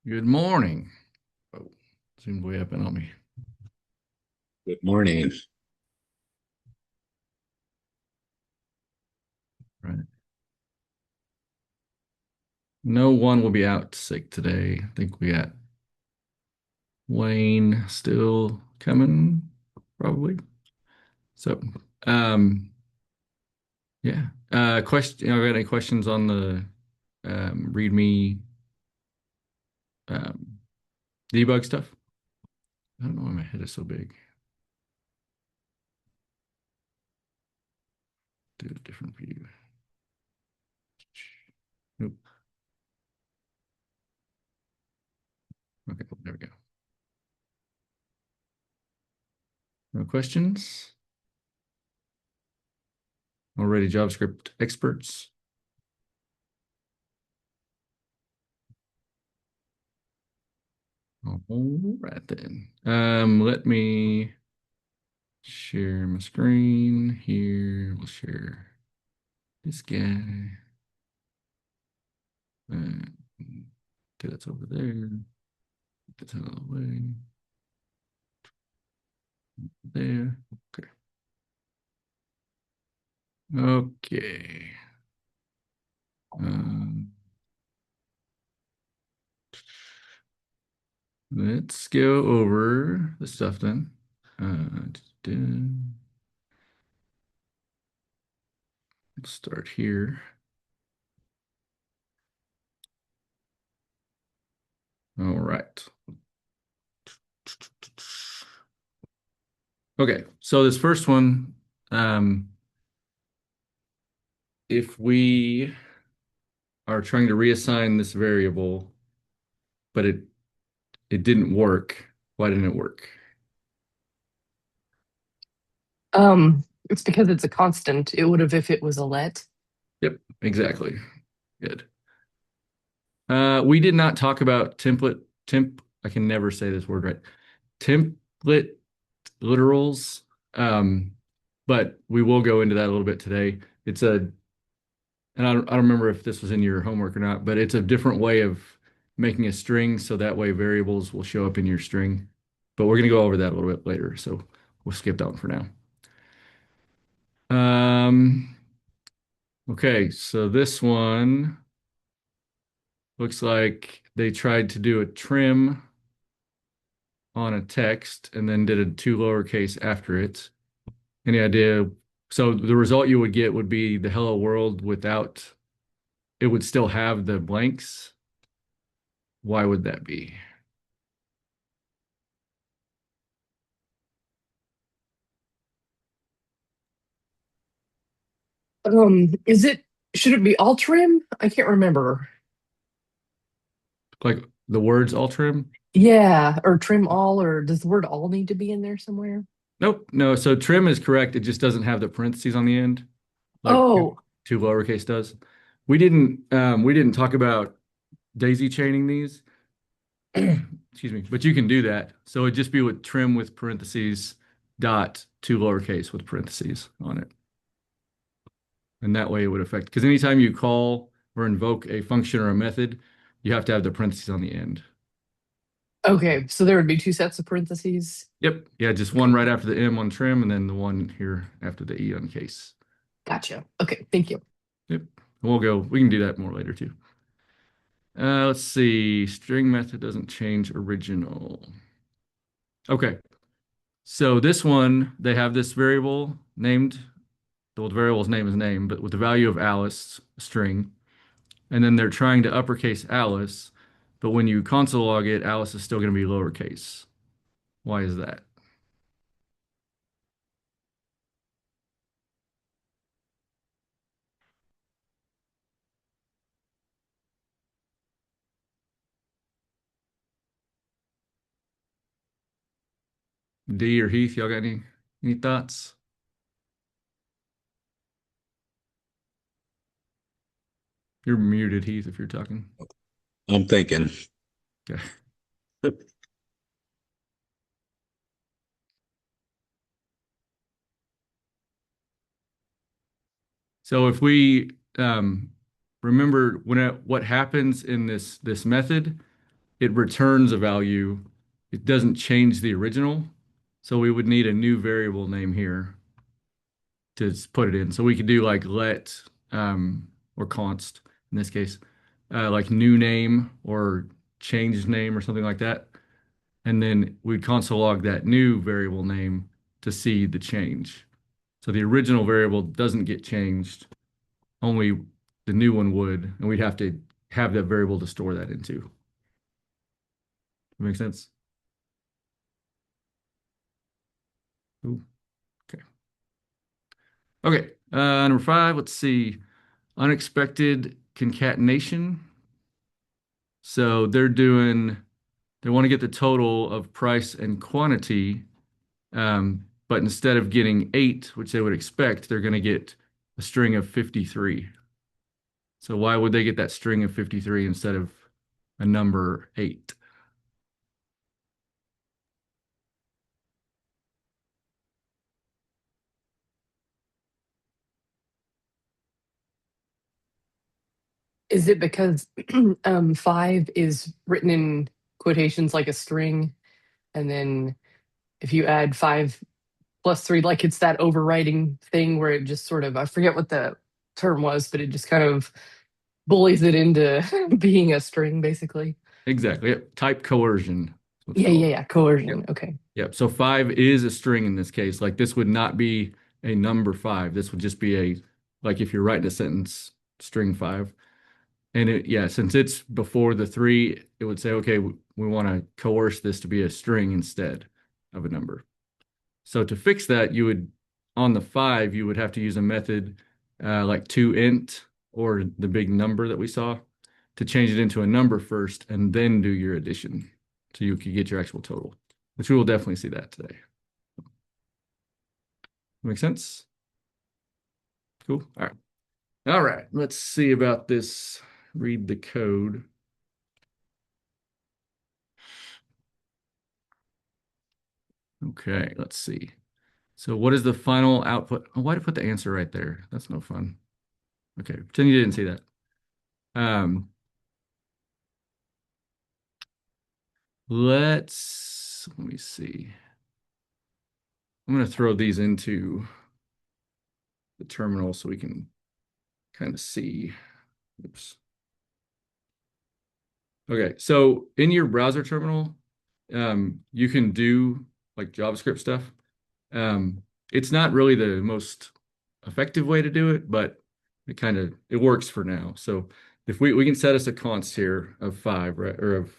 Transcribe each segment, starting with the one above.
Good morning. Oh, seemed way up and on me. Good morning. Right. No one will be out sick today. I think we got Wayne still coming, probably. So, um, yeah. Question. You got any questions on the README um, debug stuff? I don't know why my head is so big. Do a different view. Nope. Okay, there we go. No questions? Already JavaScript experts. All right then. Let me share my screen here. We'll share this guy. Uh, okay, that's over there. That's out of the way. There. Okay. Okay. Um, let's go over the stuff then. Let's start here. All right. Okay, so this first one, um, if we are trying to reassign this variable, but it didn't work. Why didn't it work? It's because it's a constant. It would have if it was a let. Yep, exactly. Good. We did not talk about I can never say this word right. Template literals. Um, but we will go into that a little bit today. And I don't remember if this was in your homework or not, but it's a different way of making a string so that way variables will show up in your string. But we're going to go over that a little bit later, so we'll skip that one for now. Okay, so this one looks like they tried to do a trim on a text and then did a two lowercase after it. Any idea? So the result you would get would be the hello world without, it would still have the blanks. Why would that be? Is it should it be all trim? I can't remember. Like the words all trim? Yeah, or trim all, or does the word all need to be in there somewhere? Nope, no. So trim is correct. It just doesn't have the parentheses on the end, like Oh, two lowercase does. We didn't talk about daisy chaining these. Excuse me, but you can do that. So it'd just be with trim with parentheses dot two lowercase with parentheses on it. And that way it would affect, because anytime you call or invoke a function or a method, you have to have the parentheses on the end. okay. So there would be two sets of parentheses. Yep. Yeah, just one Okay, right after the M on trim and then the one here after the E on case. gotcha. Okay, thank you. Yep. We can do that more later too. Let's see. String method doesn't change original. Okay. So this one, they have this variable named, well, the variable's name is name, but with the value of Alice string. And then they're trying to uppercase Alice, but when you console log it, Alice is still going to be lowercase. Why is that? D or Heath, y'all got any thoughts? You're muted, Heath, if you're talking. I'm thinking. Okay. So if we remember what happens in this method, it returns a value. It doesn't change the original. So we would need a new variable name here to put it in. So we could do like let or const in this case, like new name or change name or something like that. And then we'd console log that new variable name to see the change. So the original variable doesn't get changed, only the new one would, and we'd have to have that variable to store that into. Make sense? Ooh, okay. Okay. Number 5, let's see. Unexpected concatenation. So they want to get the total of price and quantity, but instead of getting 8, which they would expect, they're going to get a string of 53. So why would they get that string of 53 instead of a number 8? Is it because 5 is written in quotations like a string, and then if you add 5 plus 3, like it's that overriding thing where it just sort of, I forget what the term was, but it just kind of bullies it into being a string, basically. Exactly. Yep. Type coercion. That's what it's Yeah, yeah, called. yeah. Coercion. Yep. Okay. Yep. So 5 is a string in this case. Like this would not be a number 5. This would just be like if you're writing a sentence, string 5. And yeah, since it's before the 3, it would say, okay, we want to coerce this to be a string instead of a number. So to fix that, on the 5, you would have to use a method like toInt or the big number that we saw to change it into a number first and then do your addition so you could get your actual total, which we will definitely see that today. Make sense? Cool. All right. All right. Let's see about this. Read the code. Okay, let's see. So what is the final output? Oh, why did I put the answer right there? That's no fun. Okay, pretend you didn't see that. Let me see. I'm going to throw these into the terminal so we can kind of see. Oops. Okay, so in your browser terminal, you can do like JavaScript stuff. It's not really the most effective way to do it, but it works for now. So if we can set us a const here of 5, right? Or of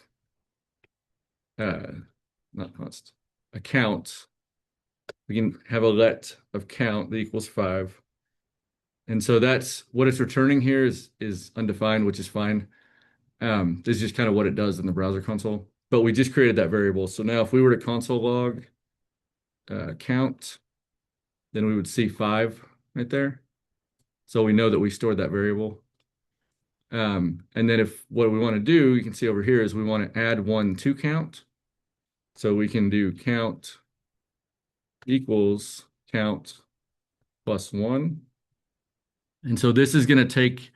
not const, a count. We can have a let of count that equals 5. And so that's what it's returning here is undefined, which is fine. This is just kind of what it does in the browser console. But we just created that variable. So now if we were to console log count, then we would see 5 right there. So we know that we stored that variable. And then if what we want to do, you can see over here is we want to add 1 to count. So we can do count equals count plus 1. And so this is going to take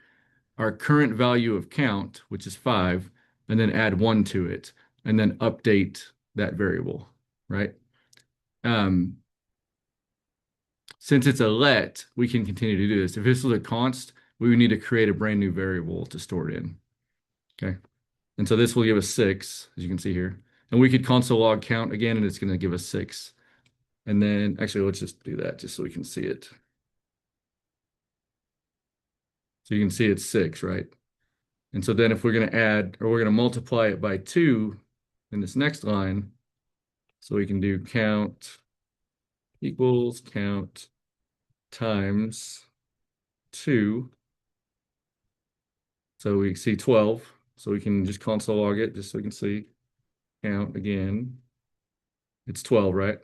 our current value of count, which is 5, and then add 1 to it, and then update that variable, right? Since it's a let, we can continue to do this. If this was a const, we would need to create a brand new variable to store it in. Okay. And so this will give us 6, as you can see here. And we could console log count again, and it's going to give us 6. And then, actually, let's just do that just so we can see it. So you can see it's 6, right? And so then if we're going to add, or we're going to multiply it by 2 in this next line, so we can do count equals count times 2. So we see 12. So we can just console log it just so we can see count again. It's 12, right?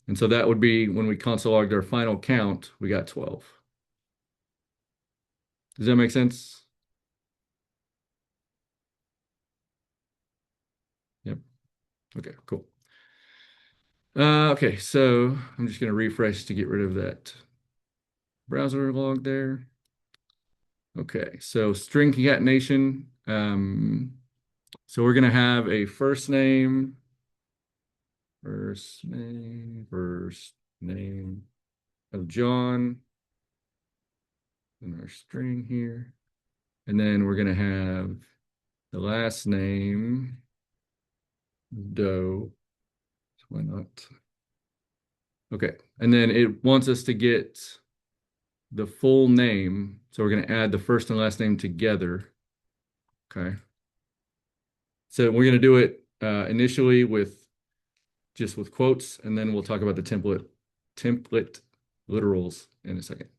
And so that would be when we console logged our final count, we got 12. Does that make sense? Yep. Okay, cool. Okay, so I'm just going to refresh to get rid of that browser log there. Okay, so string concatenation. So we're gonna have a first name of John in our string here. And then we're gonna have the last name Doe. Why not? Okay. And then it wants us to get the full name. So we're going to add the first and last name together. Okay. So we're going to do it initially with just with quotes, and then we'll talk about the template literals in a second.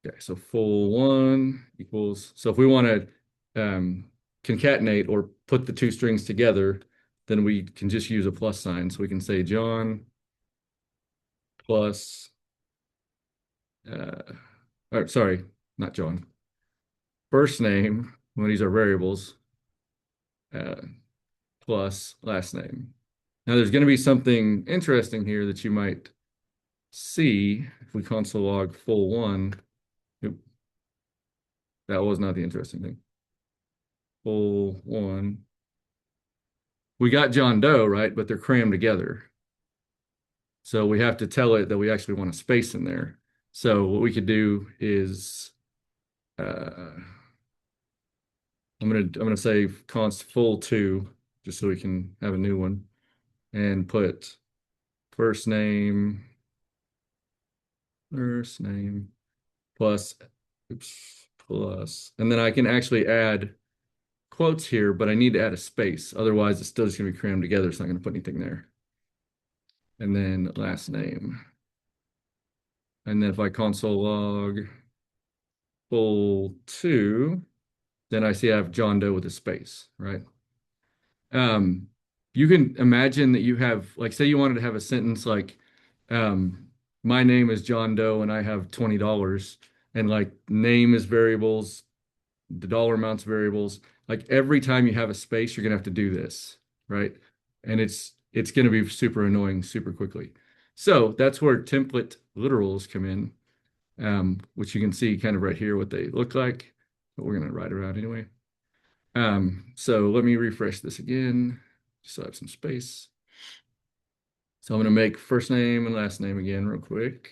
Okay, so full one equals, so if we want to concatenate or put the two strings together, then we can just use a plus sign. So we can say John plus, or sorry, not John. First name, when these are variables, plus last name. Now there's going to be something interesting here that you might see if we console log full one. Oop, that was not the interesting thing. Full one. We got John Doe, right? But they're crammed together. So we have to tell it that we actually want a space in there. So what we could do is I'm gonna say const full two just so we can have a new one and put first name plus plus, and then I can actually add quotes here, but I need to add a space. Otherwise, it's still just gonna be crammed together. It's not gonna put anything there. And then last name. And then if I console log full two, then I see I have John Doe with a space, right? You can imagine that you have, like, say you wanted to have a sentence like, my name is John Doe and I have $20, and like name is variables, the dollar amounts variables. Like every time you have a space, you're gonna have to do this, right? And it's gonna be super annoying super quickly. So that's where template literals come in, which you can see kind of right here what they look like, but we're gonna write around anyway. So let me refresh this again, so I have some space. So I'm going to make first name and last name again real quick.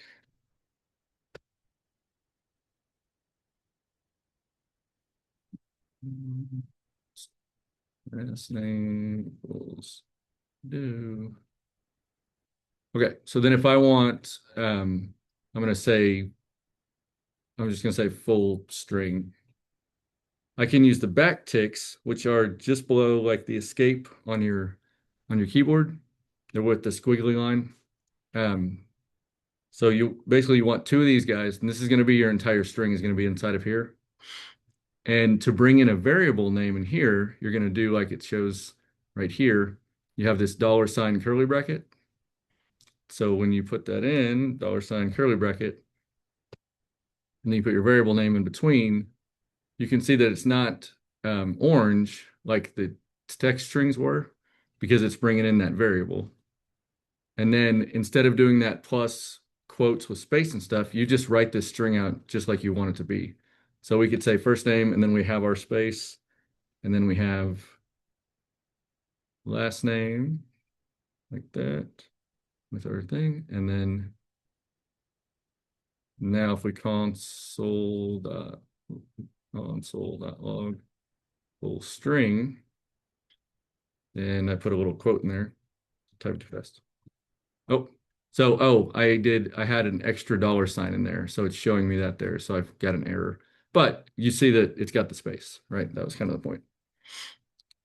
Last name equals do. Okay, so then if I want, I'm just going to say full string. I can use the backticks, which are just below like the escape on your keyboard. They're with the squiggly line. So you want two of these guys, and this is going to be your entire string is going to be inside of here. And to bring in a variable name in here, you're going to do like it shows right here. You have this $ curly bracket. So when you put that in, $ curly bracket, and then you put your variable name in between, you can see that it's not orange like the text strings were, because it's bringing in that variable. And then instead of doing that plus quotes with space and stuff, you just write this string out just like you want it to be. So we could say first name, and then we have our space, and then we have last name like that with our thing. And then now if we console.log full string, and I put a little quote in there, type too fast. I had an extra $ in there, so it's showing me that there. So I've got an error, but you see that it's got the space, right? That was kind of the point.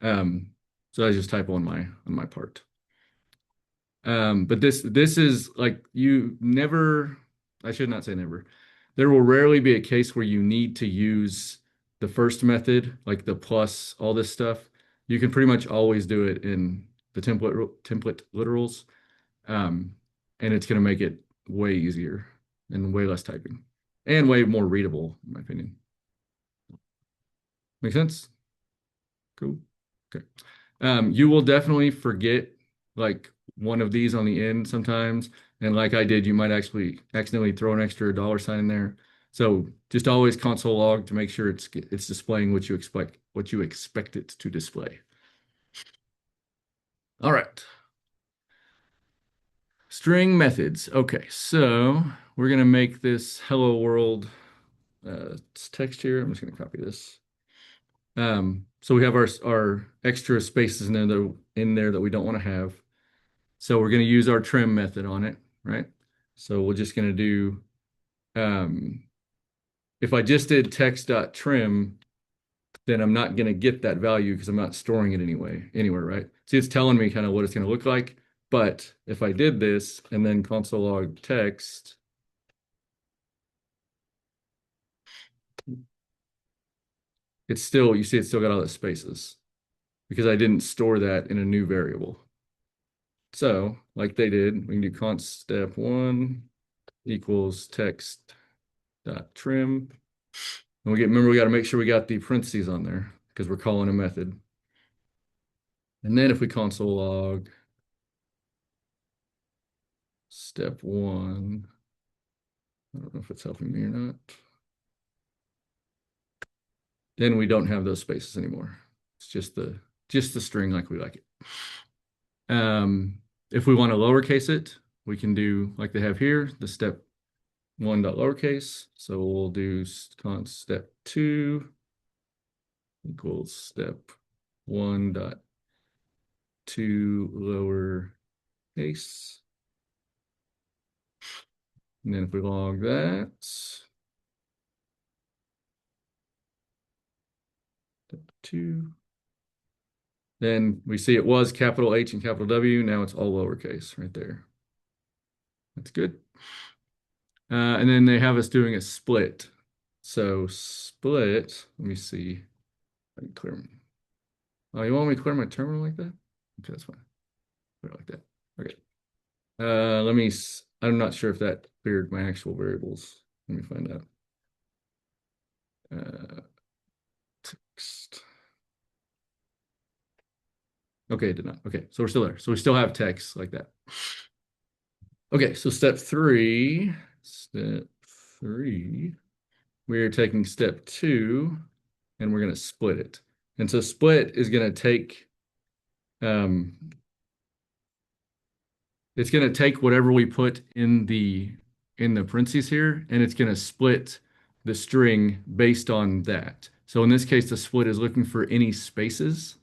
So I just typo on my part. But this is like I should not say never. There will rarely be a case where you need to use the first method, like the plus all this stuff. You can pretty much always do it in the template literals. And it's going to make it way easier and way less typing and way more readable, in my opinion. Make sense? Cool. Okay. You will definitely forget like one of these on the end sometimes. And like I did, you might actually accidentally throw an extra $ in there. So just always console log to make sure it's displaying what you expect it to display. All right. String methods. Okay, so we're gonna make this hello world text here. I'm just gonna copy this. So we have our extra spaces in there that we don't want to have. So we're gonna use our trim method on it, right? So we're just gonna do if I just did text.trim, then I'm not gonna get that value because I'm not storing it anywhere, right? See, it's telling me kind of what it's gonna look like. But if I did this and then console log text, it's still, you see, it's still got all the spaces because I didn't store that in a new variable. So, like they did, we can do const step 1 equals text dot trim. And remember, we got to make sure we got the parentheses on there because we're calling a method. And then if we console log step 1, I don't know if it's helping me or not. Then we don't have those spaces anymore. It's just the string like we like it. If we want to lowercase it, we can do like they have here, the step 1 dot lowercase. So we'll do const step 2 equals step 1 dot 2 lowercase. And then if we log that, step 2, then we see it was capital H and capital W. Now it's all lowercase right there. That's good. And then they have us doing a split. So split, let me see. I can clear. Oh, you want me to clear my terminal like that? Okay, that's fine. Put it like that. Okay. I'm not sure if that cleared my actual variables. Let me find out. Text. Okay, it did not. Okay, so we're still there. So we still have text like that. Okay, so step 3, we're taking step 2 and we're going to split it. And so split is going to take, it's going to take whatever we put in the parentheses here, and it's going to split the string based on that. So in this case, the split is looking for any spaces.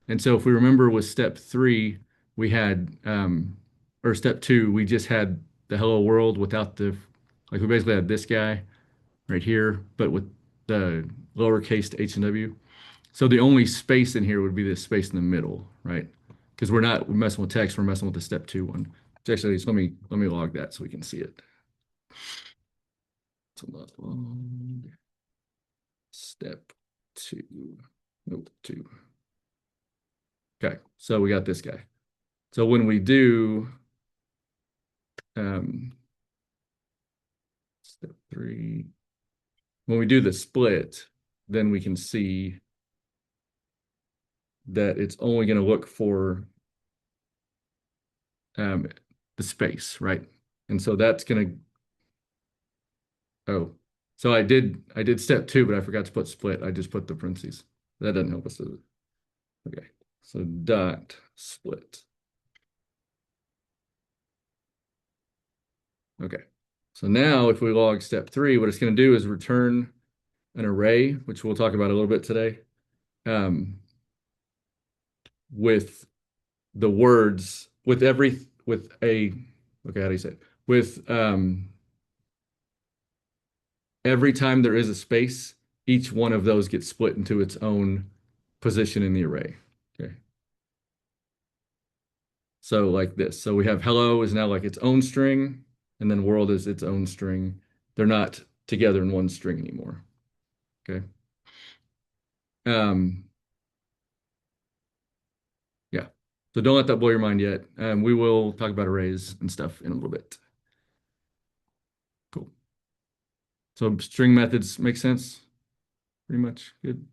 And so if we remember with step 3, we had, or step 2, we just had the hello world without like we basically had this guy right here, but with the lowercase H and W. So the only space in here would be this space in the middle, right? Because we're not messing with text, we're messing with the step 2 one. So actually, let me log that so we can see it. So log step 2. Nope, 2. Okay, so we got this guy. So when we do step 3, when we do the split, then we can see that it's only going to look for the space, right? And so that's going to, so I did step 2, but I forgot to put split. I just put the parentheses. That doesn't help us, does it? Okay, so dot split. Okay, so now if we log step 3, what it's going to do is return an array, which we'll talk about a little bit today, with the words, okay, how do you say it? With every time there is a space, each one of those gets split into its own position in the array. Okay. So like this. So we have hello is now like its own string, and then world is its own string. They're not together in one string anymore. Okay. Yeah. So don't let that blow your mind yet. We will talk about arrays and stuff in a little bit. Cool. So string methods make sense? Pretty much good.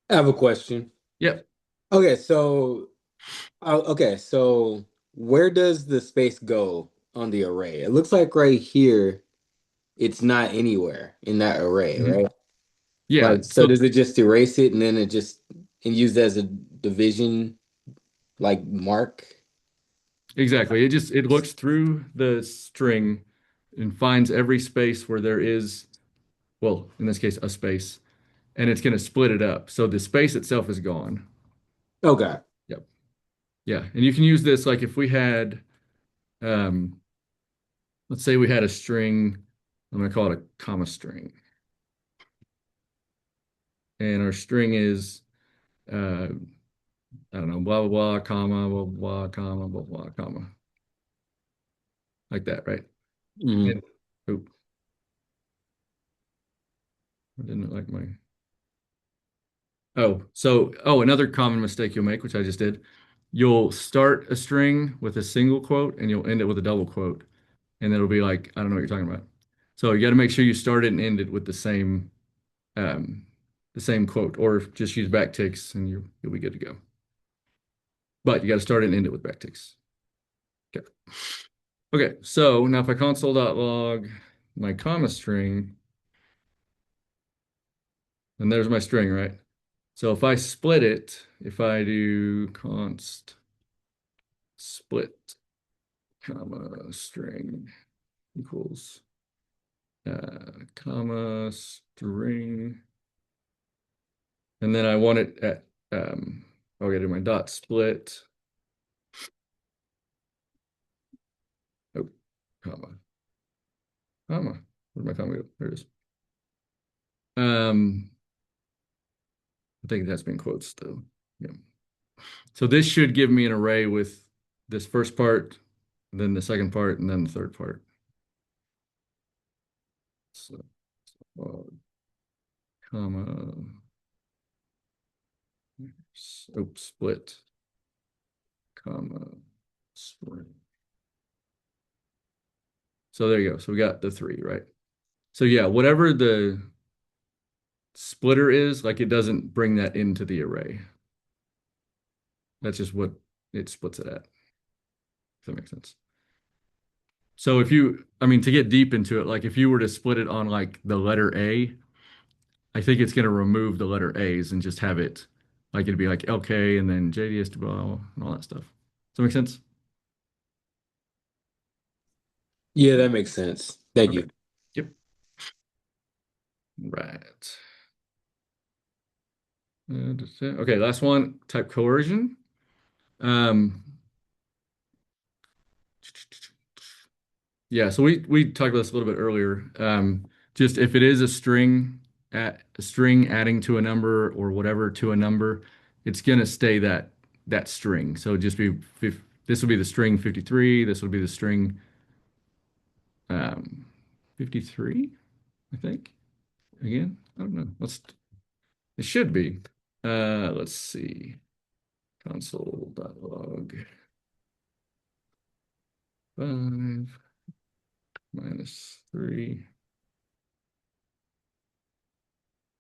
I have a question. Yep. Okay, so where does the space go on the array? It looks like right here it's not anywhere in that array, Mhm. right? Yeah. Like, so So does it just erase it and then it just and use as a division like mark? exactly. It looks through the string and finds every space where there is, well, in this case, a space, and it's going to split it up. So the space itself is gone. Okay. Yep. Yeah. And you can use this like if we had, um, let's say we had a string, I'm going to call it a comma string. And our string is, I don't know, blah, blah, blah, comma, blah, blah, comma, blah, blah, comma, like that, right? Mhm. And, oop, I didn't like my, another common mistake you'll make, which I just did. You'll start a string with a single quote and you'll end it with a double quote. And it'll be like, I don't know what you're talking about. So you got to make sure you start it and end it with um, the same quote, or just use backticks and you'll be good to go. But you got to start it and end it with backticks. Okay. Okay. So now if I console.log my comma string, and there's my string, right? So if I split it, if I do const split comma string equals comma string, and then I want it at I'll get in my dot split. Oh, comma, comma. Where's my comma go? There it is. Um, I think that's been quotes though. Yeah. So this should give me an array with this first part, then the second part, and then the third part. So, comma, split, comma, string. So there you go. So we got the three, right? So yeah, whatever the splitter is, like it doesn't bring that into the array. That's just what it splits it at. If that makes sense. So if you, I mean, to get deep into it, like if you were to split it on like the letter A, I think it's going to remove the letter A's and just have it like it'd be like LK and then JDS to blah and all that stuff. Does that make sense? Yeah, that makes sense. Thank Okay. you. Yep. Right. Okay, last one, type coercion. Um, yeah, so we talked about this a little bit earlier. Just if it is a string at a string adding to a number or whatever to a number, it's gonna stay that string. So just be this will be the string 53, this will be the string um 53, I think. Again, I don't know. It should be. Let's see. Console.log 5 minus 3.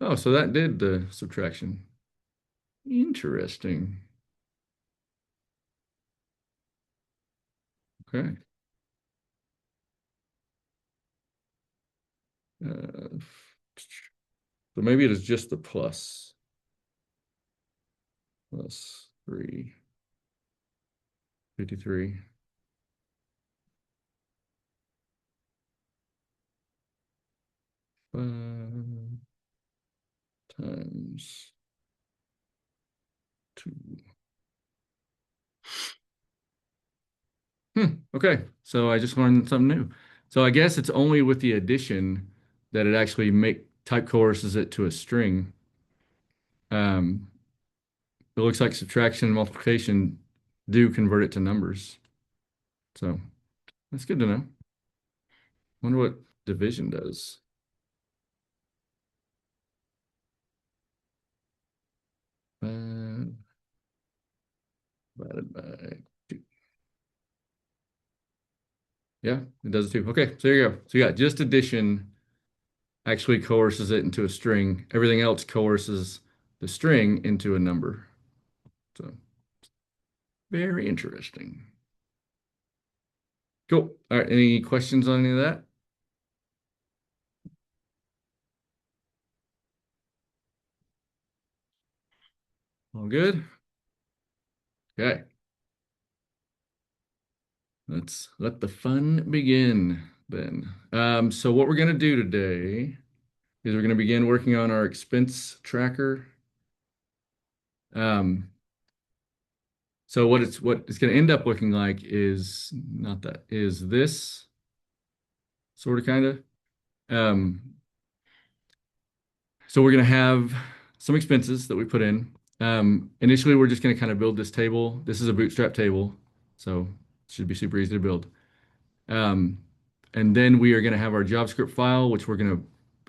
Oh, so that did the subtraction. Interesting. Okay. Uh, so maybe it is just the plus 3, 53. Times 2. Okay, so I just learned something new. So I guess it's only with the addition that it actually make type coerces it to a string. Um, it looks like subtraction and multiplication do convert it to numbers. So that's good to know. Wonder what division does. Uh, divided by 2. Yeah, it does it too. Okay, so there you go. So yeah, just addition actually coerces it into a string. Everything else coerces the string into a number. So very interesting. Cool. All right, any questions on any of that? All good? Okay. Let's let the fun begin then. So what we're gonna do today is we're gonna begin working on our expense tracker. Um, so what it's gonna end up looking like is not that is this sort of kind of. Um, so we're gonna have some expenses that we put in. Initially, we're just gonna kind of build this table. This is a bootstrap table, so it should be super easy to build. Um, and then we are going to have our JavaScript file, which we're going to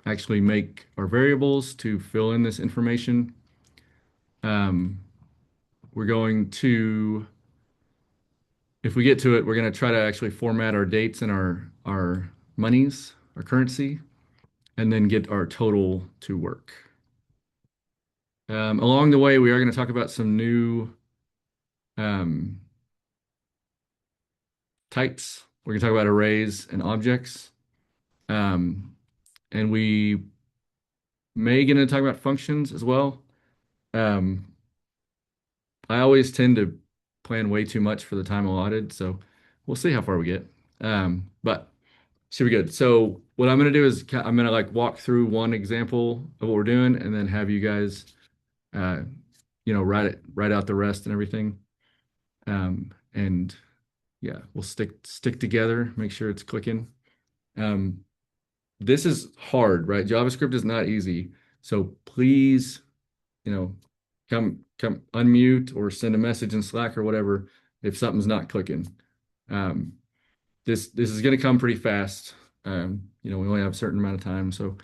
actually make our variables to fill in this information. Um, we're going to, if we get to it, we're going to try to actually format our dates and our monies, our currency, and then get our total to work. Along the way, we are going to talk about some new um, types. We're going to talk about arrays and objects. And we may get into talk about functions as well. Um, I always tend to plan way too much for the time allotted, so we'll see how far we get. But should be good. So what I'm gonna do is I'm gonna like walk through one example of what we're doing, and then have you guys, uh, write out the rest and everything. And yeah, we'll stick together, make sure it's clicking. Um, this is hard, right? JavaScript is not easy, so please, come unmute or send a message in Slack or whatever if something's not clicking. Um, this is going to come pretty fast. We only have a certain amount of time, so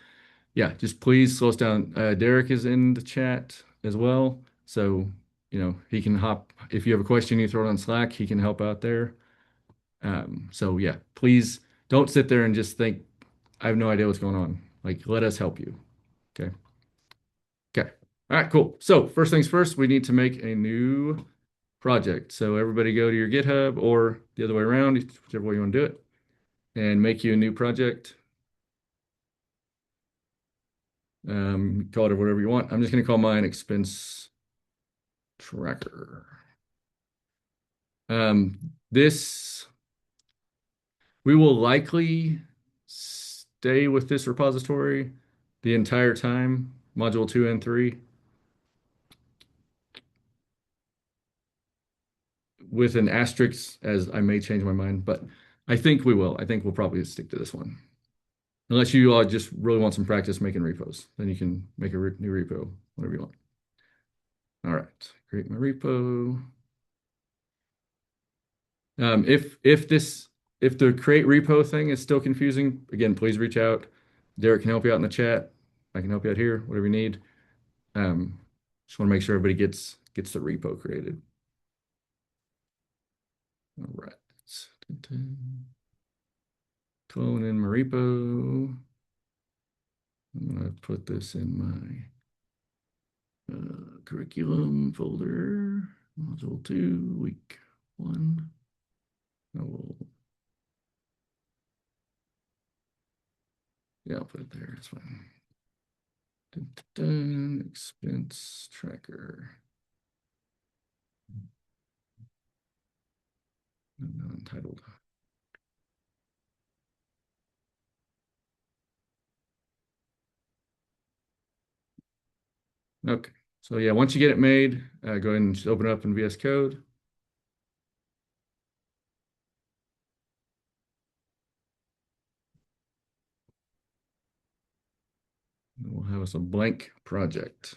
yeah, just please slow us down. Derek is in the chat as well, so he can hop if you have a question, you throw it on Slack. He can help out there. So yeah, please don't sit there and just think I have no idea what's going on. Like, let us help you. Okay. Okay. All right, cool. So first things first, we need to make a new project. So everybody go to your GitHub or the other way around, whichever way you want to do it, and make you a new project. Call it whatever you want. I'm just going to call mine expense tracker. This, we will likely stay with this repository the entire time, module 2 and 3. With an asterisk, as I may change my mind, but I think we will. I think we'll probably stick to this one. Unless you all just really want some practice making repos, then you can make a new repo, whatever you want. All right, create my repo. If the create repo thing is still confusing, again, please reach out. Derek can help you out in the chat. I can help you out here, whatever you need. Just want to make sure everybody gets the repo created. All right. Clone in my repo. I'm gonna put this in my curriculum folder, module 2, week 1. I'll put it there. It's fine. Dun, dun, dun, expense tracker. Untitled. Okay. So yeah, once you get it made, go ahead and just open it up in VS Code. And we'll have us a blank project.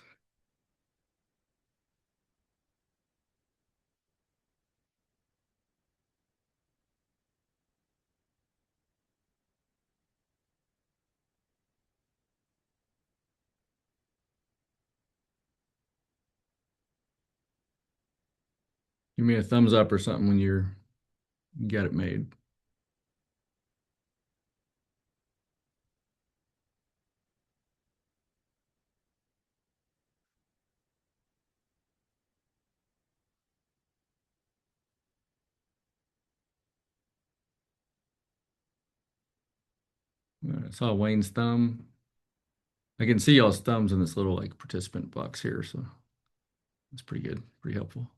Give me a thumbs up or something when you got it made. I saw Wayne's thumb. I can see y'all's thumbs in this little like participant box here. So That's pretty good, pretty helpful.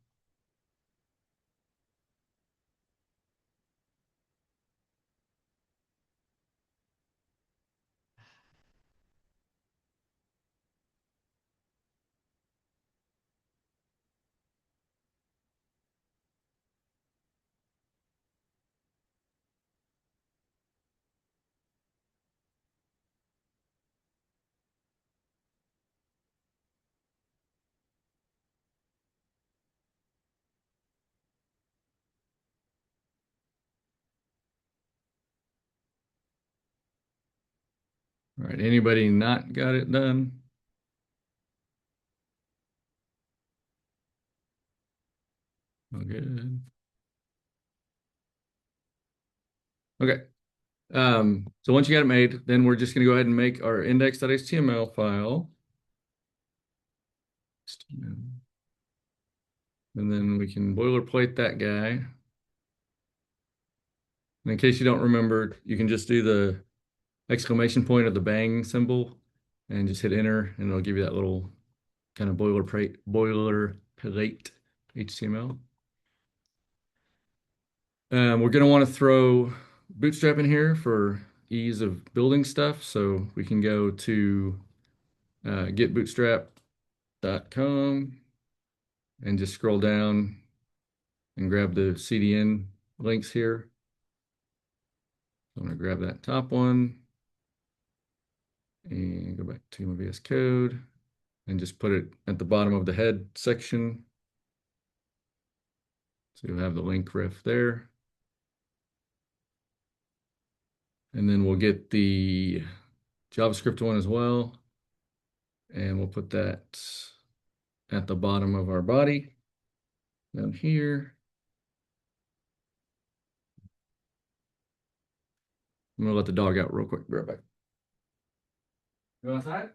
All right, anybody not got it done? Oh, good. Okay. So once you got it made, then we're just going to go ahead and make our index.html file. And then we can boilerplate that guy. And in case you don't remember, you can just do the exclamation point of the bang symbol and just hit enter, and it'll give you that little kind of boilerplate HTML. We're going to want to throw Bootstrap in here for ease of building stuff. So we can go to getbootstrap.com and just scroll down and grab the CDN links here. I'm going to grab that top one and go back to my VS Code and just put it at the bottom of the head section. So you'll have the link ref there. And then we'll get the JavaScript one as well. And we'll put that at the bottom of our body down here. I'm gonna let the dog out real quick. Be right back. Go outside?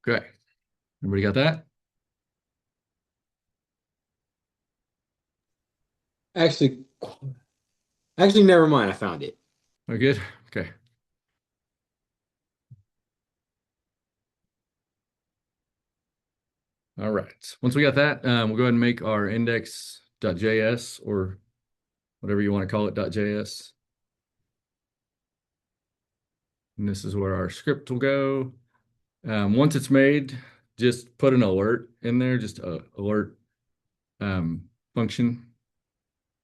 Okay. Everybody got that? Actually, actually, never mind. I found it. Are good? Okay. All right. Once we got that, we'll go ahead and make our index.js or whatever you want to call it, .js. And this is where our script will go. Once it's made, just put an alert in there, just a alert function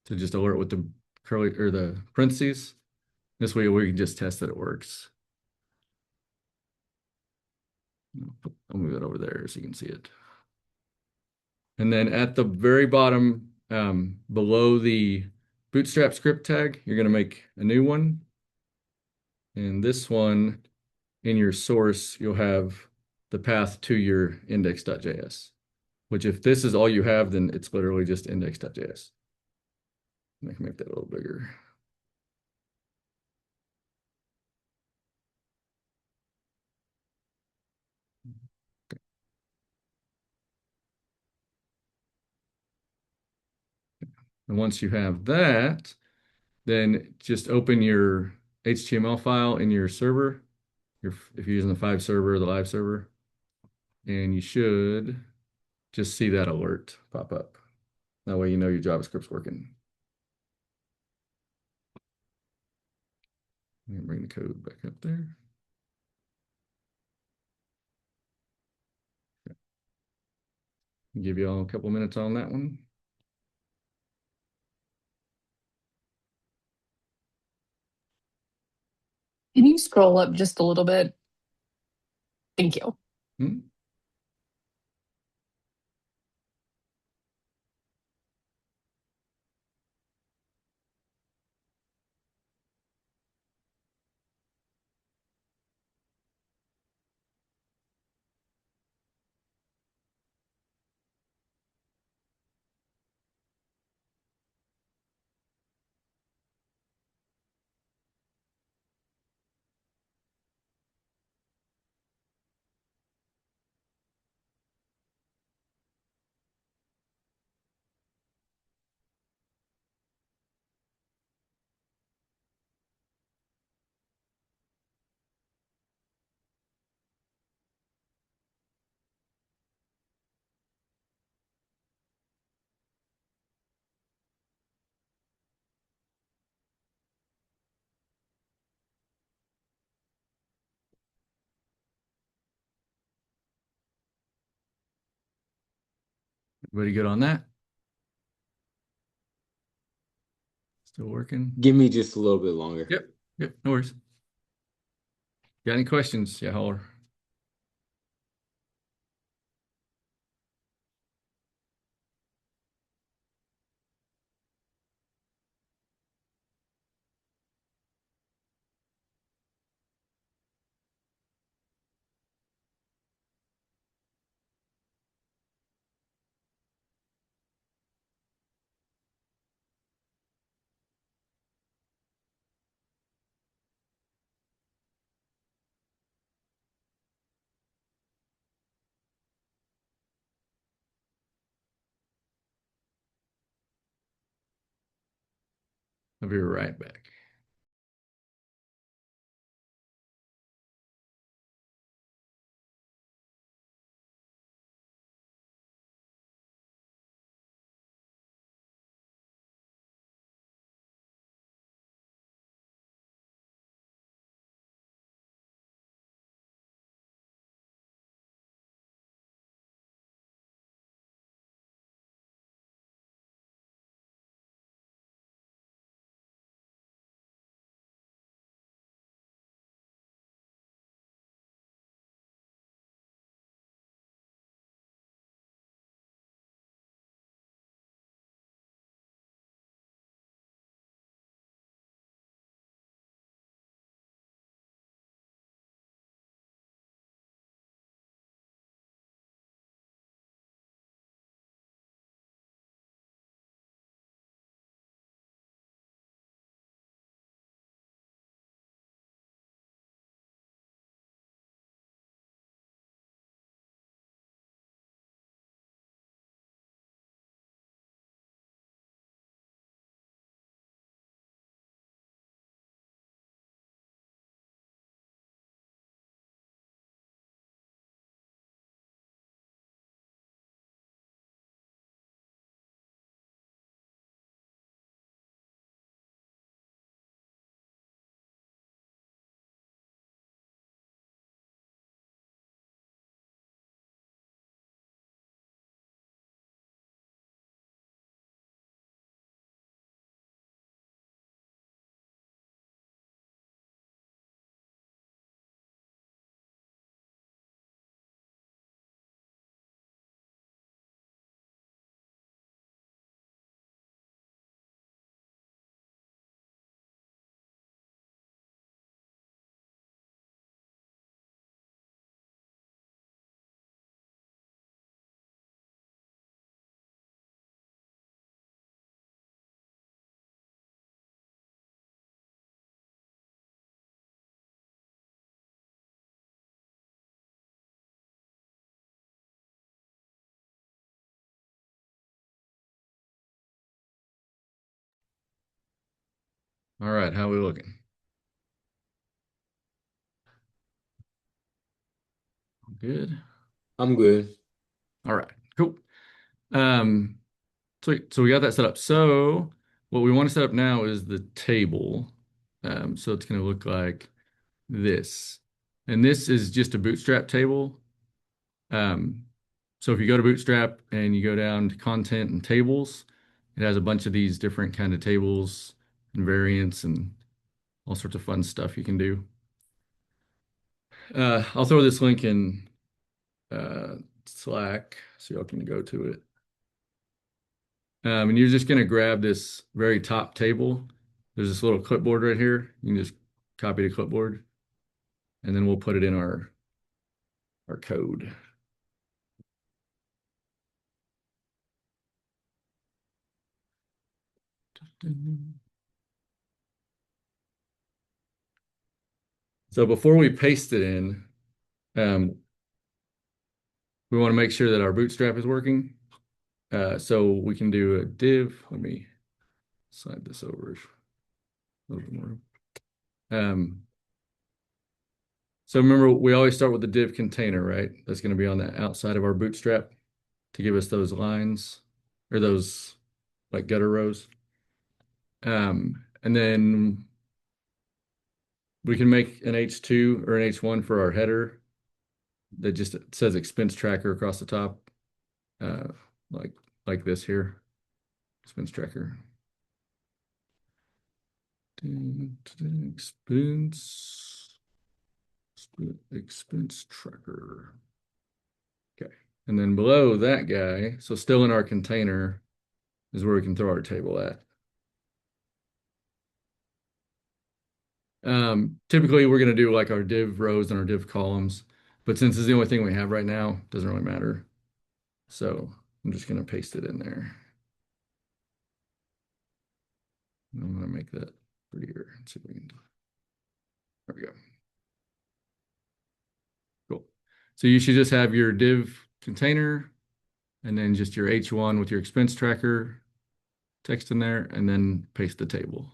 to just alert with the curly or the parentheses. This way we can just test that it works. I'll move that over there so you can see it. And then at the very bottom, below the Bootstrap script tag, you're going to make a new one. And this one, in your source, you'll have the path to your index.js, which if this is all you have, then it's literally just index.js. I can make that a little bigger. And once you have that, then just open your HTML file in your server. If you're using the 5 server or the live server, and you should just see that alert pop up. That way you know your JavaScript's working. Let me bring the code back up there. Give you all a couple minutes on that one. Can you scroll up just a little bit? Thank you. Hmm? Everybody good on that? Still working? Give me just a little bit longer. Yep. Yep. No worries. Got any questions? Yeah, holler. I'll be right back. All right, how are we looking? Good. I'm good. All right, cool. Um, so we got that set up. So what we want to set up now is the table. So it's going to look like this. And this is just a Bootstrap table. Um, so if you go to Bootstrap and you go down to content and tables, it has a bunch of these different kind of tables and variants and all sorts of fun stuff you can do. I'll throw this link in Slack so y'all can go to it. And you're just going to grab this very top table. There's this little clipboard right here. You can just copy the clipboard, and then we'll put it in our code. So before we paste it in, we want to make sure that our bootstrap is working. So we can do a div. Let me slide this over a little bit more. So remember, we always start with the div container, right? That's going to be on the outside of our bootstrap to give us those lines or those like gutter rows. And then we can make an H2 or an H1 for our header that just says expense tracker across the top, like this here, expense tracker. Expense tracker. Okay. And then below that guy, so still in our container, is where we can throw our table at. Typically we're going to do like our div rows and our div columns, but since it's the only thing we have right now, it doesn't really matter. So I'm just going to paste it in there. I'm going to make that prettier. Let's see if we can. There we go. Cool. So you should just have your div container and then just your H1 with your expense tracker text in there, and then paste the table.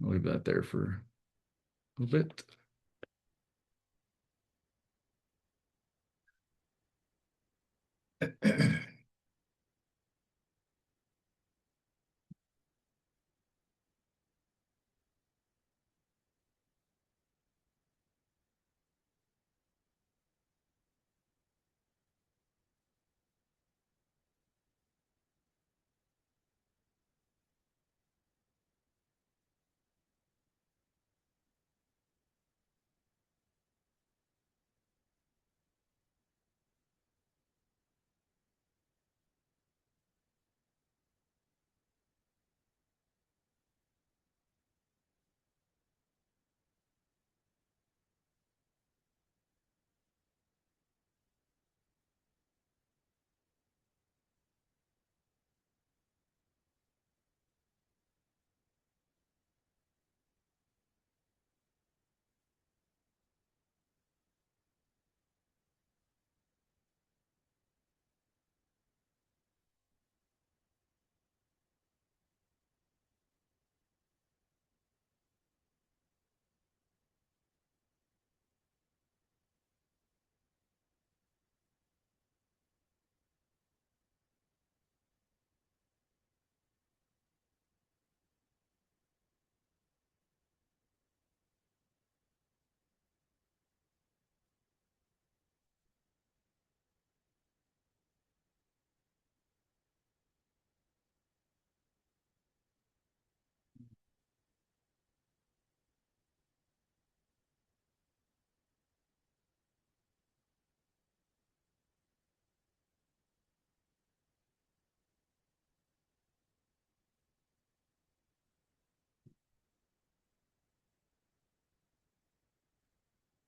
I'll leave that there for a little bit.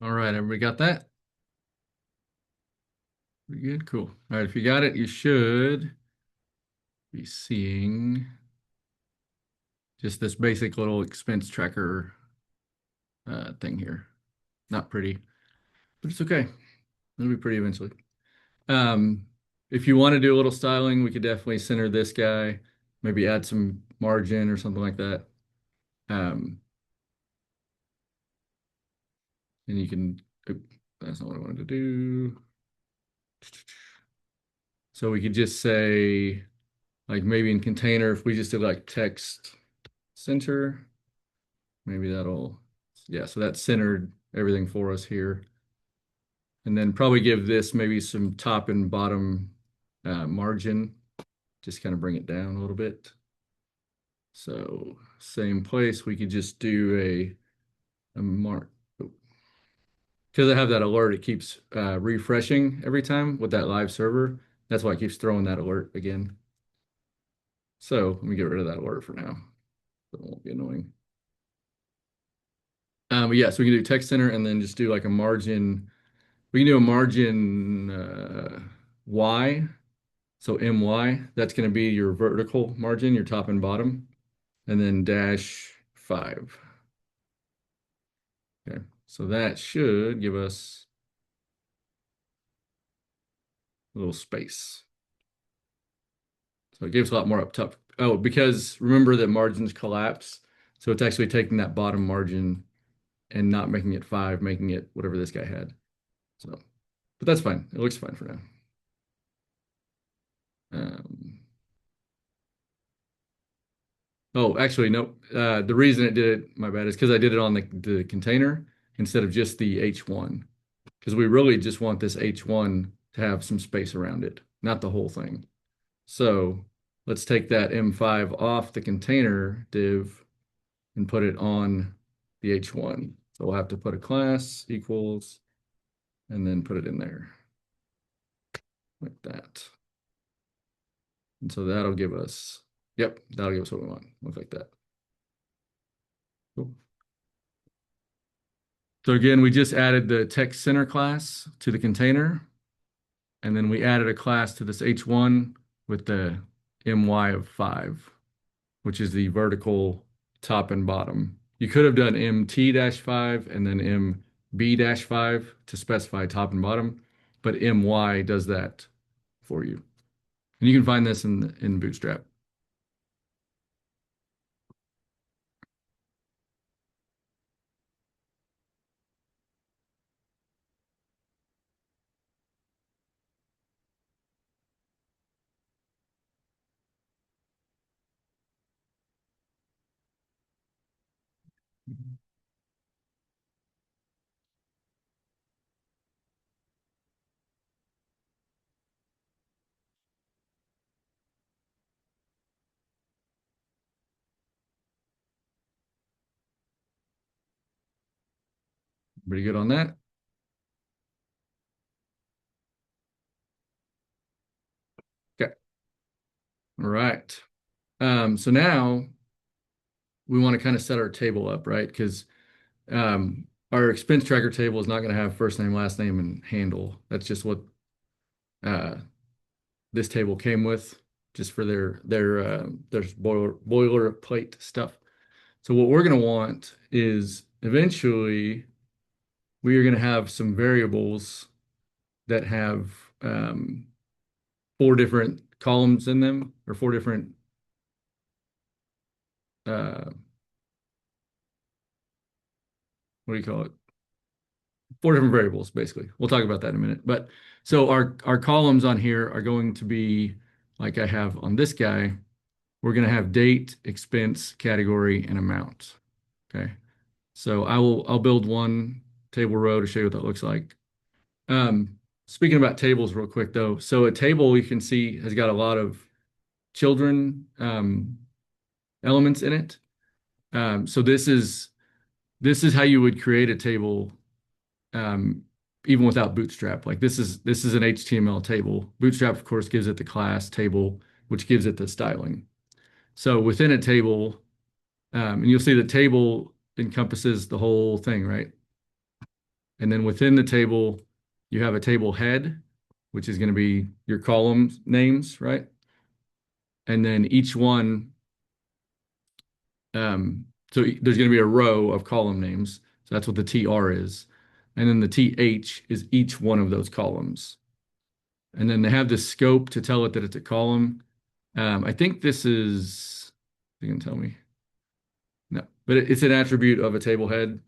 All right, everybody got that? Pretty good, cool. All right, if you got it, you should be seeing just this basic little expense tracker thing here. Not pretty, but it's okay. It'll be pretty eventually. If you want to do a little styling, we could definitely center this guy, maybe add some margin or something like that. And you can, that's not what I wanted to do. So we could just say, like maybe in container, if we just did like text center, maybe that'll, yeah, so that centered everything for us here. And then probably give this maybe some top and bottom margin, just kind of bring it down a little bit. So same place, we could just do a mark. Because I have that alert, it keeps refreshing every time with that live server. That's why it keeps throwing that alert again. So let me get rid of that alert for now. So it won't be annoying. But yeah, so we can do text center and then just do like a margin. We can do a margin Y. So MY, that's going to be your vertical margin, your top and bottom, and then -5. Okay, so that should give us a little space. So it gives a lot more up top. Oh, because remember that margins collapse. So it's actually taking that bottom margin and not making it 5, making it whatever this guy had. So, but that's fine. It looks fine for now. Oh, actually, no. The reason it did it, my bad, is because I did it on the container instead of just the H1. Because we really just want this H1 to have some space around it, not the whole thing. So let's take that M5 off the container div and put it on the H1. So we'll have to put a class equals and then put it in there like that. And so that'll give us, yep, that'll give us what we want. Look like that. Cool. So again, we just added the text center class to the container. And then we added a class to this H1 with the MY of 5, which is the vertical top and bottom. You could have done MT-5 and then MB-5 to specify top and bottom, but MY does that for you. And you can find this in Bootstrap. Pretty good on that. Okay. All right. So now we want to kind of set our table up, right? Because our expense tracker table is not going to have first name, last name, and handle. That's just what this table came with, just for their boilerplate stuff. So what we're going to want is eventually we are going to have some variables that have 4 different columns in them, or 4 different what do you call it? 4 different variables, basically. We'll talk about that in a minute. But so our columns on here are going to be like I have on this guy. We're going to have date, expense, category, and amount. Okay. So I'll build one table row to show you what that looks like. Speaking about tables real quick though. So a table you can see has got a lot of children elements in it. So this is how you would create a table even without Bootstrap. Like this is an HTML table. Bootstrap, of course, gives it the class table, which gives it the styling. So within a table, and you'll see the table encompasses the whole thing, right? And then within the table, you have a table head, which is going to be your column names, right? And then each one, so there's going to be a row of column names. So that's what the TR is. And then the TH is each one of those columns. And then they have the scope to tell it that it's a column. I think this is, you can tell me. No, but it's an attribute of a table head.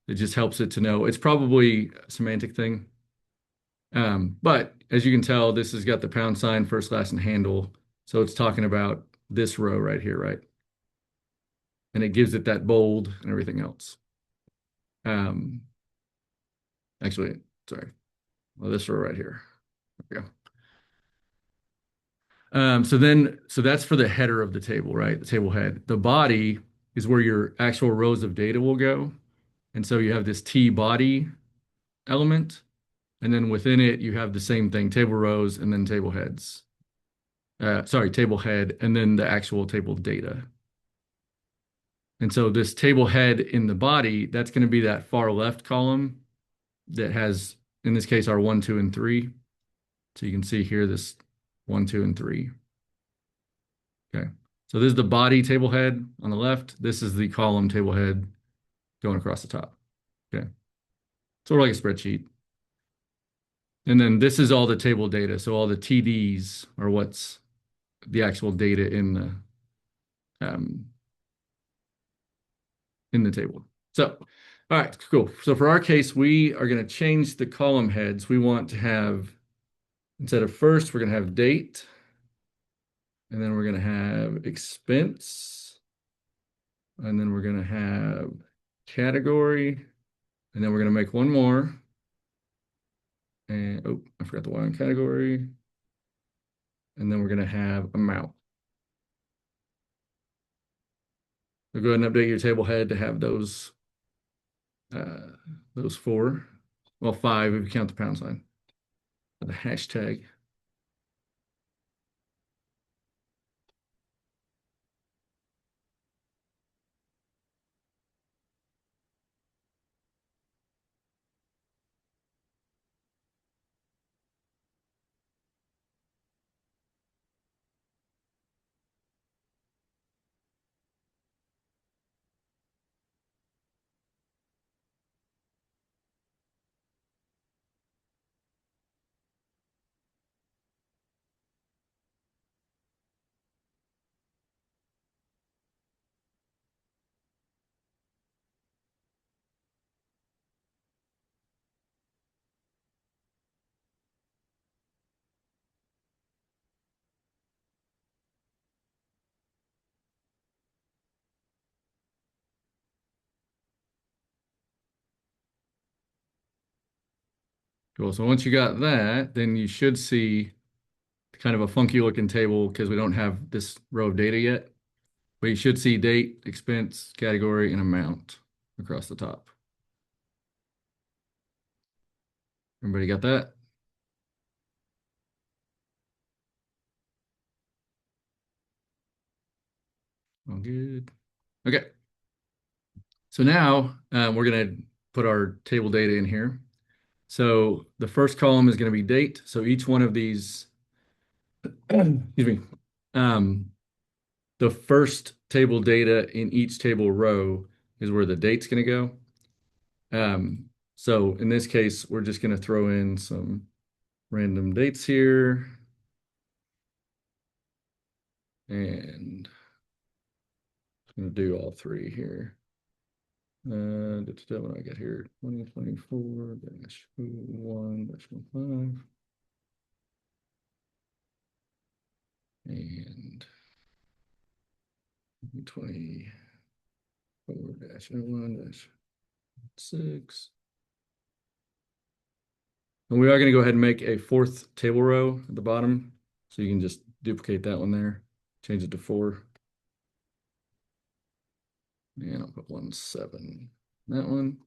It just helps it to know. It's probably a semantic thing. But as you can tell, this has got the pound sign, first, last, and handle. So it's talking about this row right here, right? And it gives it that bold and everything else. Actually, sorry. Well, this row right here. There we go. So that's for the header of the table, right? The table head. The body is where your actual rows of data will go. And so you have this T body element, and then within it you have the same thing, table rows and then table heads. Sorry, table head, and then the actual table data. And so this table head in the body, that's going to be that far left column that has, in this case, our 1, 2, and 3. So you can see here this 1, 2, and 3. Okay. So this is the body table head on the left. This is the column table head going across the top. Okay. Sort of like a spreadsheet. And then this is all the table data. So all the TDs are what's the actual data in the table. So, all right, cool. So for our case, we are going to change the column heads. We want to have, instead of first, we're going to have date, and then we're going to have expense, and then we're going to have category, and then we're going to make one more. And, oh, I forgot the one category. And then we're going to have amount. So go ahead and update your table head to have those 4. Well, 5 if you count the pound sign. The hashtag. Cool. So once you got that, then you should see kind of a funky looking table because we don't have this row of data yet. But you should see date, expense, category, and amount across the top. Everybody got that? All good. Okay. So now we're going to put our table data in here. So the first column is going to be date. So each one of these, excuse me, the first table data in each table row is where the date's going to go. So in this case, we're just going to throw in some random dates here. And I'm going to do all 3 here. What do I got here? 2024-1-5. And 24-1-6. And we are going to go ahead and make a 4th table row at the bottom. So you can just duplicate that one there, change it to 4. And I'll put 1-7. That one.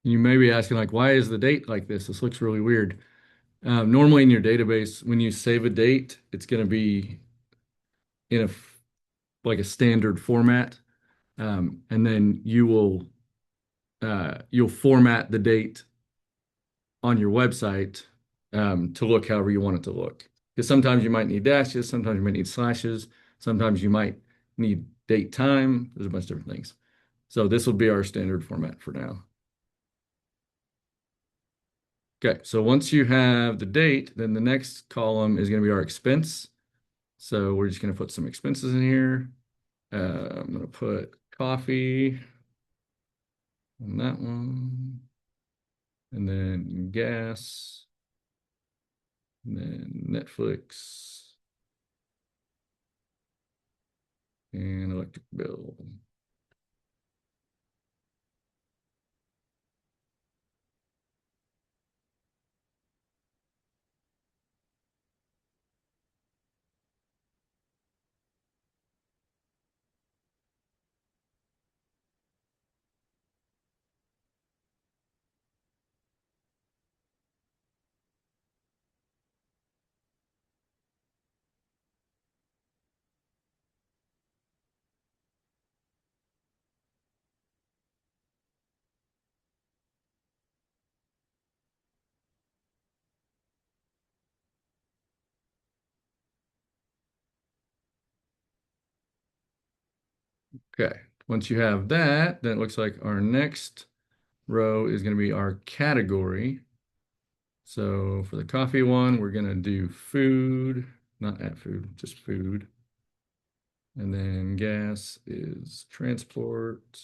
You may be asking, like, why is the date like this? This looks really weird. Normally in your database, when you save a date, it's going to be in like a standard format. And then you'll format the date on your website to look however you want it to look. Because sometimes you might need dashes, sometimes you might need slashes, sometimes you might need date time. There's a bunch of different things. So this will be our standard format for now. Okay, so once you have the date, then the next column is going to be our expense. So we're just going to put some expenses in here. I'm going to put coffee on that one, and then gas, and then Netflix, and electric bill. Okay, once you have that, then it looks like our next row is going to be our category. So for the coffee one, we're going to do food, not at food, just food. And then gas is transport.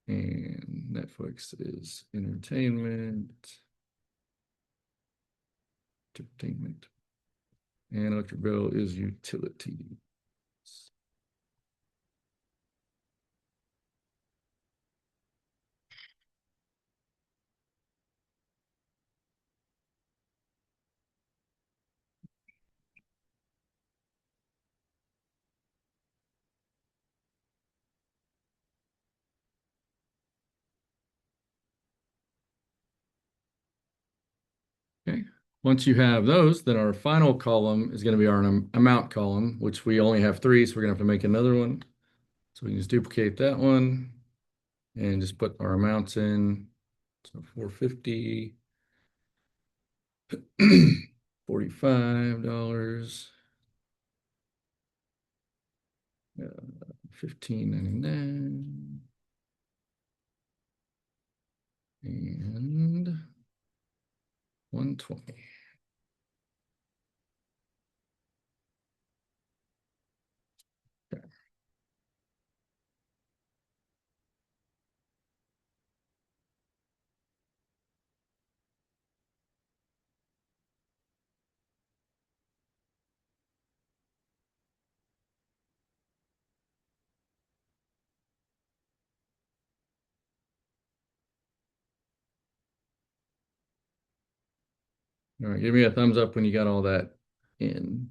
And Netflix is entertainment. Entertainment. And electric bill is utilities. Okay. Once you have those, then our final column is going to be our amount column, which we only have 3, so we're going to have to make another one. So we can just duplicate that one and just put our amounts in. So 450, $45, 15.99, and 120. Okay. All right, give me a thumbs up when you got all that in.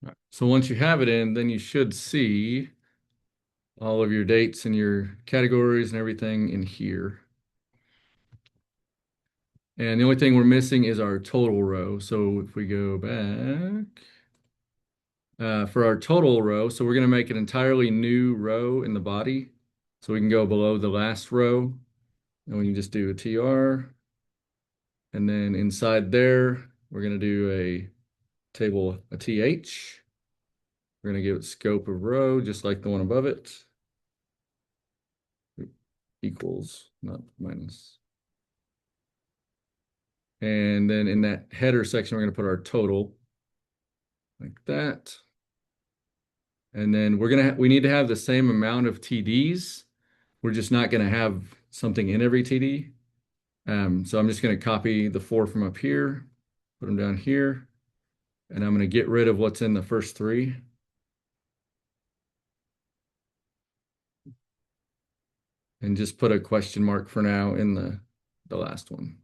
All right. So once you have it in, then you should see all of your dates and your categories and everything in here. And the only thing we're missing is our total row. So if we go back for our total row, so we're going to make an entirely new row in the body. So we can go below the last row and we can just do a TR. And then inside there, we're going to do a table, a TH. We're going to give it scope of row, just like the one above it. Equals, not minus. And then in that header section, we're going to put our total like that. And then we need to have the same amount of TDs. We're just not going to have something in every TD. So I'm just going to copy the 4 from up here, put them down here, and I'm going to get rid of what's in the first 3. And just put a question mark for now in the last one.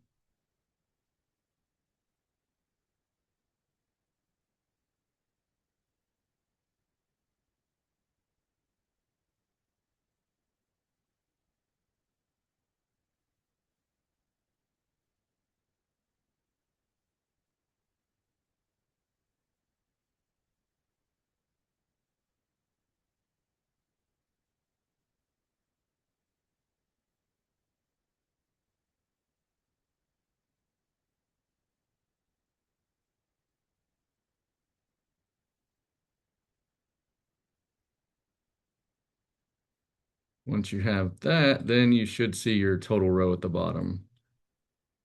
Once you have that, then you should see your total row at the bottom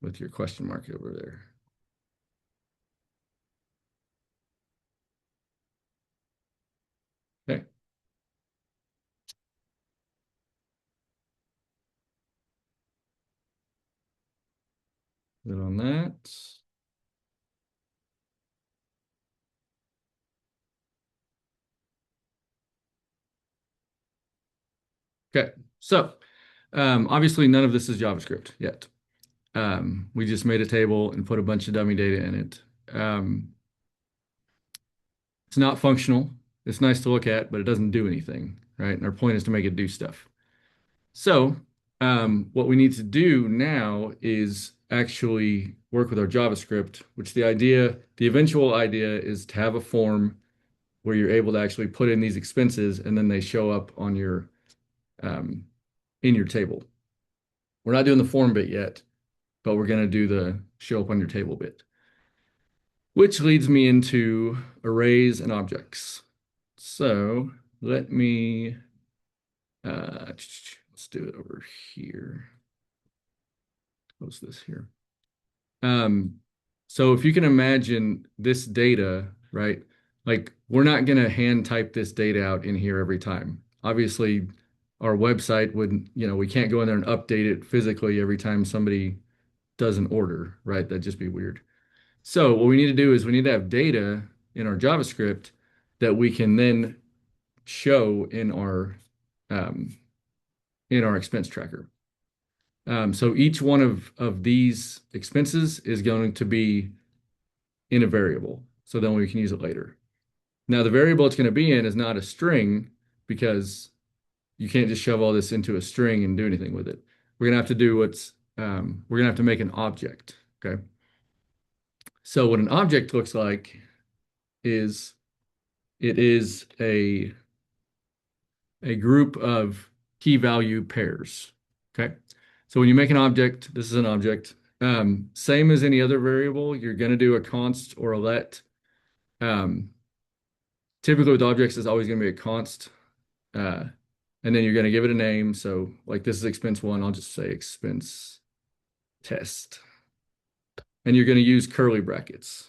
with your question mark over there. Okay. Good on that. Okay, so obviously none of this is JavaScript yet. We just made a table and put a bunch of dummy data in it. It's not functional. It's nice to look at, but it doesn't do anything, right? And our point is to make it do stuff. So what we need to do now is actually work with our JavaScript, which the eventual idea is to have a form where you're able to actually put in these expenses and then they show up on your in your table. We're not doing the form bit yet, but we're going to do the show up on your table bit, which leads me into arrays and objects. So let me, let's do it over here. Close this here. So if you can imagine this data, right? Like we're not going to hand type this data out in here every time. Obviously, our website would, we can't go in there and update it physically every time somebody does an order, right? That'd just be weird. So what we need to do is we need to have data in our JavaScript that we can then show in our expense tracker. So each one of these expenses is going to be in a variable. So then we can use it later. Now the variable it's going to be in is not a string because you can't just shove all this into a string and do anything with it. We're going to have to do we're going to have to make an object. Okay. So what an object looks like is it is a group of key value pairs. Okay. So when you make an object, this is an object. Same as any other variable, you're going to do a const or a let. Typically with objects, it's always going to be a const. And then you're going to give it a name. So like this is expense one, I'll just say expense test. And you're going to use curly brackets.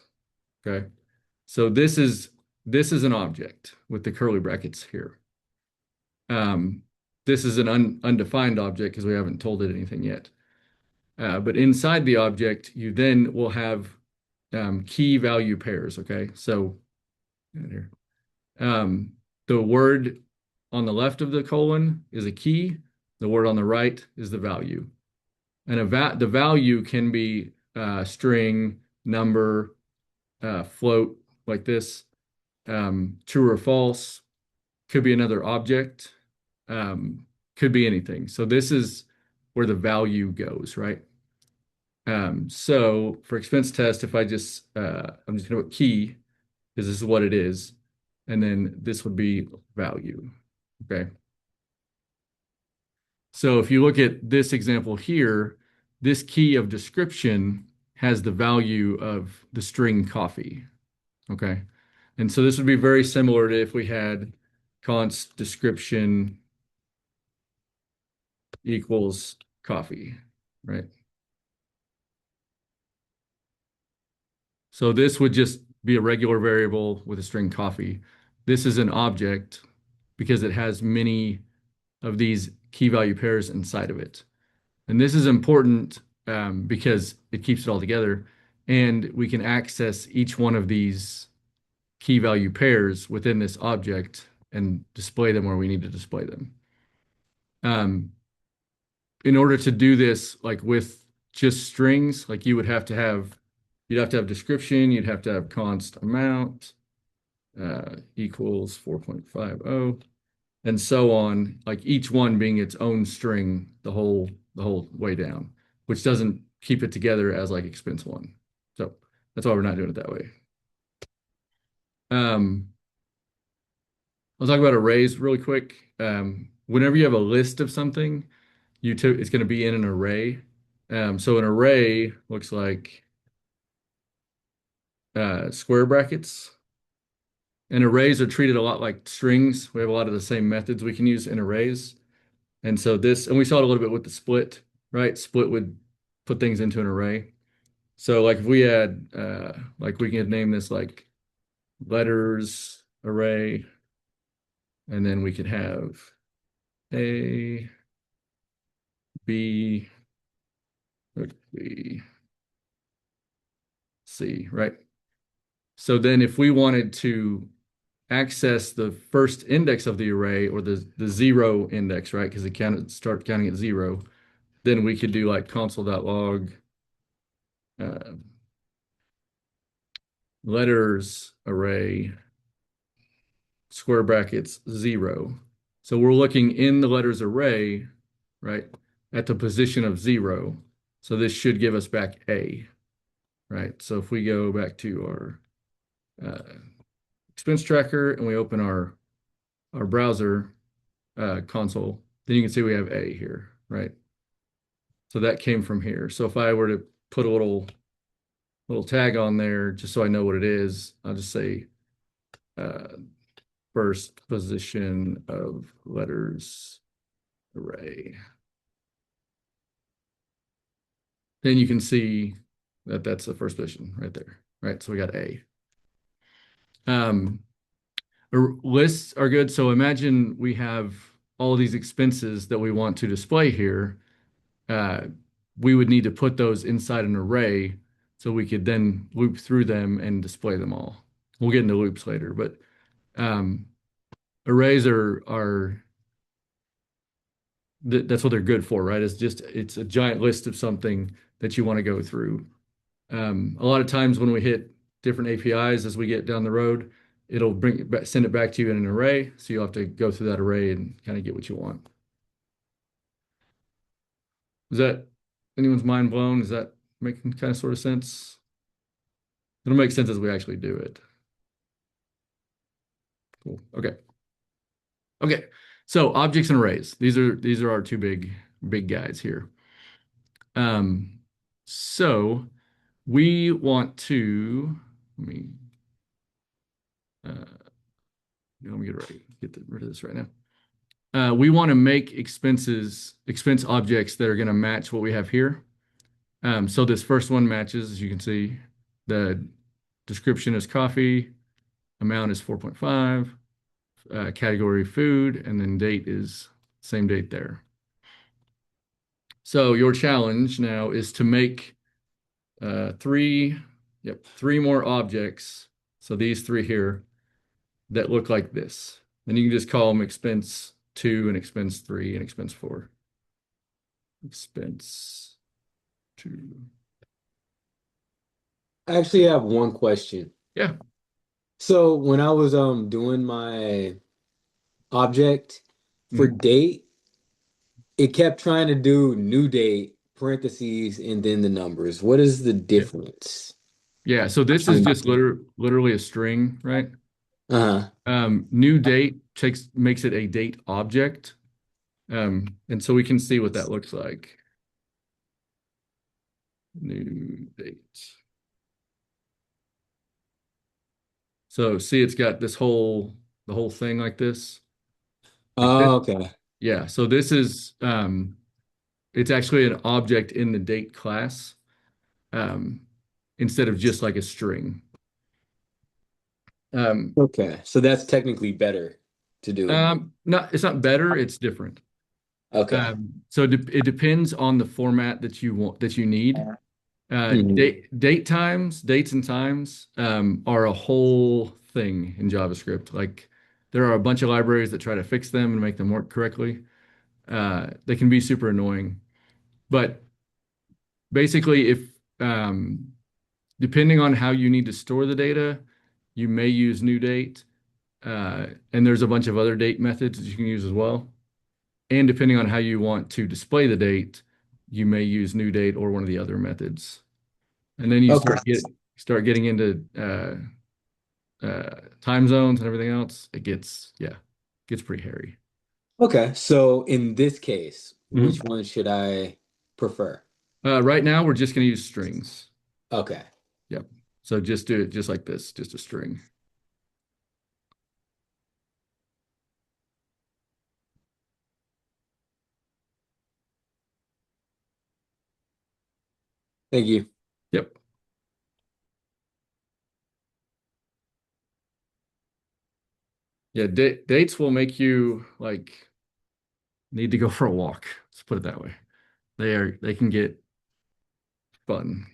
Okay. So this is an object with the curly brackets here. This is an undefined object because we haven't told it anything yet. But inside the object, you then will have key value pairs. Okay. So here, the word on the left of the colon is a key. The word on the right is the value. And the value can be string, number, float like this, true or false, could be another object, could be anything. So this is where the value goes, right? So for expense test, if I'm just going to put key because this is what it is, and then this would be value. Okay. So if you look at this example here, this key of description has the value of the string coffee. Okay. And so this would be very similar to if we had const description equals coffee, right? So this would just be a regular variable with a string coffee. This is an object because it has many of these key value pairs inside of it. And this is important because it keeps it all together. And we can access each one of these key value pairs within this object and display them where we need to display them. In order to do this, like with just strings, like you'd have to have description, you'd have to have const amount equals 4.50 and so on, like each one being its own string the whole way down, which doesn't keep it together as like expense one. So that's why we're not doing it that way. I'll talk about arrays really quick. Whenever you have a list of something, it's going to be in an array. So an array looks like square brackets. And arrays are treated a lot like strings. We have a lot of the same methods we can use in arrays. And so this, and we saw it a little bit with the split, right? Split would put things into an array. So like if we had, like we could name this like letters array, and then we could have A, B, B, C, right? So then if we wanted to access the first index of the array or the zero index, right? Because it start counting at zero, then we could do like console.log letters array square brackets 0. So we're looking in the letters array, right, at the position of 0. So this should give us back A, right? So if we go back to our expense tracker and we open our browser console, then you can see we have A here, right? So that came from here. So if I were to put a little tag on there, just so I know what it is, I'll just say first position of letters array. Then you can see that that's the first position right there, right? So we got A. Lists are good. So imagine we have all these expenses that we want to display here. We would need to put those inside an array so we could then loop through them and display them all. We'll get into loops later, but arrays are that's what they're good for, right? It's a giant list of something that you want to go through. A lot of times when we hit different APIs as we get down the road, it'll send it back to you in an array. So you'll have to go through that array and kind of get what you want. Is that anyone's mind blown? Is that making kind of sort of sense? It'll make sense as we actually do it. Cool. Okay. Okay. So objects and arrays. These are our two big guys here. So we want to let me get rid of this right now. We want to make expense objects that are going to match what we have here. So this first one matches, as you can see, the description is coffee, amount is 4.5, category food, and then date is same date there. So your challenge now is to make three more objects. So these three here that look like this. Then you can just call them expense 2 and expense 3 and expense 4. Expense 2. I actually have one question. Yeah. So when I was doing my object for date, it kept trying to do new date, parentheses, and then the numbers. What is the difference? Yeah, so this is just literally a string, right? New date makes it a date object. And so we can see what that looks like. New date. So see, it's got the whole thing like this. Oh, okay. Yeah, so this is it's actually an object in the date class instead of just like a string. Okay, so that's technically better to do. It's not better, it's different. Okay. So it depends on the format that you need. Dates and times are a whole thing in JavaScript. Like there are a bunch of libraries that try to fix them and make them work correctly. They can be super annoying, but basically if depending on how you need to store the data, you may use new date, and there's a bunch of other date methods that you can use as well. And depending on how you want to display the date, you may use new date or one of the other methods. And then you start getting into time zones and everything else. It gets pretty hairy. Okay, so in this case, which one should I prefer? Right now, we're just going to use strings. Okay. Yep. So just do it just like this, just a string. Thank you. Yep. Yeah, dates will make you like need to go for a walk. Let's put it that way. They can get fun.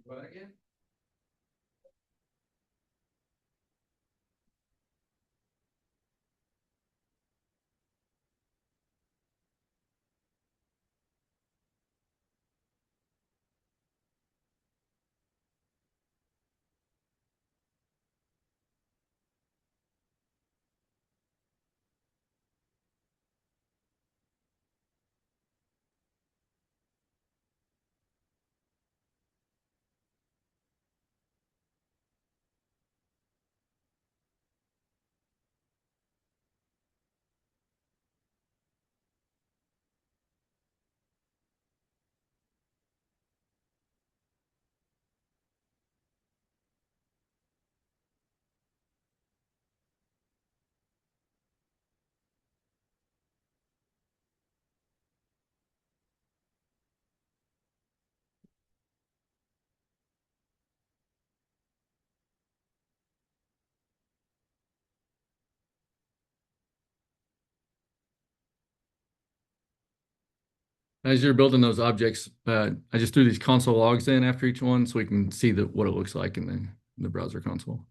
What again? As you're building those objects, I just threw these console logs in after each one so we can see what it looks like in the browser console.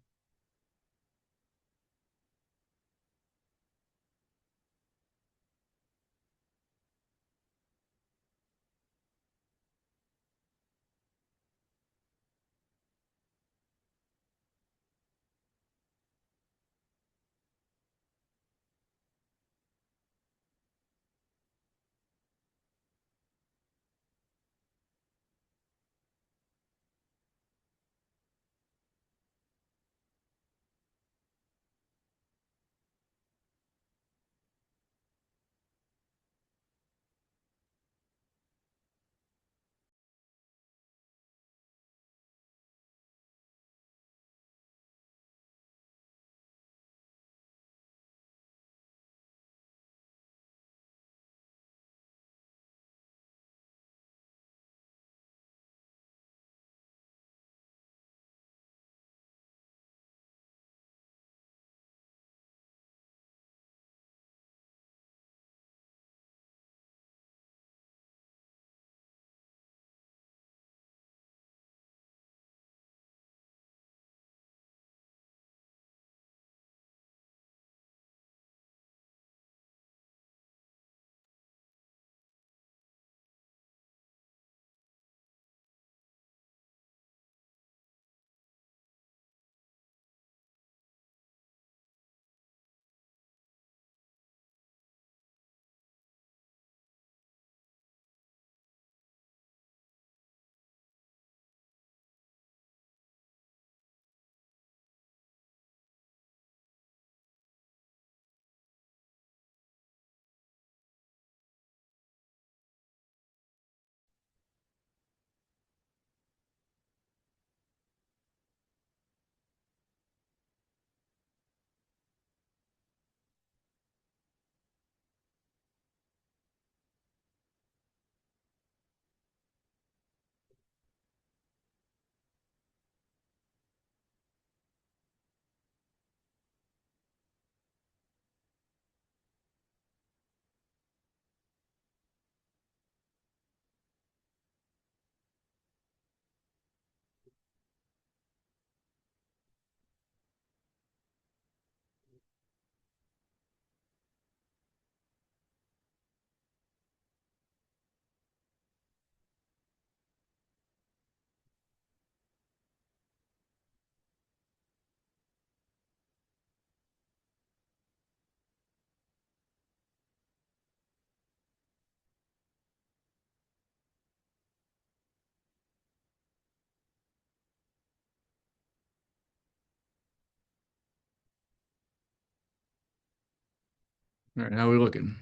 All right, how are we looking?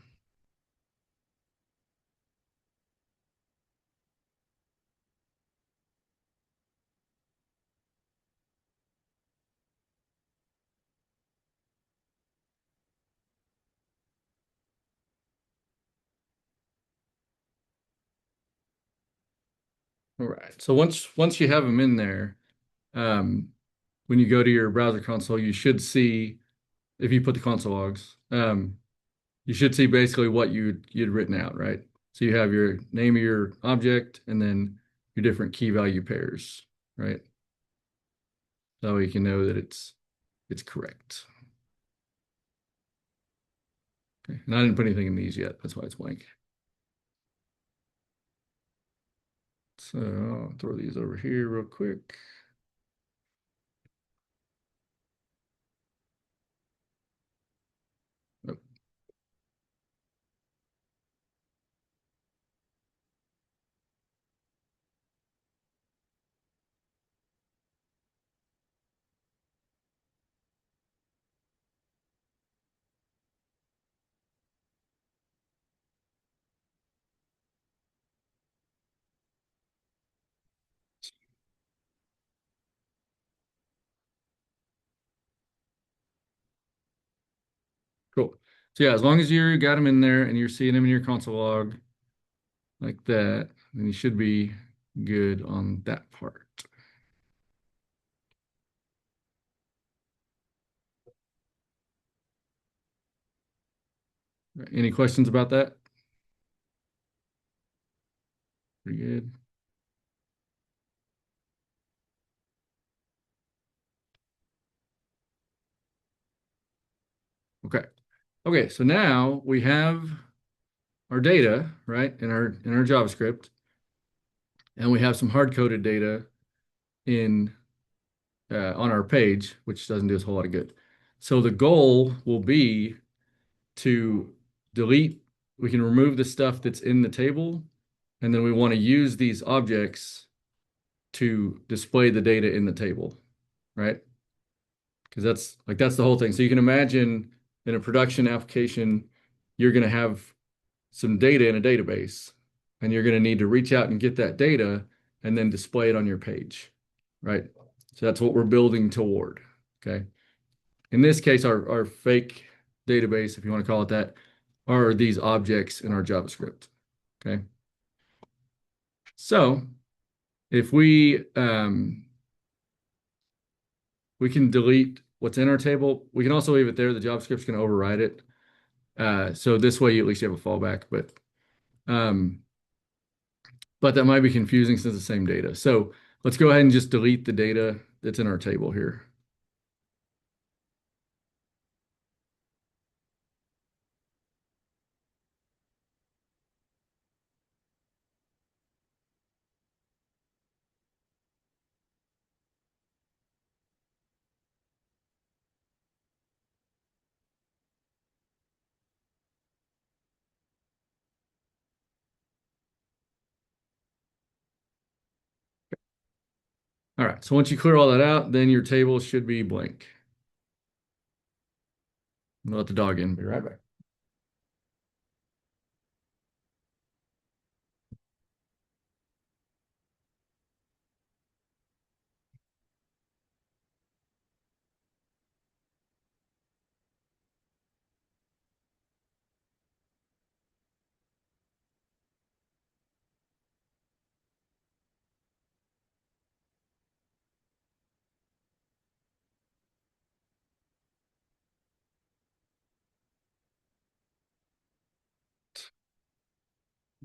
All right. So once you have them in there, um, when you go to your browser console, you should see if you put the console logs, you should see basically what you'd written out, right? So you have your name of your object and then your different key value pairs, right? So you can know that it's correct. Okay. And I didn't put anything in these yet. That's why it's blank. So I'll throw these over here real quick. Oh, cool. So yeah, as long as you got them in there and you're seeing them in your console log like that, then you should be good on that part. Right, any questions about that? Pretty good. Okay. Okay, so now we have our data, right, in our JavaScript, and we have some hard-coded data in on our page, which doesn't do us a whole lot of good. So the goal will be to delete, we can remove the stuff that's in the table, and then we want to use these objects to display the data in the table, right? Because that's the whole thing. So you can imagine in a production application, you're going to have some data in a database, and you're going to need to reach out and get that data and then display it on your page, right? So that's what we're building toward, okay? In this case, our fake database, if you want to call it that, are these objects in our JavaScript, okay? So if we can delete what's in our table, we can also leave it there. The JavaScript's going to override it. So this way, at least you have a fallback, but that might be confusing since it's the same data. So let's go ahead and just delete the data that's in our table here. All right, so once you clear all that out, then your table should be blank. I'll let the dog in. Be right back.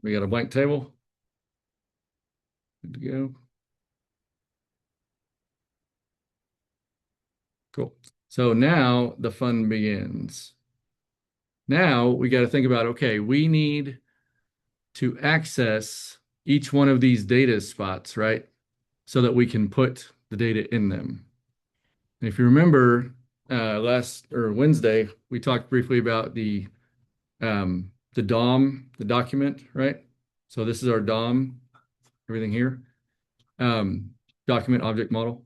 We got a blank table. Good to go. Cool. So now the fun begins. Now we got to think about, okay, we need to access each one of these data spots, right? So that we can put the data in them. And if you remember, last or Wednesday, we talked briefly about the DOM, the document, right? So this is our DOM, everything here, document object model.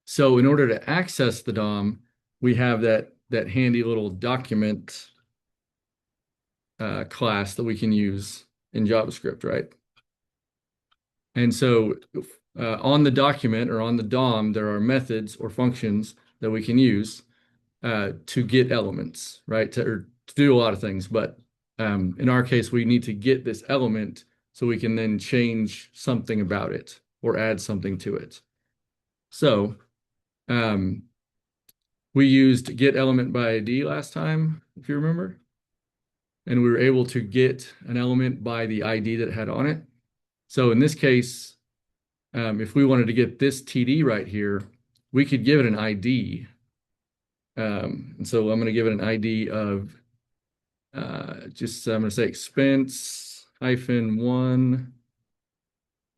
So in order to access the DOM, we have that handy little document class that we can use in JavaScript, right? And so on the document or on the DOM, there are methods or functions that we can use to get elements, right? To do a lot of things, but in our case, we need to get this element so we can then change something about it or add something to it. So we used get element by ID last time, if you remember, and we were able to get an element by the ID that it had on it. So in this case, if we wanted to get this TD right here, we could give it an ID. And so I'm going to give it an ID of I'm going to say expense -1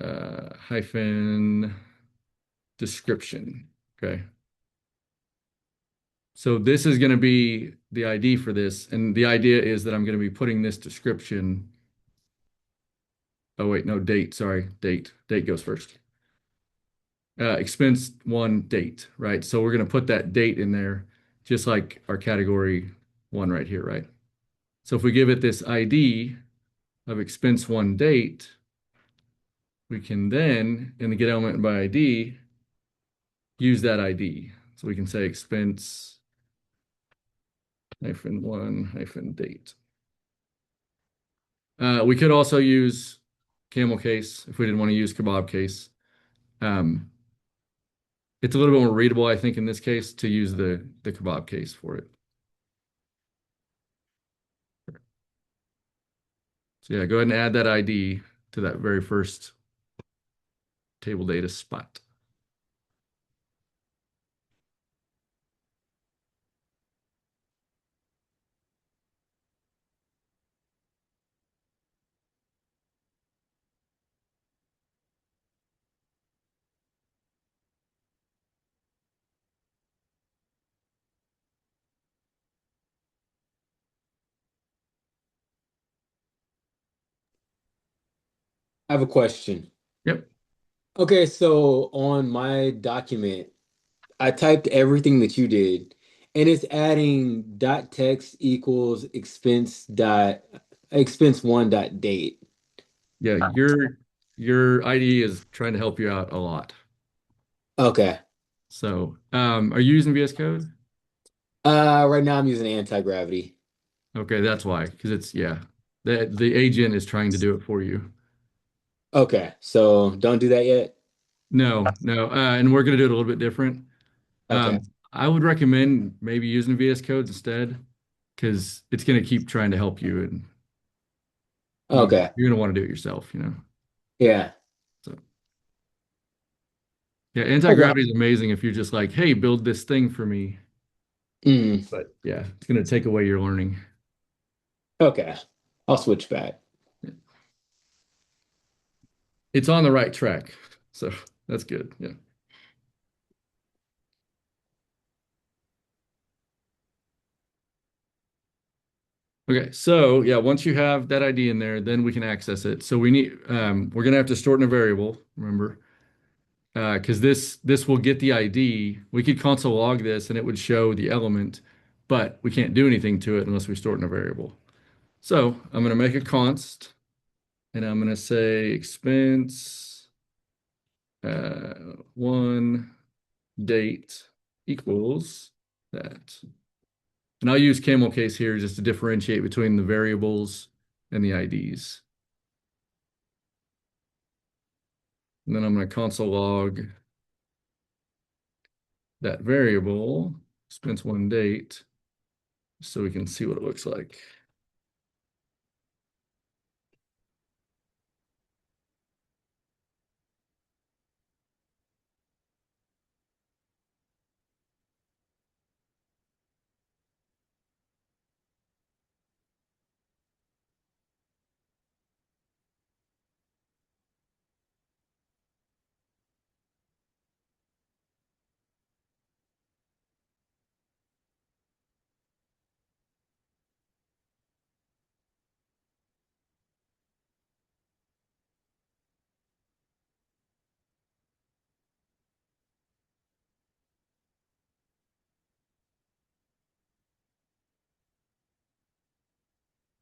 hyphen description. Okay. So this is going to be the ID for this. And the idea is that I'm going to be putting this description. Oh, wait, no, date. Sorry, date. Date goes first. Expense 1 date, right? So we're going to put that date in there, just like our category 1 right here, right? So if we give it this ID of expense 1 date, we can then, in the get element by ID, use that ID. So we can say expense -1 date. We could also use camel case if we didn't want to use kebab case. It's a little bit more readable, I think, in this case to use the kebab case for it. So yeah, go ahead and add that ID to that very first table data spot. I have a question. Yep. Okay, so on my document, I typed everything that you did, and it's adding dot text equals expense one dot date. Yeah, your ID is trying to help you out a lot. Okay. So, are you using VS Code? Right now I'm using anti-gravity. Okay, that's why, because it's yeah, the agent is trying to do it for you. Okay, so don't do that yet. No, no, and we're gonna do it a little bit different. Okay. I would recommend maybe using VS Codes instead, because it's gonna keep trying to help you, and Okay. you're gonna want to do it yourself, you know. Yeah. So yeah, Okay. anti-gravity is amazing if you're just like, hey, build this thing for me. Mm, But yeah, it's gonna take away your learning. okay. I'll switch back. It's on the right track, so that's good. Yeah. Okay, so yeah, once you have that ID in there, then we can access it. So we're gonna have to store it in a variable, remember, because this will get the ID. We could console log this and it would show the element, but we can't do anything to it unless we store it in a variable. So I'm gonna make a const, and I'm gonna say expense 1 date equals that. And I'll use camel case here just to differentiate between the variables and the IDs. And then I'm going to console log that variable, expense 1 date, so we can see what it looks like.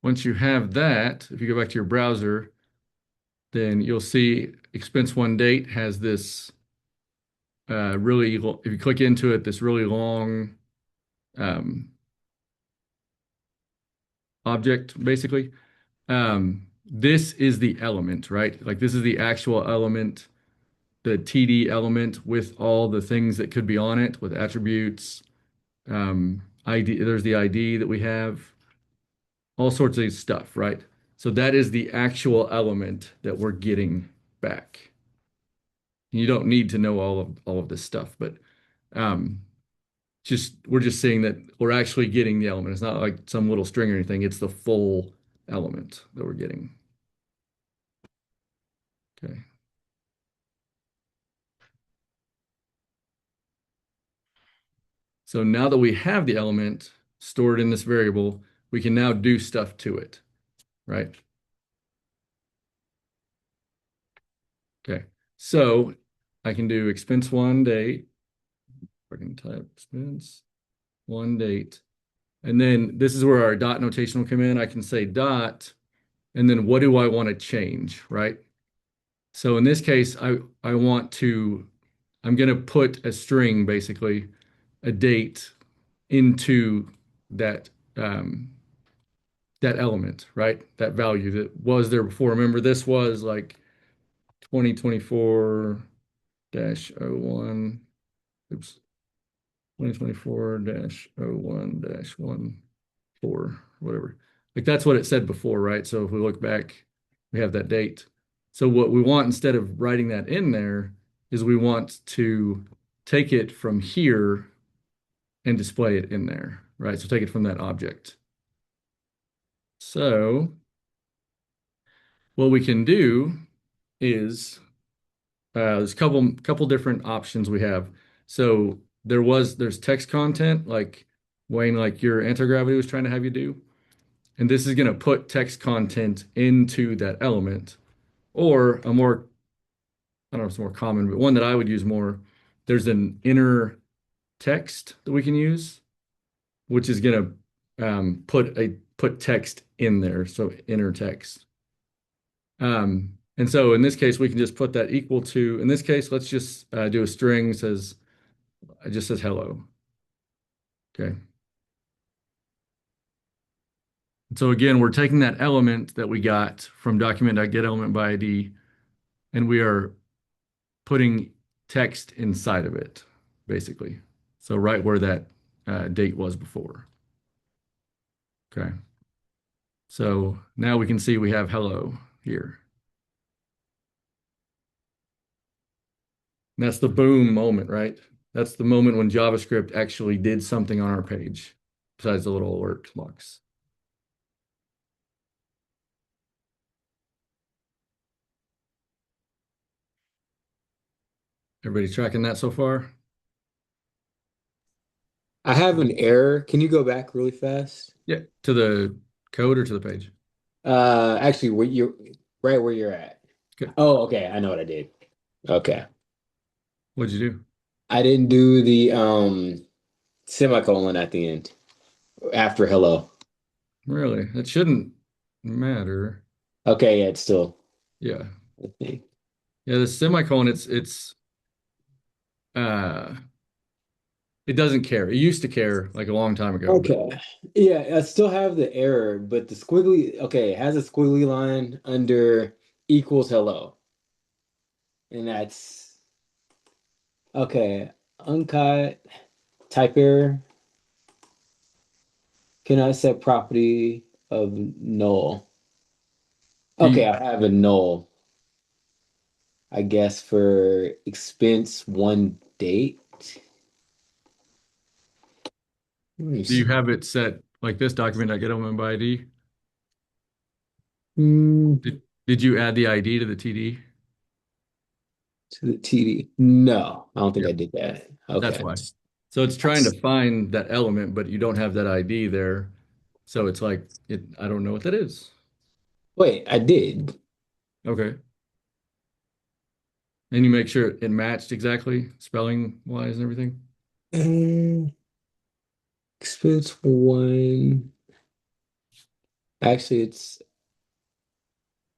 once you have that, if you go back to your browser, then you'll see expense one date has this really, if you click into it, this really long object, basically. This is the element, right? Like this is the actual element, the TD element with all the things that could be on it with attributes, ID, there's the ID that we have, all sorts of stuff, right? So that is the actual element that we're getting back. You don't need to know all of this stuff, but we're just saying that we're actually getting the element. It's not like some little string or anything. It's the full element that we're getting. Okay. So now that we have the element stored in this variable, we can now do stuff to it, right? Okay. So I can do expense one date. I can type expense one date. And then this is where our dot notation will come in. I can say dot, and then what do I want to change, right? So in this case, I want to, I'm going to put a string, basically, a date into that that element, right? That value that was there before. Remember, this was like 2024-01, oops, 2024-01-14, whatever. Like that's what it said before, right? So if we look back, we have that date. So what we want, instead of writing that in there, is we want to take it from here and display it in there, right? So take it from that object. So what we can do is there's a couple different options we have. So there's text content like Wayne, like your anti-gravity was trying to have you do. And this is going to put text content into that element. Or a more, I don't know if it's more common, but one that I would use more, there's an inner text that we can use, which is going to put text in there. So inner text. And so in this case, we can just put that equal to, in this case, let's just do a string says, it just says hello. Okay. And so again, we're taking that element that we got from document.getElementById, and we are putting text inside of it, basically. So right where that date was before. Okay. So now we can see we have hello here. And that's the boom moment, right? That's the moment when JavaScript actually did something on our page, besides the little alert box. Everybody tracking that so far? I have an error. Can you go back really fast? Yeah. To the code or to the page? Actually, where you're right where you're at. Okay. Oh, okay. I know what I did. Okay. What'd you do? I didn't do the semicolon at the end after hello. Really? It shouldn't matter. Okay, yeah, it's still Yeah. a thing. Yeah, the semicolon, uh it doesn't care. It used to care like a long time ago, but Okay. Yeah, I still have the error, but the squiggly, okay, it has a squiggly line under equals hello. And that's okay. Uncut type error cannot set property of null. Okay, I have a null, I guess, for expense one date. Let me do you see. have it set like this document.getElementById? Hmm, Did you add the ID to the TD? to the TD. No, I don't think Yeah, I did that. that's Okay. why. So it's trying to find that element, but you don't have that ID there. So it's like I don't know what that is. Wait, I did. Okay. And you make sure it matched exactly, spelling wise and everything. Expense one. Actually, it's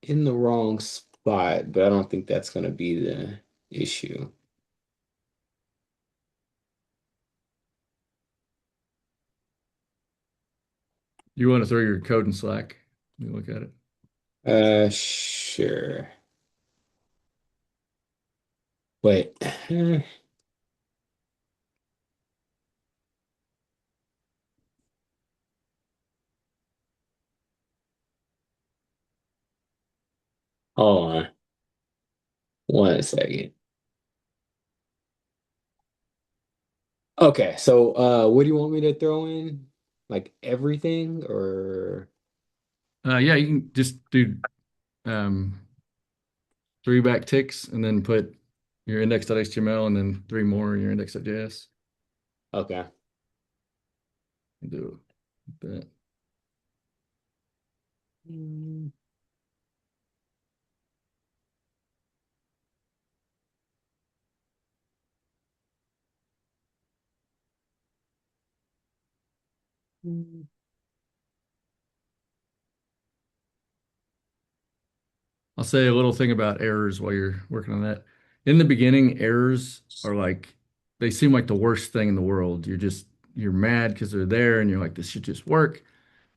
in the wrong spot, but I don't think that's going to be the issue. You want to throw your code in Slack? Let me look at it. Sure. Wait. Hold on 1 second. Okay, so what do you want me to throw in? Like everything or Yeah, you can just do um, three back ticks and then put your index.html and then three more in your index.js. okay. Do that. Mm, mm. I'll say a little thing about errors while you're working on that. In the beginning, errors are like they seem like the worst thing in the world. You're mad because they're there and you're like, this should just work.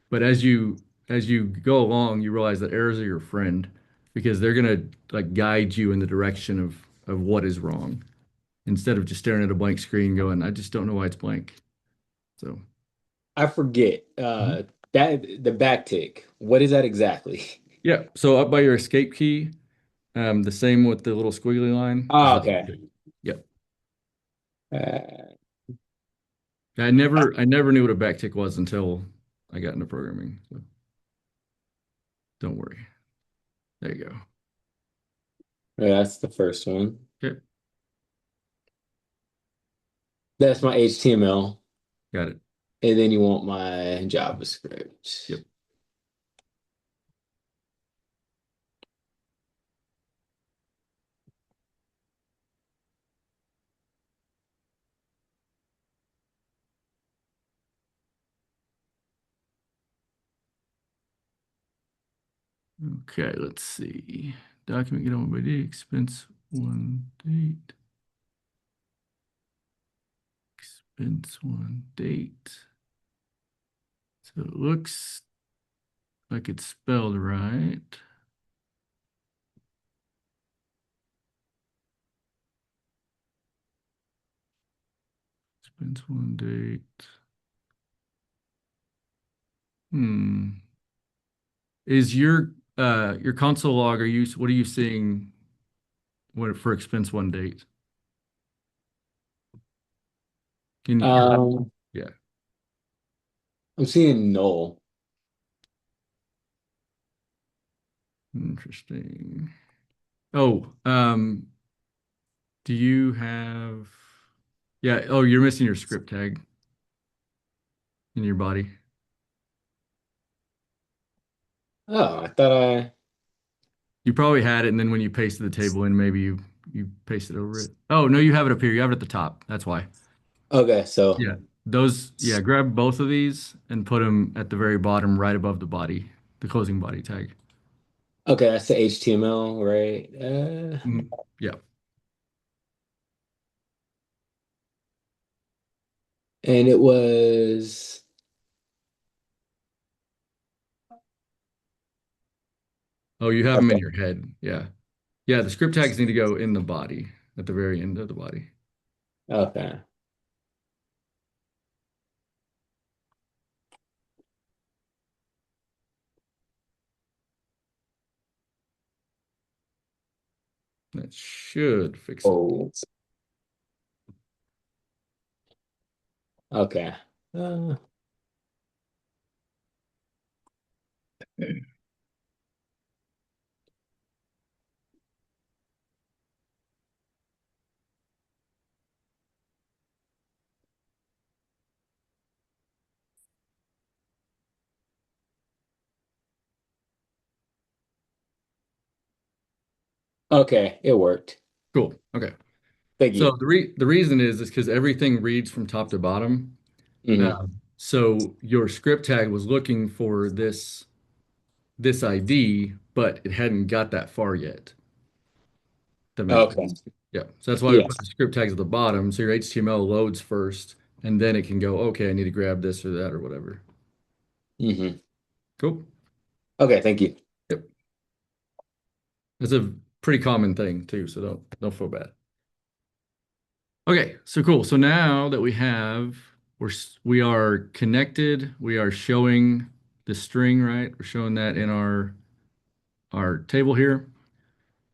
But as you go along, you realize that errors are your friend because they're gonna like guide you in the direction of what is wrong instead of just staring at a blank screen going, I just don't know why it's blank. So I forget. Mhm. That the back tick. What is that exactly? Yeah, so up by your escape key, the same with the little squiggly line is Oh, the okay. backtick. Yep. Uh, I never knew what a backtick was until I got into programming. So don't worry. There you go. yeah, that's the first one. Okay, That's my HTML. got it. And then you want my JavaScript. Yep. Okay, let's see. Document get on by date, expense one date, expense one date. So it looks like it's spelled right. Expense one date. Hmm. Is your console log, what are you seeing for expense one date? Can you, yeah, I'm seeing null. interesting. Oh, do you have, yeah, oh, you're missing your script tag in your body. Oh, I thought I. You probably had it, and then when you pasted the table in, maybe you pasted over it. Oh, no, you have it up here. You have it at the top. That's why. Okay, so Yeah. Yeah, grab both of these and put them at the very bottom, right above the body, the closing body tag. okay, that's the HTML, right? Mhm. Yeah. And it was Oh, you have them in okay. your head. Yeah. Yeah, the script tags need to go in the body at the very end of the body. Okay. That should fix it. Oh, okay. Uh, okay, it worked. Cool. Okay. Thank So you. the reason is because everything reads from top to bottom. Hmm. So your script tag was looking for this. this ID, but it hadn't got that far yet. That makes Okay. sense. Yeah. So that's why we Yeah. put the script tags at the bottom. So your HTML loads first, and then it can go, okay, I need to grab this or that or whatever. Hmm. Cool. Okay, thank you. Yep. It's a pretty common thing too, so don't feel bad. Okay, so cool. So now that we are connected, we are showing the string, right? We're showing that in our table here.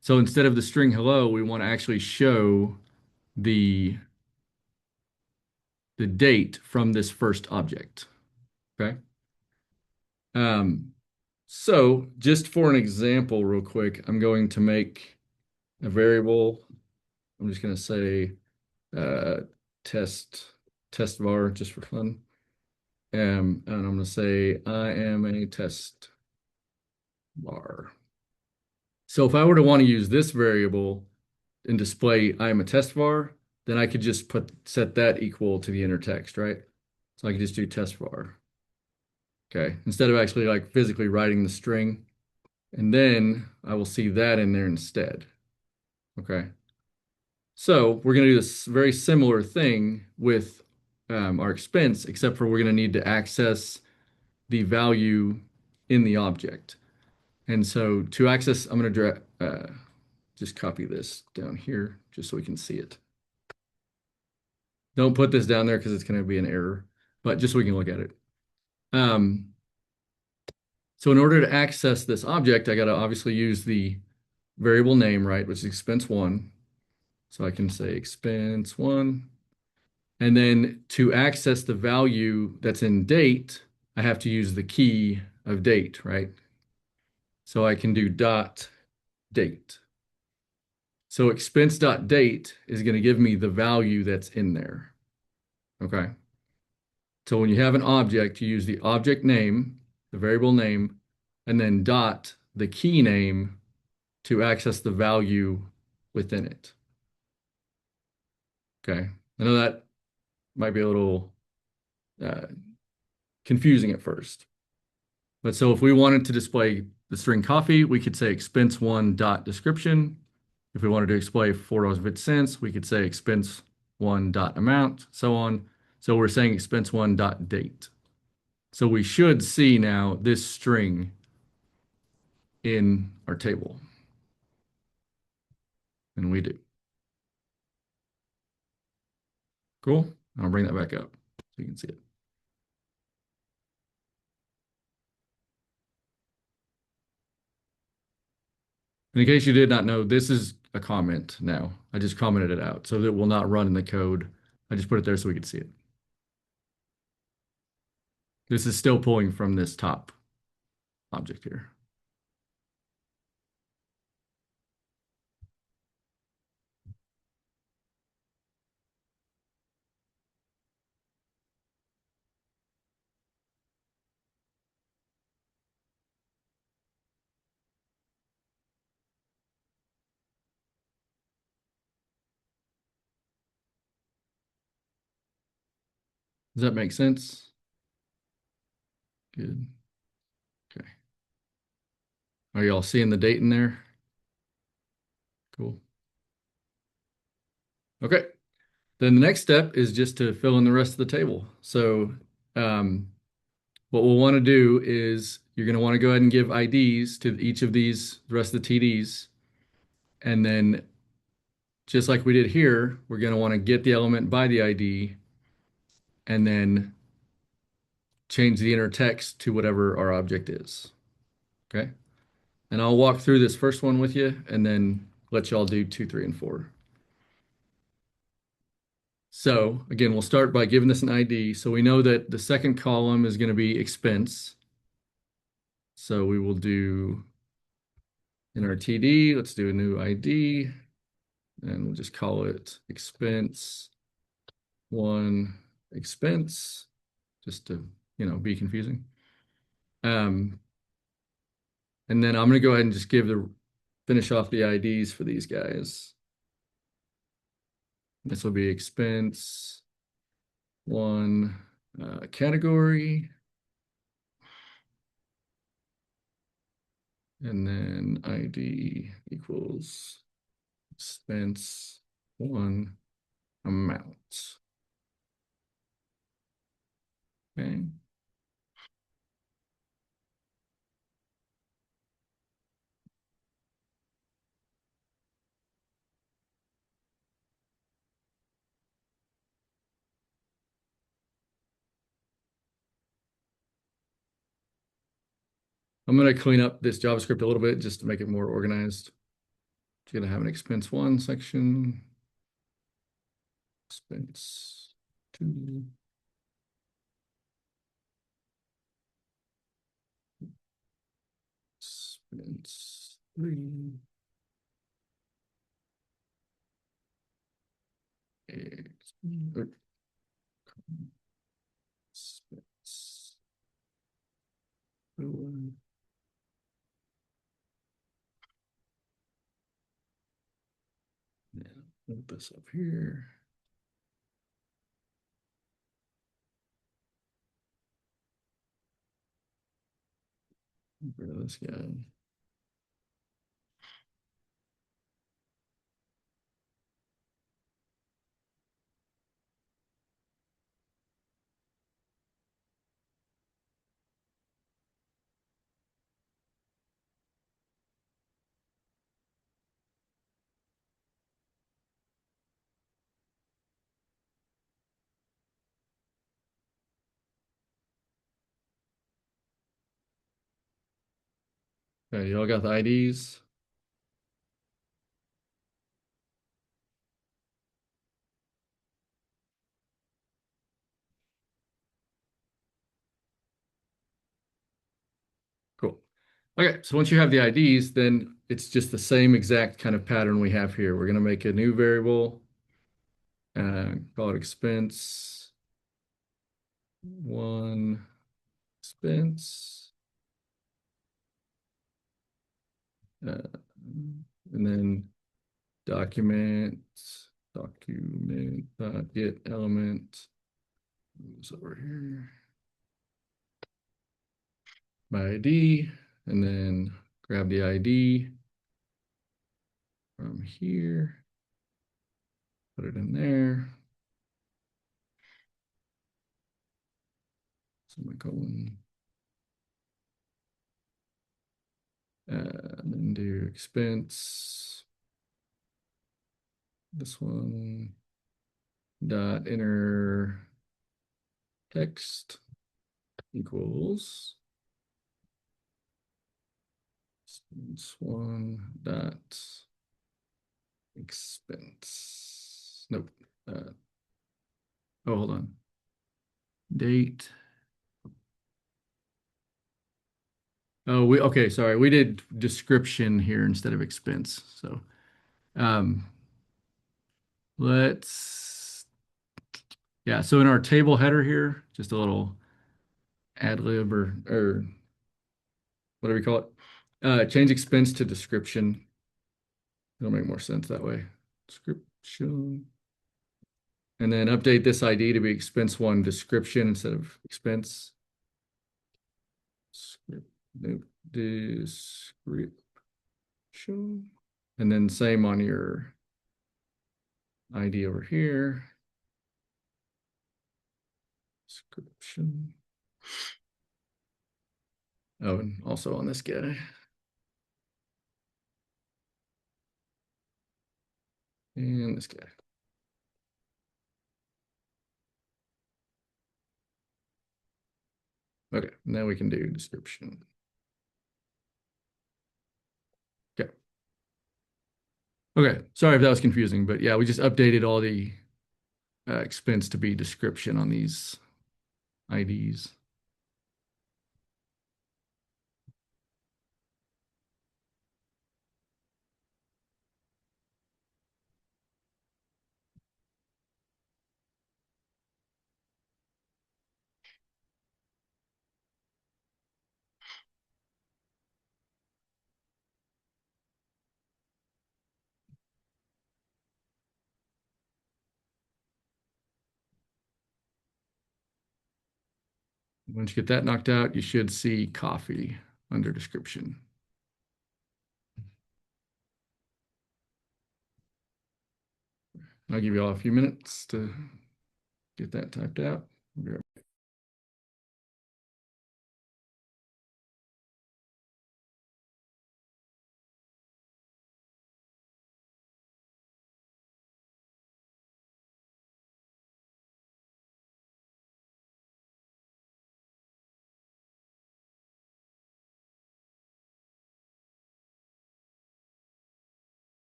So instead of the string hello, we want to actually show the date from this first object. Okay. So just for an example, real quick, I'm going to make a variable. I'm just going to say test var just for fun. And I'm going to say I am a test var. So if I were to want to use this variable and display I am a test var, then I could just set that equal to the inner text, right? So I could just do test var. Okay, instead of actually like physically writing the string, and then I will see that in there instead. Okay, so we're going to do this very similar thing with our expense, except for we're going to need to access the value in the object. And so to access, I'm going to just copy this down here just so we can see it. Don't put this down there because it's going to be an error, but just so we can look at it. So in order to access this object, I got to obviously use the variable name, right, which is expense one. So I can say expense one. And then to access the value that's in date, I have to use the key of date, right? So I can do dot date. So expense.date is going to give me the value that's in there. Okay. So when you have an object, you use the object name, the variable name, and then dot the key name to access the value within it. Okay. I know that might be a little confusing at first. But so if we wanted to display the string coffee, we could say expense one dot description. If we wanted to display $4.50, we could say expense one dot amount, so on. So we're saying expense one dot date. So we should see now this string in our table. And we do. Cool. I'll bring that back up so you can see it. In case you did not know, this is a comment now. I just commented it out, so it will not run in the code. I just put it there so we could see it. This is still pulling from this top object here. Does that make sense? Good. Okay. Are y'all seeing the date in there? Cool. Okay. Then the next step is just to fill in the rest of the table. So what we'll want to do is you're going to want to go ahead and give IDs to each of these, the rest of the TDs. And then just like we did here, we're going to want to get the element by the ID and then change the inner text to whatever our object is. Okay. And I'll walk through this first one with you and then let y'all do 2, 3, and 4. So again, we'll start by giving this an ID. So we know that the second column is going to be expense. So we will do in our TD, let's do a new ID and we'll just call it expense one expense, just to, be confusing. And then I'm going to go ahead and just finish off the IDs for these guys. This will be expense one category. And then ID equals expense one amount. Okay. I'm going to clean up this JavaScript a little bit just to make it more organized. It's going to have an expense one section, expense two, expense three, expense four. Yeah, move this up here. Get rid of this guy. Okay, y'all got the IDs? Cool. Okay, so once you have the IDs, then it's just the same exact kind of pattern we have here. We're going to make a new variable, call it expense one expense, uh, and then document get element moves over here by ID, and then grab the ID from here, put it in there. Semicolon. And then do expense. This one dot inner text equals expense one dot expense. Nope. Oh, hold on. Date. Oh, okay, sorry. We did description here instead of expense. So let's, yeah, so in our table header here, just a little ad lib or whatever you call it, change expense to description. It'll make more sense that way. Description. And then update this ID to be expense one description instead of expense. Description. And then same on your ID over here. Description. Oh, and also on this guy. And this guy. Okay, now we can do description. Okay. Okay, sorry if that was confusing, but yeah, we just updated all the expense to be description on these IDs. Once you get that knocked out, you should see coffee under description. I'll give you all a few minutes to get that typed out.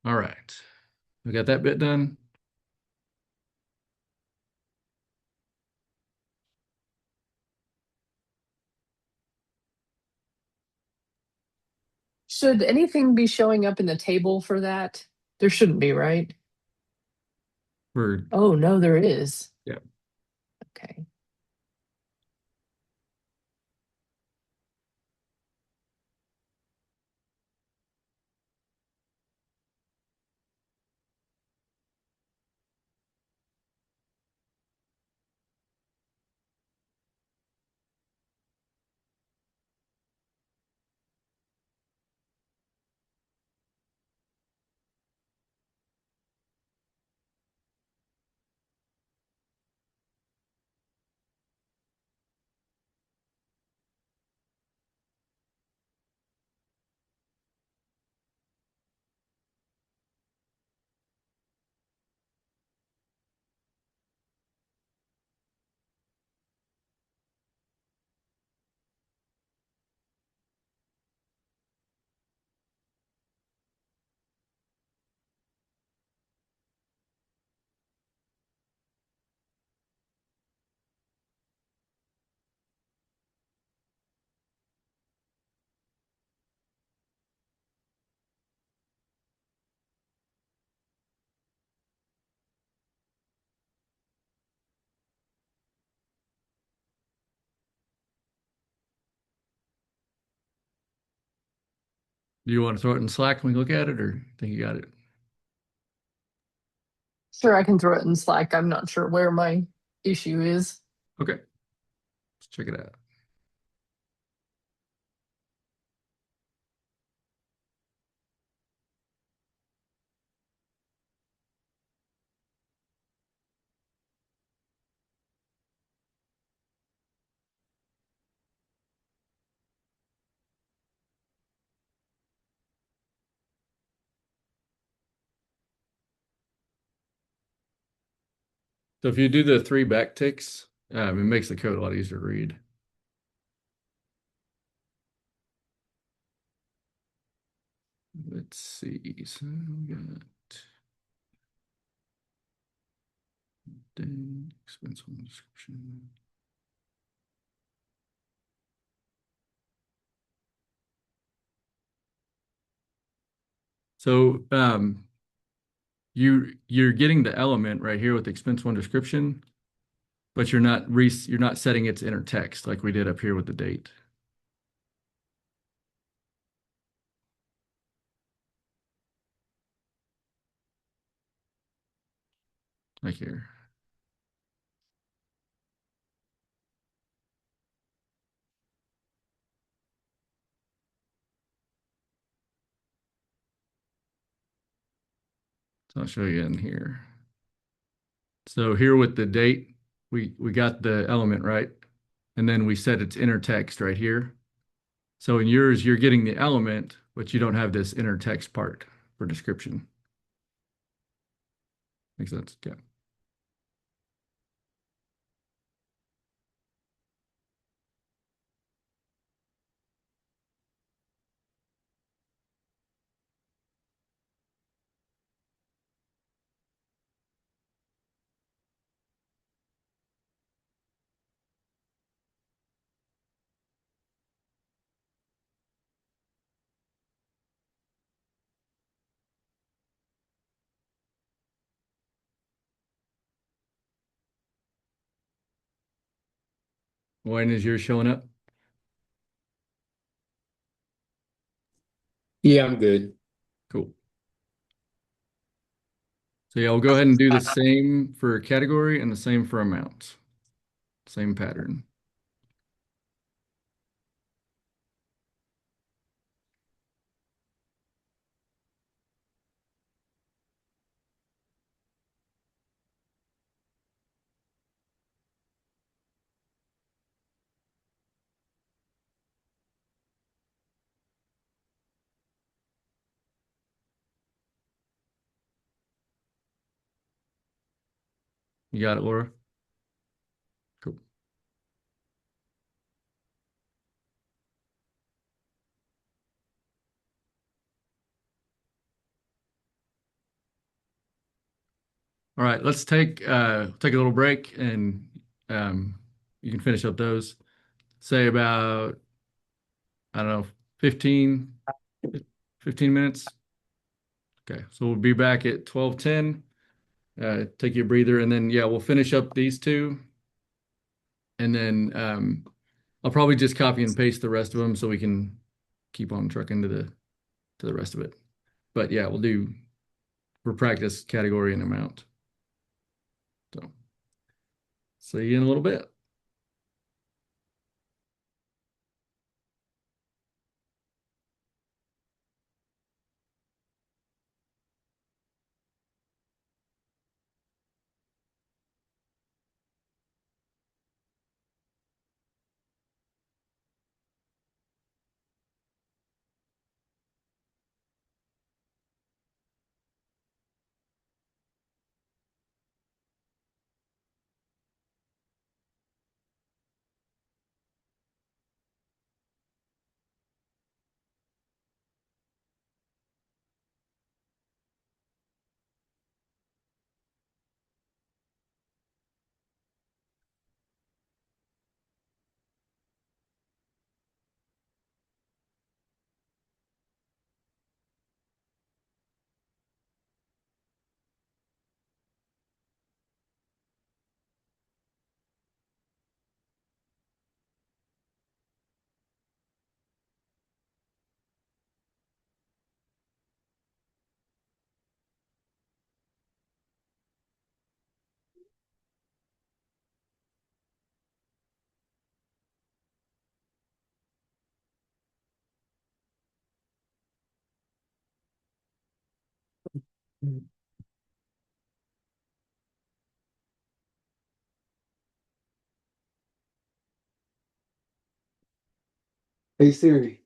All right. We got that bit done. Should anything be showing up in the table for that? There shouldn't be, right? For Oh, no, there is. Yeah. Okay. Do you want to throw it in Slack when we look at it, or think you got it? Sure, I can throw it in Slack. I'm not sure where my issue is. Okay, let's check it out. So if you do the 3 backticks, it makes the code a lot easier to read. Let's see. So we got expense on description. So you're getting the element right here with the expense one description, but you're not setting its inner text like we did up here with the date. Like here. So I'll show you in here. So here with the date, we got the element right, and then we set its inner text right here. So in yours, you're getting the element, but you don't have this inner text part for description. Makes sense? Yeah. When is yours showing up? Yeah, I'm good. Cool. So yeah, we'll go ahead and do the same for category and the same for amount. Same pattern. You got it, Laura? Cool. All right, let's take a little break and um, you can finish up those. Say about, I don't know, 15, 15 minutes. Okay, so we'll be back at 12:10. Take you a breather, and then yeah, we'll finish up these two, and then I'll probably just copy and paste the rest of them so we can keep on trucking to the rest of it. But yeah, we'll do for practice category and amount. So see you in a little bit. Hey Siri,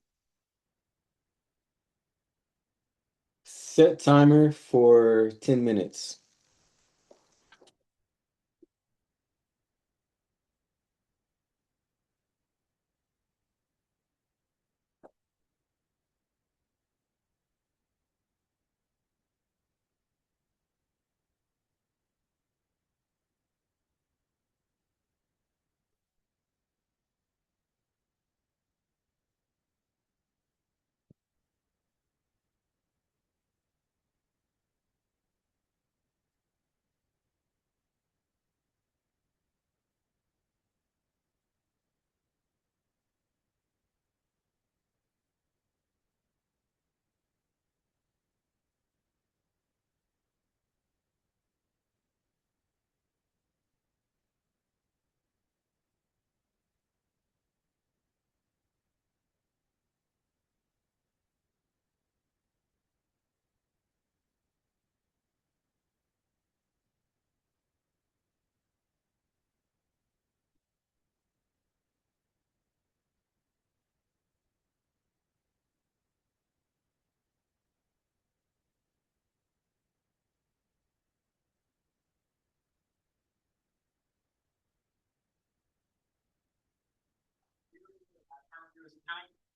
set timer for 10 minutes.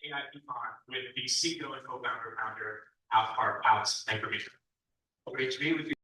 AIP Farm with the CEO and co-founder founder Alex. Thank you. Great to be with you.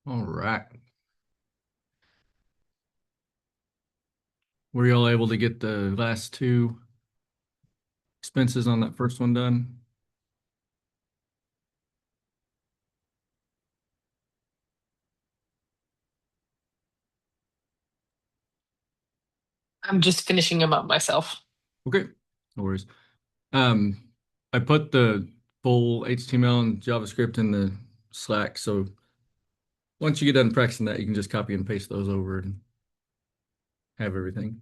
All right. Were y'all able to get the last two expenses on that first one done? I'm just finishing them up myself. Okay, no worries. Um, I put the full HTML and JavaScript in the Slack, so once you get done practicing that, you can just copy and paste those over and have everything.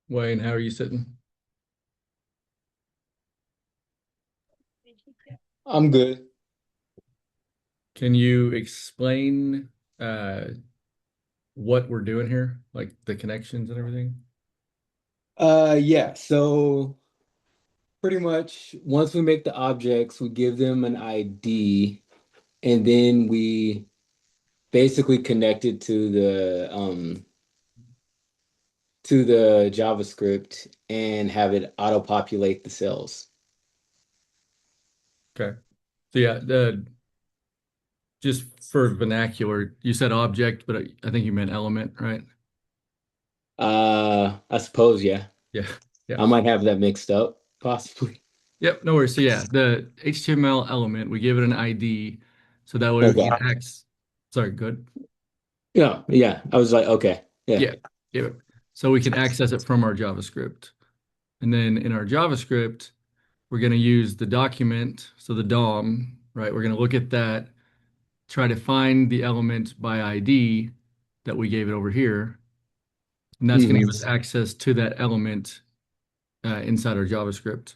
Wayne, how are you sitting? I'm good. Can you explain uh what we're doing here, like the connections and everything? Yeah, so pretty much once we make the objects, we give them an ID, and then we basically connect it to the JavaScript and have it auto-populate the cells. Okay. So yeah, the just for vernacular, you said object, but I think you meant element, right? I suppose, yeah. Yeah. Yeah. I might have that mixed up, possibly. Yep, no worries. So yeah, the HTML element, we give it an ID, so that way we Okay. can access. Sorry, good. Yeah, yeah. I was like, okay, yeah. Yeah, yeah. So we can access it from our JavaScript. And then in our JavaScript, we're going to use the document, so the DOM, right? We're going to look at that, try to find the element by ID that we gave it over here. And that's going to give us access to that element inside our JavaScript.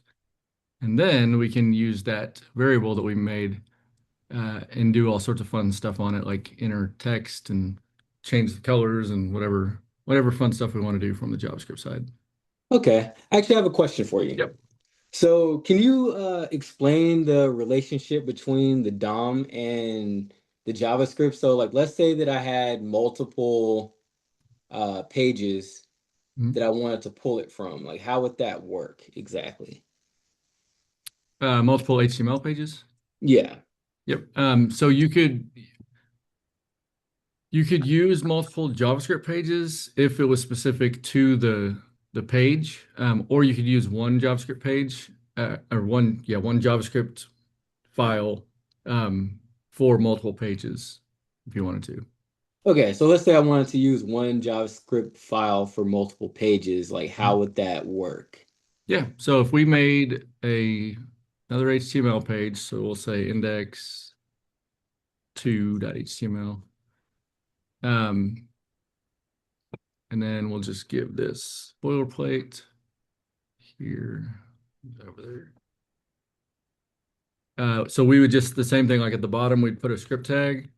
And then we can use that variable that we made and do all sorts of fun stuff on it, like enter text and change the colors and whatever fun stuff we want to do from the JavaScript side. Okay. I actually have a question for you. Yep. So, can you explain the relationship between the DOM and the JavaScript? So, like, let's say that I had multiple pages Mhm. that I wanted to pull it from. Like, how would that work exactly? Multiple HTML pages. Yeah. Yep. So you could use multiple JavaScript pages if it was specific to the page, or you could use one JavaScript page or one JavaScript file for multiple pages if you wanted to. Okay. So, let's say I wanted to use one JavaScript file for multiple pages. Like, how would that work? Yeah. So if we made another HTML page, so we'll say index2.html. And then we'll just give this boilerplate here, over there. So we would just the same thing like at the bottom, we'd put a script tag,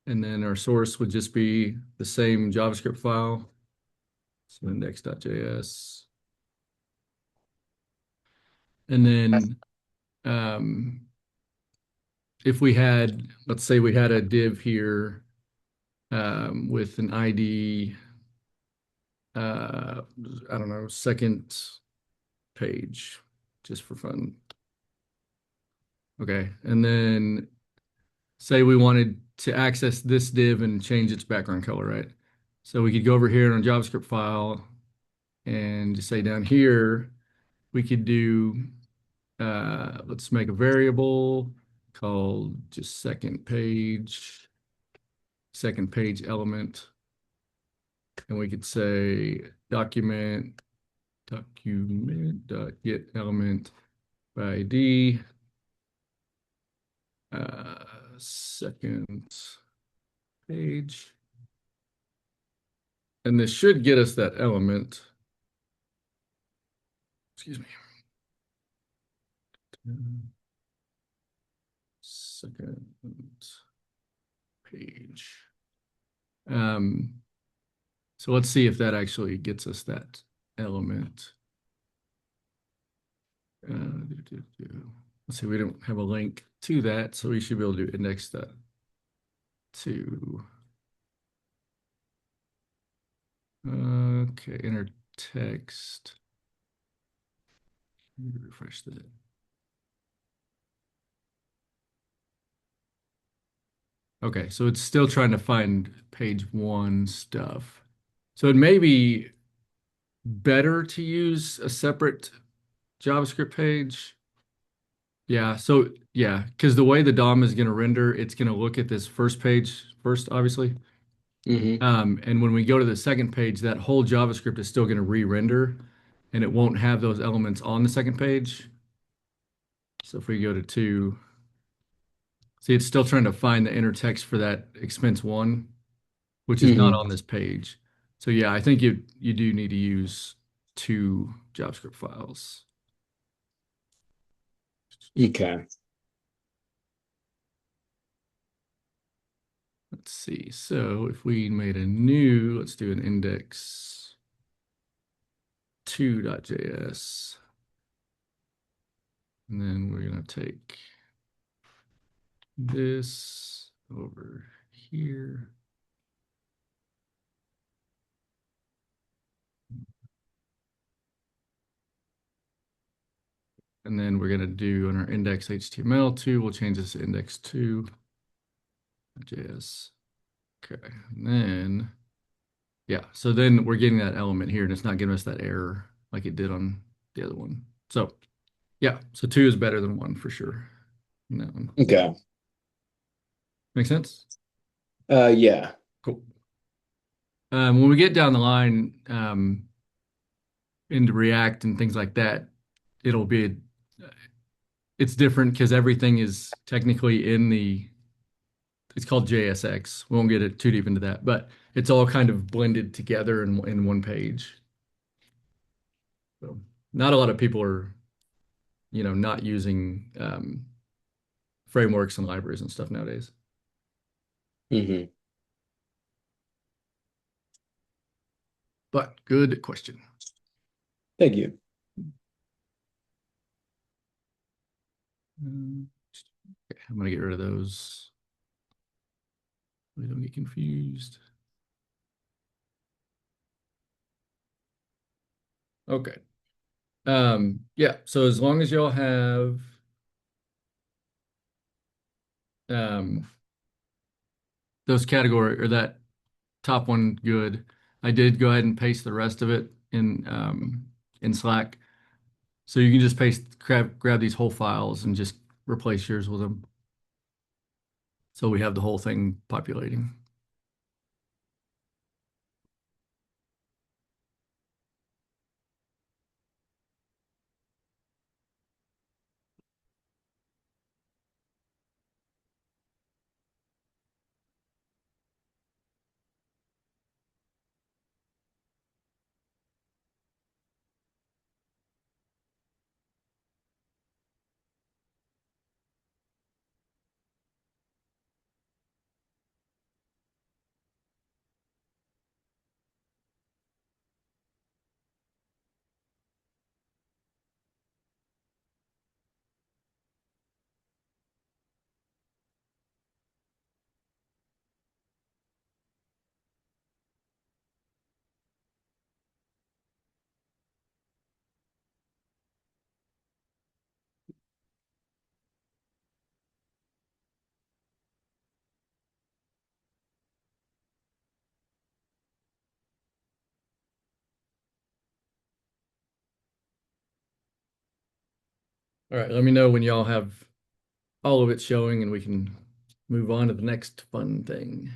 and then our source would just be the same JavaScript file. So index.js. And then if we had, let's say we had a div here with an ID, I don't know, second page, just for fun. Okay, and then say we wanted to access this div and change its background color, right? So we could go over here in our JavaScript file and just say down here, we could do, let's make a variable called just second page element. And we could say document get element by ID, second page. And this should get us that element. Excuse me. Second page. So let's see if that actually gets us that element. Let's see, we don't have a link to that, so we should be able to do index that to. Okay, enter text. Let me refresh that. Okay, so it's still trying to find page one stuff. So it may be better to use a separate JavaScript page. Yeah, so yeah, because the way the DOM is going to render, it's going to look at this first page first, obviously. And when we go to the second page, that whole JavaScript is still going to re-render, and it won't have those elements on the second page. So if we go to 2, see, it's still trying to find the inner text for that expense 1, which is not on this page. So yeah, I think you do need to use 2 JavaScript files. Okay. Let's see. So if we made a new, let's do an index2.js. And then we're going to take this over here. And then we're going to do on our index HTML2, we'll change this to index2.js. Okay, and then, yeah, so then we're getting that element here and it's not giving us that error like it did on the other one. So, yeah, so 2 is better than 1 for sure. On that one. Okay. Make sense? Yeah. Cool. When we get down the line, into React and things like that, it'll be it's different because everything is technically in the it's called JSX. We won't get it too deep into that, but it's all kind of blended together in one page. So not a lot of people are, not using frameworks and libraries and stuff nowadays. Hmm. But good question. Thank you. Okay, I'm gonna get rid of those. We don't get confused. Okay. Yeah, so as long as y'all have those category or that top one good, I did go ahead and paste the rest of it in Slack. So you can just grab these whole files and just replace yours with them. So we have the whole thing populating. All right, let me know when y'all have all of it showing and we can move on to the next fun thing.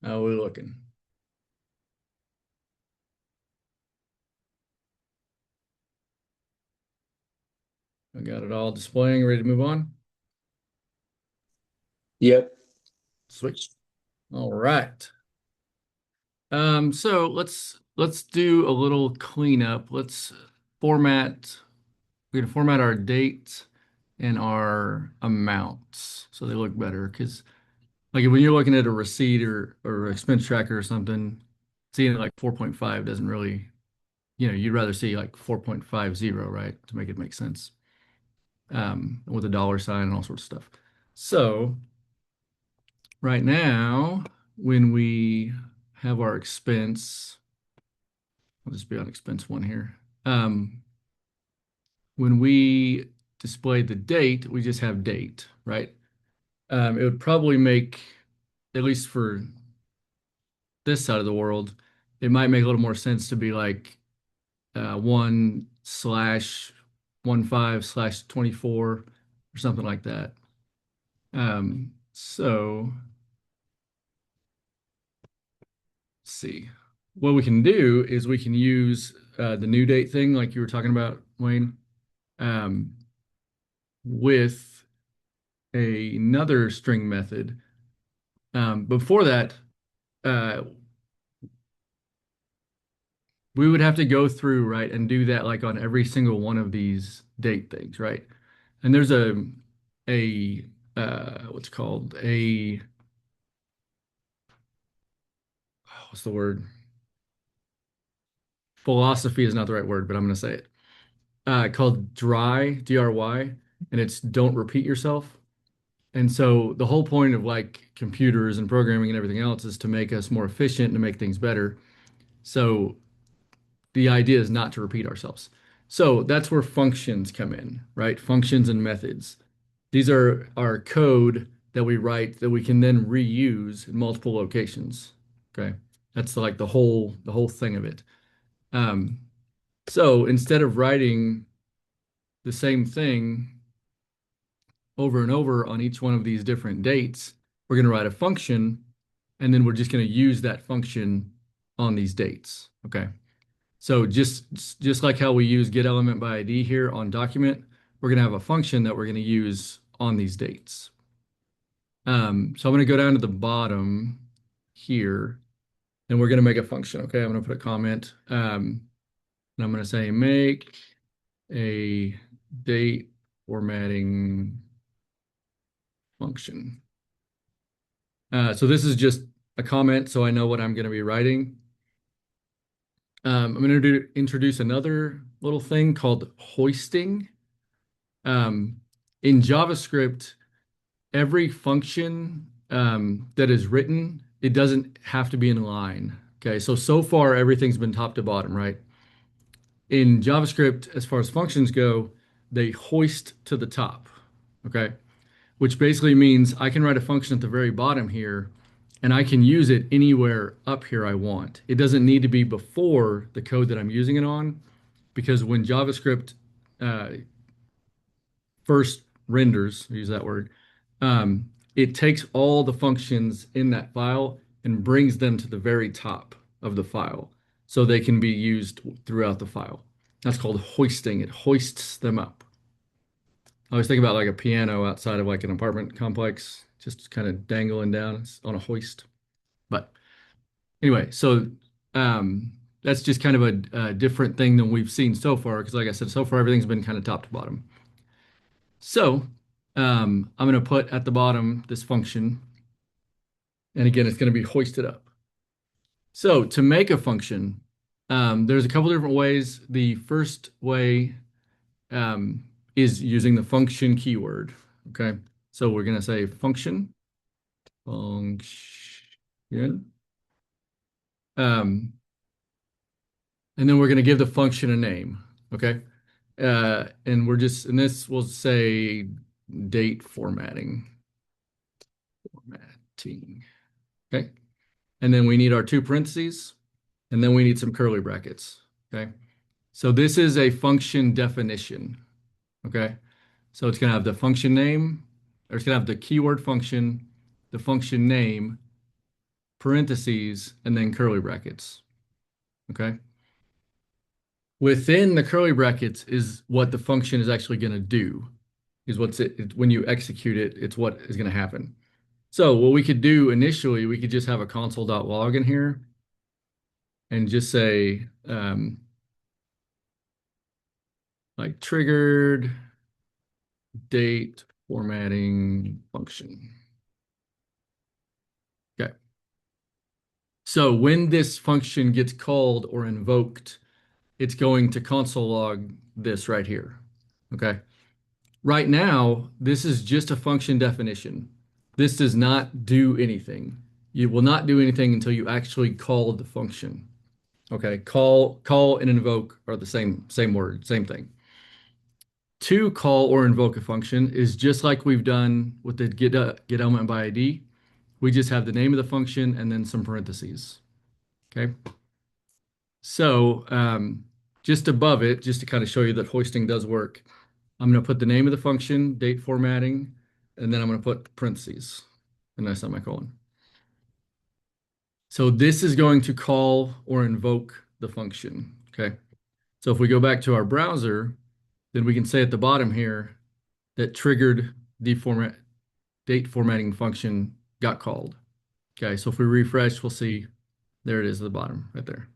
How we looking? I got it all displaying, ready to move on. Yep. Sweet. All right. So let's do a little cleanup. Let's format. We're gonna format our dates and our amounts so they look better. Because like when you're looking at a receipt or expense tracker or something, seeing like 4.5 doesn't really, you'd rather see like 4.50, right? To make it make sense. With a dollar sign and all sorts of stuff. So right now, when we have our expense, I'll just be on expense one here. When we display the date, we just have date, right? It would probably make, at least for this side of the world, it might make a little more sense to be like 1/15/24 or something like that. So let's see. What we can do is we can use the new date thing, like you were talking about, Wayne, with another string method. Before that, we would have to go through, right, and do that like on every single one of these date things, right? And there's a what's called a what's the word? Philosophy is not the right word, but I'm going to say it. Called DRY, DRY, and it's don't repeat yourself. And so the whole point of like computers and programming and everything else is to make us more efficient and to make things better. So the idea is not to repeat ourselves. So that's where functions come in, right? Functions and methods. These are our code that we write that we can then reuse in multiple locations. Okay. That's like the whole thing of it. Um, so instead of writing the same thing over and over on each one of these different dates, we're going to write a function, and then we're just going to use that function on these dates. Okay. So just like how we use get element by ID here on document, we're going to have a function that we're going to use on these dates. So I'm going to go down to the bottom here, and we're going to make a function. Okay, I'm going to put a comment, and I'm going to say make a date formatting function. So this is just a comment, so I know what I'm going to be writing. I'm going to introduce another little thing called hoisting. In JavaScript, every function that is written, it doesn't have to be in line. Okay, so far everything's been top to bottom, right? In JavaScript, as far as functions go, they hoist to the top. Okay, which basically means I can write a function at the very bottom here, and I can use it anywhere up here I want. It doesn't need to be before the code that I'm using it on, because when JavaScript first renders, use that word, it takes all the functions in that file and brings them to the very top of the file so they can be used throughout the file. That's called hoisting. It hoists them up. I always think about like a piano outside of like an apartment complex, just kind of dangling down. It's on a hoist. But anyway, so that's just kind of a different thing than we've seen so far. Because like I said, so far everything's been kind of top to bottom. So I'm going to put at the bottom this function. And again, it's going to be hoisted up. So to make a function, there's a couple different ways. The first way is using the function keyword. Okay. So we're going to say function. And then we're going to give the function a name. Okay. And this will say date formatting. Okay. And then we need our two parentheses, and then we need some curly brackets. Okay. So this is a function definition. Okay. So it's going to have the function name, or it's going to have the keyword function, the function name, parentheses, and then curly brackets. Okay. Within the curly brackets is what the function is actually going to do, is when you execute it, it's what is going to happen. So what we could do initially, we could just have a console.log in here and just say like triggered date formatting function. Okay. So when this function gets called or invoked, it's going to console log this right here. Okay. Right now, this is just a function definition. This does not do anything. You will not do anything until you actually call the function. Okay. Call and invoke are the same word, same thing. To call or invoke a function is just like we've done with the get element by ID. We just have the name of the function and then some parentheses. Okay. So just above it, just to kind of show you that hoisting does work, I'm going to put the name of the function, date formatting, and then I'm going to put parentheses and a semicolon. So this is going to call or invoke the function. Okay. So if we go back to our browser, then we can say at the bottom here that triggered date formatting function got called. Okay. So if we refresh, we'll see there it is at the bottom right there.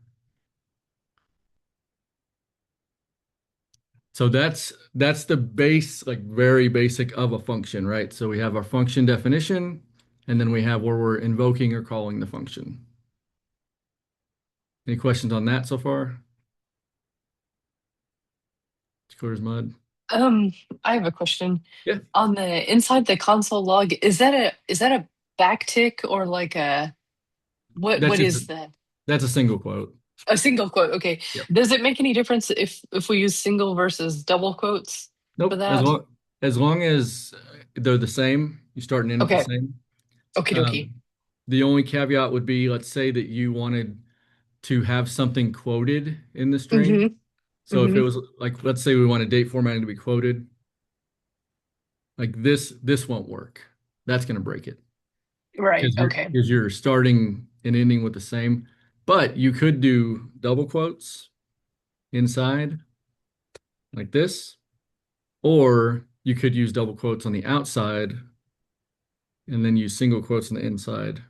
So that's the base, like very basic of a function, right? So we have our function definition, and then we have where we're invoking or calling the function. Any questions on that so far? It's clear as mud. I have a question. Yeah. On the inside the console log, is that a backtick or like a what That's is that? That's a single quote. A single quote. Okay. Yep. Does it make any difference if we use single versus double quotes for Nope. that? As long as they're the same, you start and end with the Okay. same. Okie dokie. The only caveat would be, let's say that you wanted to have something quoted in the string. Mm-hmm. So if it was like, let's say we wanted date formatting to be quoted, like this won't work. That's going to break it. Right. Okay. Because you're starting and ending with the same. But you could do double quotes inside like this, or you could use double quotes on the outside and then use single quotes on the inside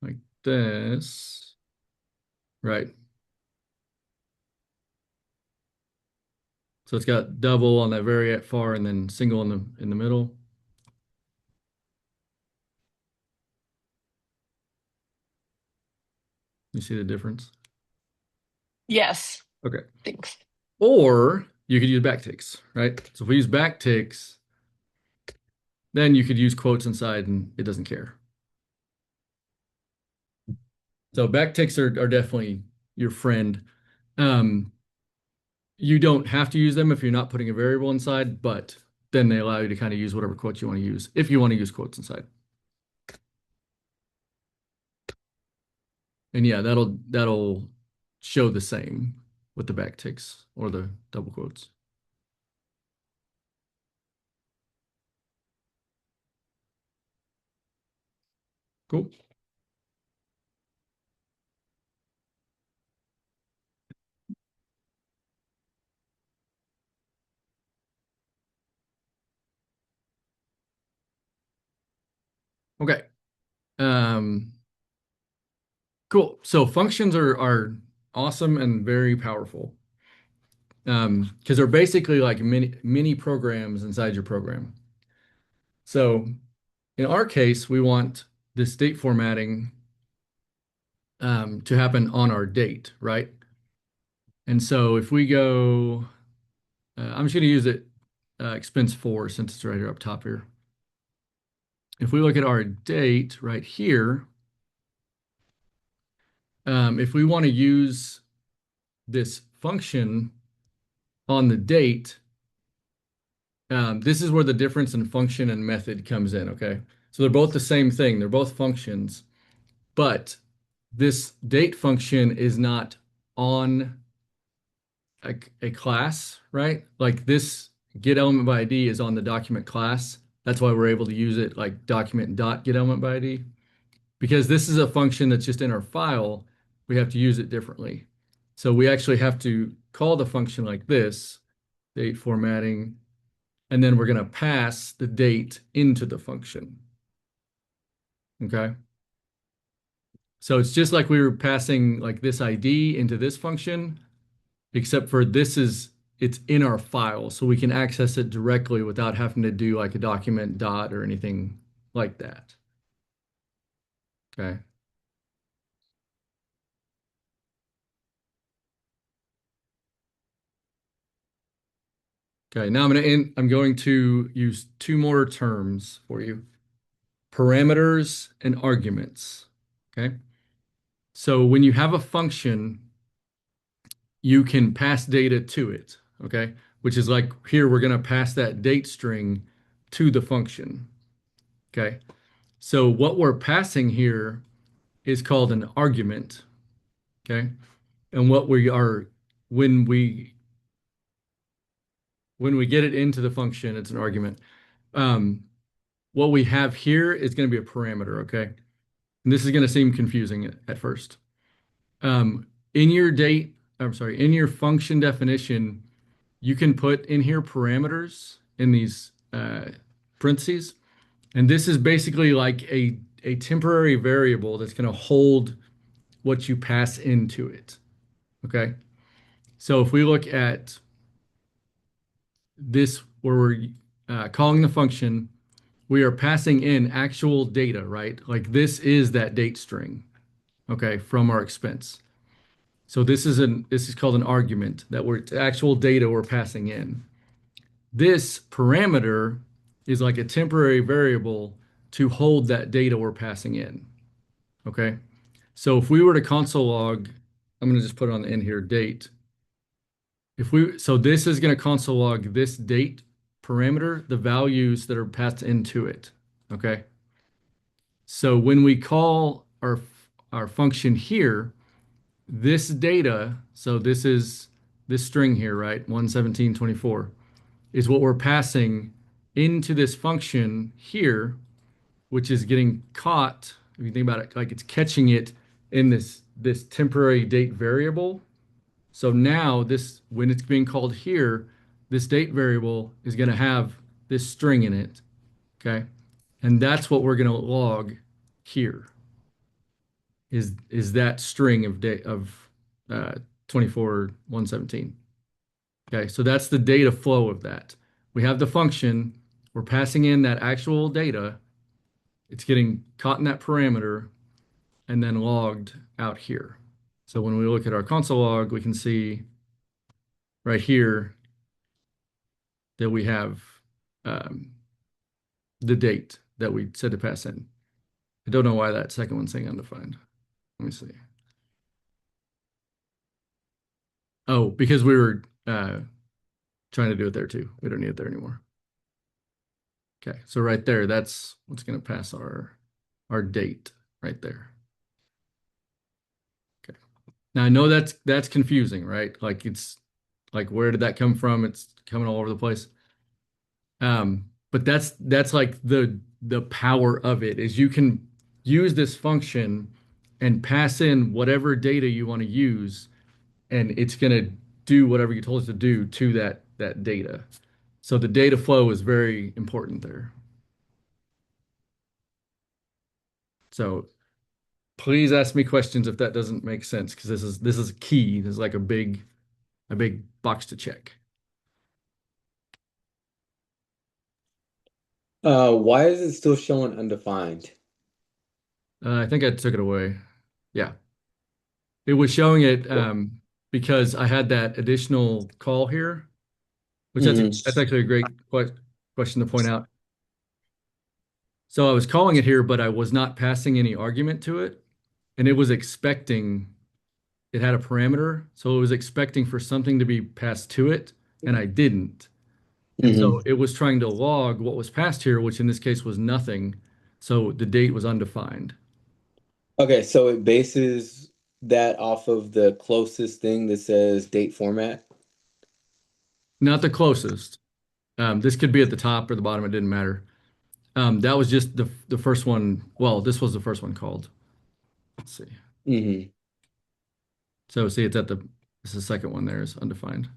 like this. Right. So it's got double on that very far and then single in the middle. You see the difference? Yes. Okay. Thanks. Or you could use backticks, right? So if we use backticks, then you could use quotes inside and it doesn't care. So backticks are definitely your friend. You don't have to use them if you're not putting a variable inside, but then they allow you to kind of use whatever quotes you want to use if you want to use quotes inside. And yeah, that'll show the same with the backticks or the double quotes. Cool. Okay. Cool. So functions are awesome and very powerful. Because they're basically like mini programs inside your program. So in our case, we want this date formatting to happen on our date, right? And so if we go, I'm just going to use it expense 4 since it's right here up top here. If we look at our date right here, if we want to use this function on the date, this is where the difference in function and method comes in, okay? So they're both the same thing. They're both functions, but this date function is not on a class, right? Like this get element by ID is on the document class. That's why we're able to use it like document dot get element by ID. because this is a function that's just in our file, we have to use it differently. So we actually have to call the function like this, date formatting, and then we're going to pass the date into the function. Okay. So it's just like we were passing like this ID into this function, except for it's in our file, so we can access it directly without having to do like a document dot or anything like that. Okay. Okay, now I'm going to use two more terms for you. Parameters and arguments. Okay. So when you have a function, you can pass data to it, okay? Which is like here, we're going to pass that date string to the function, okay? So what we're passing here is called an argument, okay? And what we are, when we get it into the function, it's an argument. What we have here is going to be a parameter, okay? And this is going to seem confusing at first. In your function definition, you can put in here parameters in these parentheses. And this is basically like a temporary variable that's going to hold what you pass into it. Okay. So if we look at this, where we're calling the function, we are passing in actual data, right? Like this is that date string, okay, from our expense. So this is called an argument that actual data we're passing in. This parameter is like a temporary variable to hold that data we're passing in. Okay. So if we were to console log, I'm going to just put it on the end here, date. So this is going to console log this date parameter, the values that are passed into it. Okay. So when we call our function here, this data, so this is this string here, right? 11724 is what we're passing into this function here, which is getting caught. If you think about it, like it's catching it in this temporary date variable. So now this, when it's being called here, this date variable is going to have this string in it. Okay. And that's what we're going to log here is that string of date of 24,117. Okay, so that's the data flow of that. We have the function, we're passing in that actual data, it's getting caught in that parameter and then logged out here. So when we look at our console log, we can see right here that we have the date that we said to pass in. I don't know why that second one's saying undefined. Let me see. Oh, because we were trying to do it there too. We don't need it there anymore. Okay, so right there, that's what's going to pass our date right there. Okay. Now I know that's confusing, right? Like it's like where did that come from? It's coming all over the place. But that's like the power of it is you can use this function and pass in whatever data you want to use, and it's going to do whatever you told it to do to that data. So the data flow is very important there. So please ask me questions if that doesn't make sense, because this is key. This is like a big box to check. Why is it still showing undefined? I think I took it away. Yeah. It was showing it because I had that additional call here, which that's actually a great question to point out. So I was calling it here, but I was not passing any argument to it, and it was expecting it had a parameter, so it was expecting for something to be passed to it, and I didn't. And so it was trying to log what was passed here, which in this case was nothing. So the date was undefined. Okay, so it bases that off of the closest thing that says date format. Not the closest. This could be at the top or the bottom. It didn't matter. That was just the first one. Well, this was the first one called. Let's see. Hmm. So see, it's the second one there is undefined.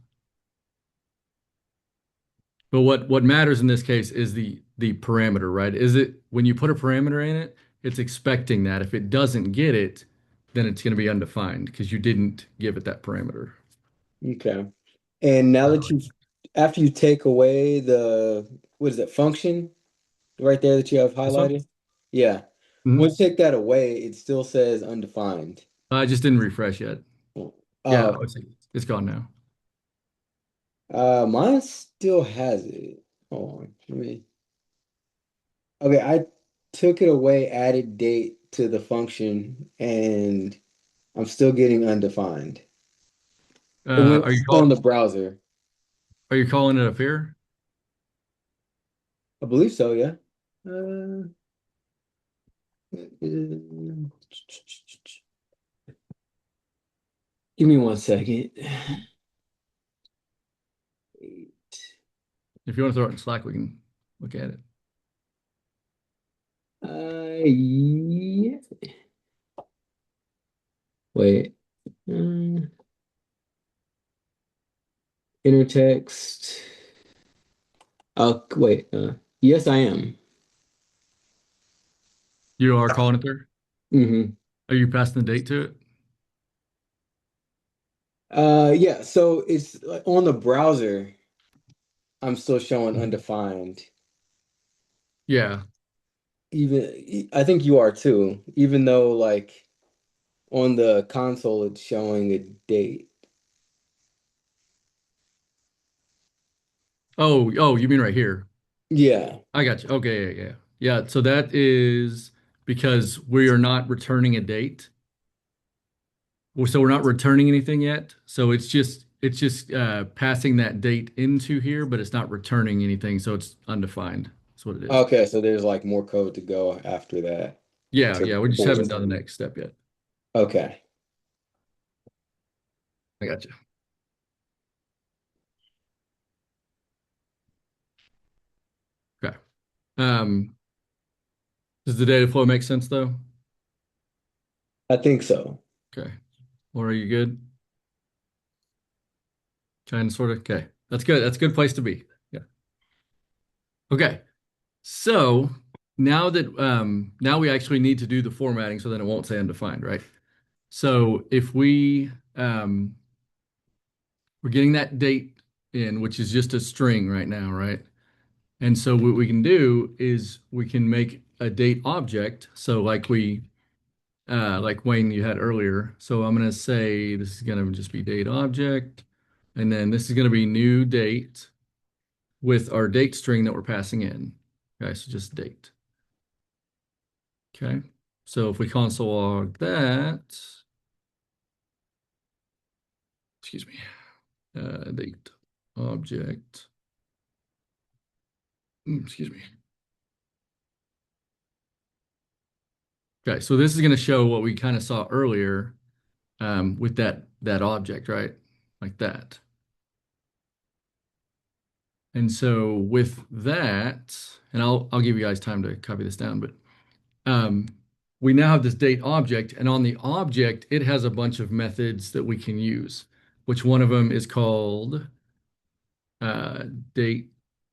But what matters in this case is the parameter, right? Is it when you put a parameter in it, it's expecting that. If it doesn't get it, then it's going to be undefined because you didn't give it that parameter. Okay. And now that after you take away the, what is it, function right there that you have This one? highlighted? Yeah. Mhm. Once you take that away, it still says undefined. I just didn't refresh yet. Yeah, Oh, it's gone now. mine still has it. Hold on. Okay, I took it away, added date to the function, and I'm still getting undefined. It went Are you on the call browser. are you calling it a fear? I believe so, yeah. Uh, uh, Give me 1 second. If you want to throw it in Slack, we can look at it. Yeah. Wait. Um, Inner text. Oh, wait. Yes, I am. You are calling it there? Hmm. Are you passing the date to it? Yeah, so it's like on the browser, I'm still showing undefined. Yeah. Even I think you are too, even though like on the console it's showing a date. Oh, you mean right here? Yeah. I got you. Okay, yeah. Yeah, so that is because we are not returning a date. Well, so we're not returning anything yet. So it's just passing that date into here, but it's not returning anything, so it's undefined. That's what it is. Okay, so there's like more code to go after that Yeah, to yeah, we just force haven't it. done the next step yet. Okay. I got you. Okay. Um, does the data flow make sense though? I think so. Okay. Or are you good? Kind of, sort of. Okay. That's good. That's a good place to be. Yeah. Okay. So now we actually need to do the formatting so then it won't say undefined, right? So if we're getting that date in, which is just a string right now, right? And so what we can do is we can make a date object. So like Wayne you had earlier. So I'm gonna say this is gonna just be date object, and then this is gonna be new date with our date string that we're passing in. Okay, so just date. Okay, so if we console log that, excuse me, date object, excuse me. Okay, so this is going to show what we kind of saw earlier with that object, right? Like that. And so with that, and I'll give you guys time to copy this down, but um, we now have this date object, and on the object, it has a bunch of methods that we can use, which one of them is called uh, date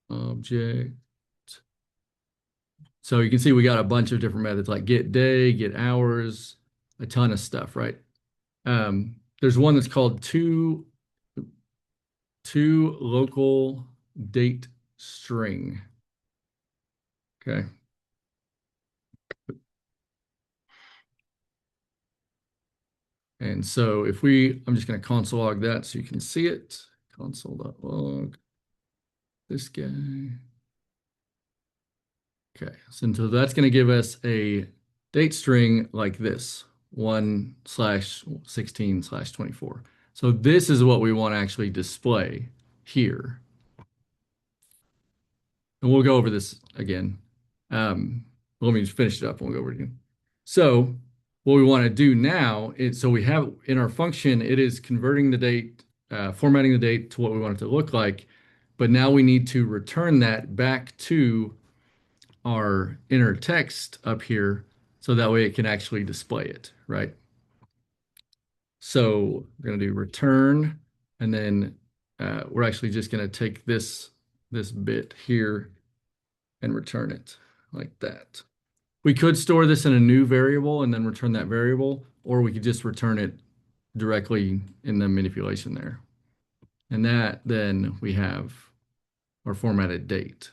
object. So you can see we got a bunch of different methods like get day, get hours, a ton of stuff, right? There's one that's called to local date string. Okay. And so I'm just going to console log that so you can see it. Console.log this guy. Okay. So that's going to give us a date string like this 1/16/24. So this is what we want to actually display here. And we'll go over this again. Let me just finish it up and we'll go over it again. So what we want to do now is, so we have in our function, it is converting the date, formatting the date to what we want it to look like. But now we need to return that back to our inner text up here so that way it can actually display it, right? So we're going to do return, and then we're actually just going to take this bit here and return it like that. We could store this in a new variable and then return that variable, or we could just return it directly in the manipulation there. And that then we have our formatted date.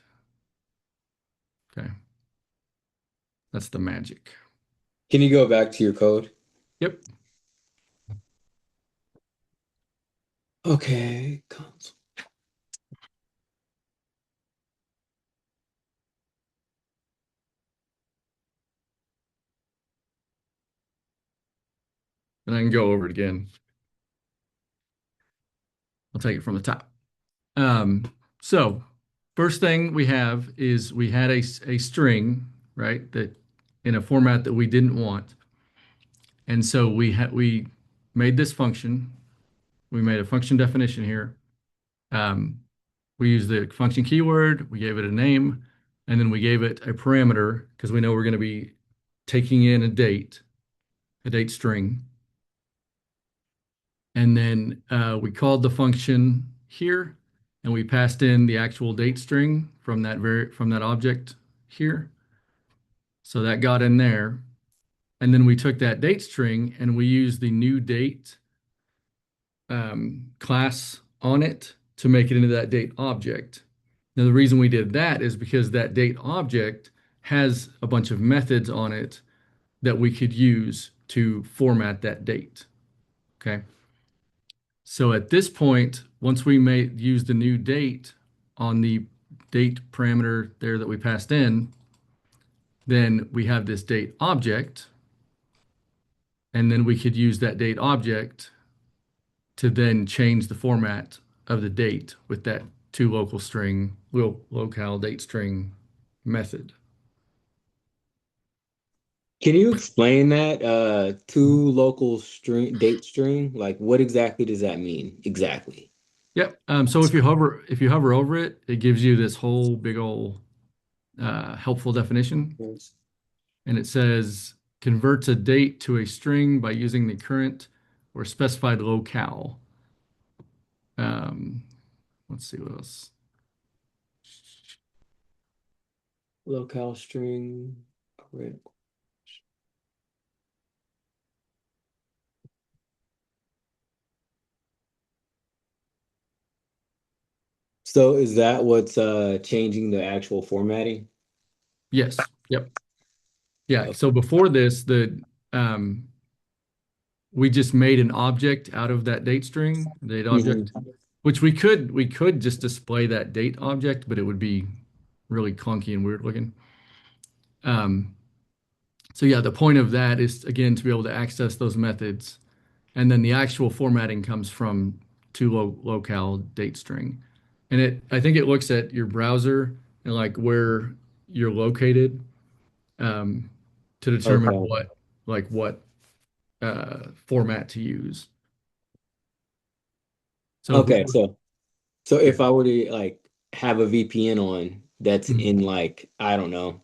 Okay. That's the magic. Can you go back to your code? Yep. Okay, console. And I can go over it again. I'll take it from the top. So first thing we have is we had a string, right, that in a format that we didn't want. And so we made this function. We made a function definition here. We used the function keyword, we gave it a name, and then we gave it a parameter because we know we're going to be taking in a date string. And then we called the function here, and we passed in the actual date string from that object here. So that got in there. And then we took that date string and we used the new date class on it to make it into that date object. Now, the reason we did that is because that date object has a bunch of methods on it that we could use to format that date. Okay. So at this point, once we use the new date on the date parameter there that we passed in, then we have this date object, and then we could use that date object to then change the format of the date with that locale date string method. Can you explain that? To local string date string? Like what exactly does that mean? Exactly. Yep. So if you hover over it, it gives you this whole big old helpful definition. And it says converts a date to a string by using the current or specified locale. Let's see what else. Locale string. Correct. So is that what's changing the actual formatting? Yes. Yep. Yeah. Okay. So before this, we just made an object out of that date string, date object, which we could just display that date object, but it would be really clunky and weird looking. So yeah, the point of that is again to be able to access those methods, and then the actual formatting comes from locale date string, and I think it looks at your browser and like where you're located, to determine Okay. what format to use. So Okay, so if I were to like have a VPN on that's in like, I don't know,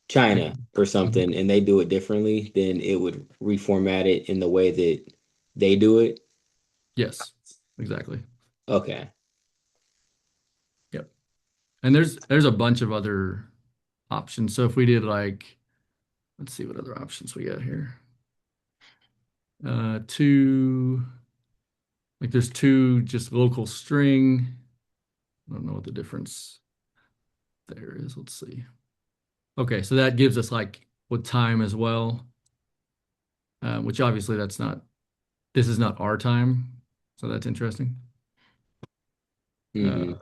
China or something, and they do it differently, then it would reformat it in the way that they do it. Yes, exactly. Okay. Yep. And there's a bunch of other options. So if we did like, let's see what other options we got here. There's two just local string. I don't know what the difference there is. Let's see. Okay, so that gives us like with time as well, which obviously this is not our time. So that's interesting. And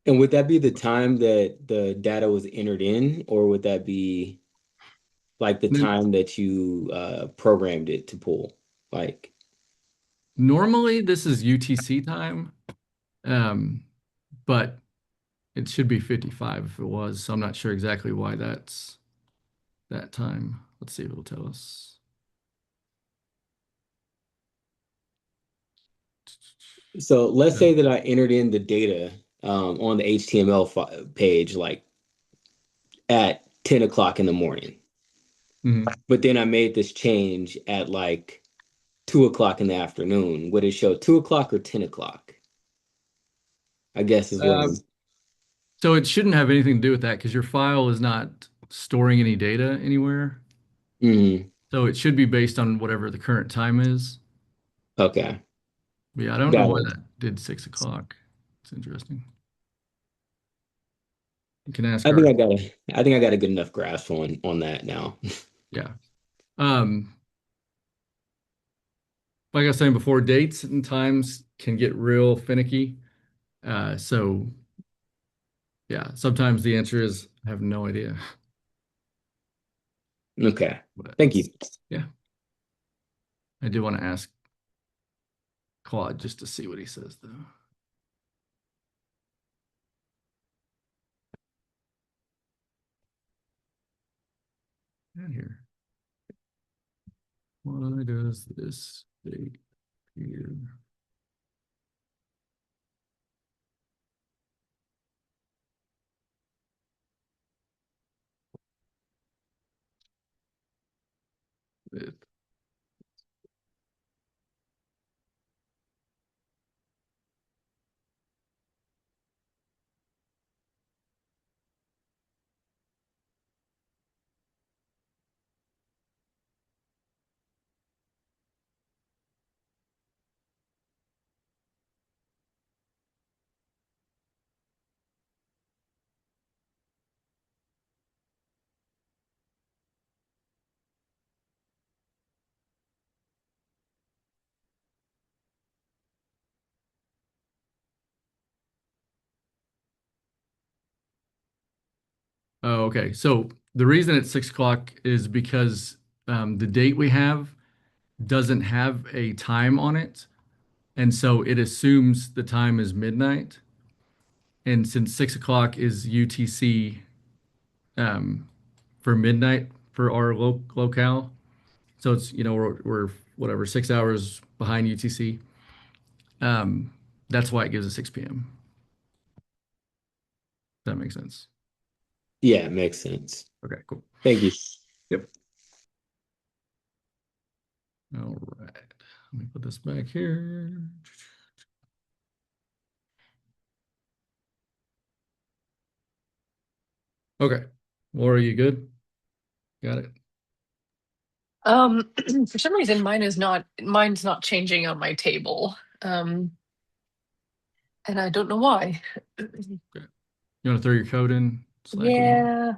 would that be the time that the data was entered in, or would that be like the time that you programmed it to pull? Like normally this is UTC time, but it should be 55 if it was. So I'm not sure exactly why that's that time. Let's see if it'll tell us. So let's say that I entered in the data on the HTML page like at 10 o'clock in the morning. Mhm. But then I made this change at like 2 o'clock in the afternoon. Would it show 2 o'clock or 10 o'clock? I guess is what Uh, so it shouldn't have anything to do with that because your file is not storing any data anywhere. Mm, So it should be based on whatever the current time is. okay. But yeah, I don't know Got why it. that did 6 o'clock. It's interesting. You can ask I think our, I got a good enough grasp on that now. yeah. Um, like I was saying before, dates and times can get real finicky. So yeah, sometimes the answer is I have no idea. Okay. But Thank you. yeah, I do want to ask Claude just to see what he says though. And here. Why does this date here? With Oh, okay. So the reason it's 6 o'clock is because the date we have doesn't have a time on it. And so it assumes the time is midnight. And since 6 o'clock is UTC um, for midnight for our locale, so it's, we're whatever, 6 hours behind UTC. Um, that's why it gives us 6 p.m. That makes sense. Yeah, it makes sense. Okay, cool. Thank you. Yep. All right. Let me put this back here. Okay. Laura, you good? Got it. For some reason mine's not changing on my table. And I don't know why. Okay. You want to throw your code in Slack? Yeah.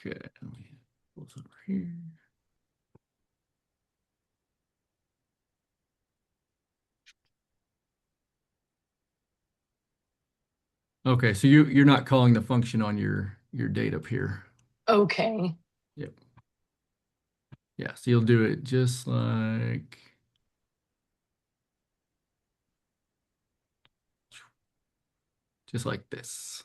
Okay. Let me pull this over here. Okay, so you're not calling the function on your date up here. Okay. Yep. Yeah, so you'll do it just like this.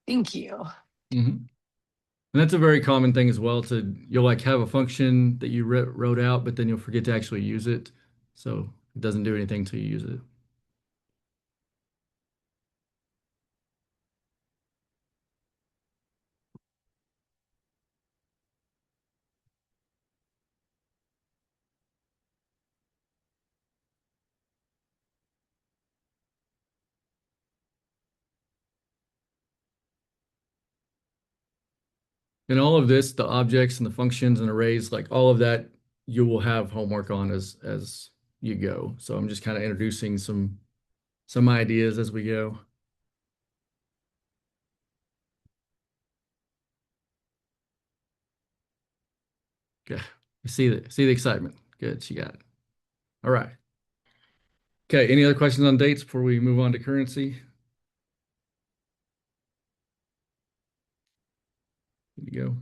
Thank you. And that's a very common thing as well you'll like have a function that you wrote out, but then you'll forget to actually use it. So it doesn't do anything until you use it. And all of this, the objects and the functions and arrays, like all of that, you will have homework on as you go. So I'm just kind of introducing some ideas as we go. Okay. See the excitement. Good, she got it. All right. Okay, any other questions on dates before we move on to currency? Good to go.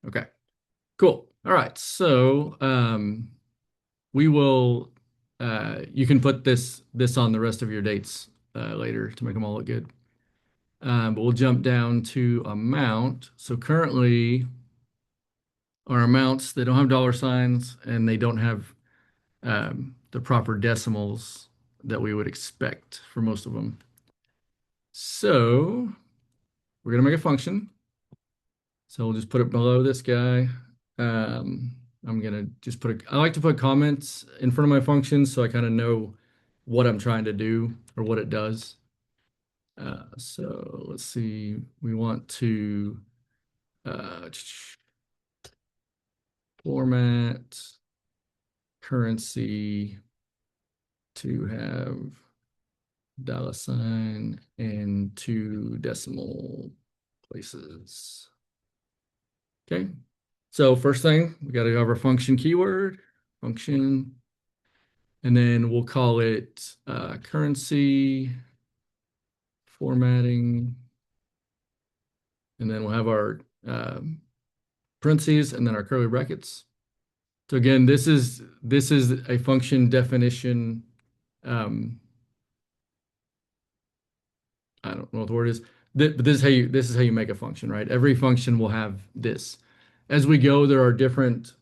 Okay, cool. All right. So we will you can put this on the rest of your dates later to make them all look good. But we'll jump down to amount. So currently our amounts, they don't have dollar signs and they don't have the proper decimals that we would expect for most of them. So we're going to make a function. So we'll just put it below this guy. I'm going to just I like to put comments in front of my functions so I kind of know what I'm trying to do or what it does. So let's see, we want to format currency to have $ and 2 decimal places. Okay, so first thing, we got to have our function keyword, function, and then we'll call it currency formatting, and then we'll have our parentheses and then our curly brackets. So again, this is a function definition. I don't know what the word is. But this is how you make a function, right? Every function will have this. As we go, there are different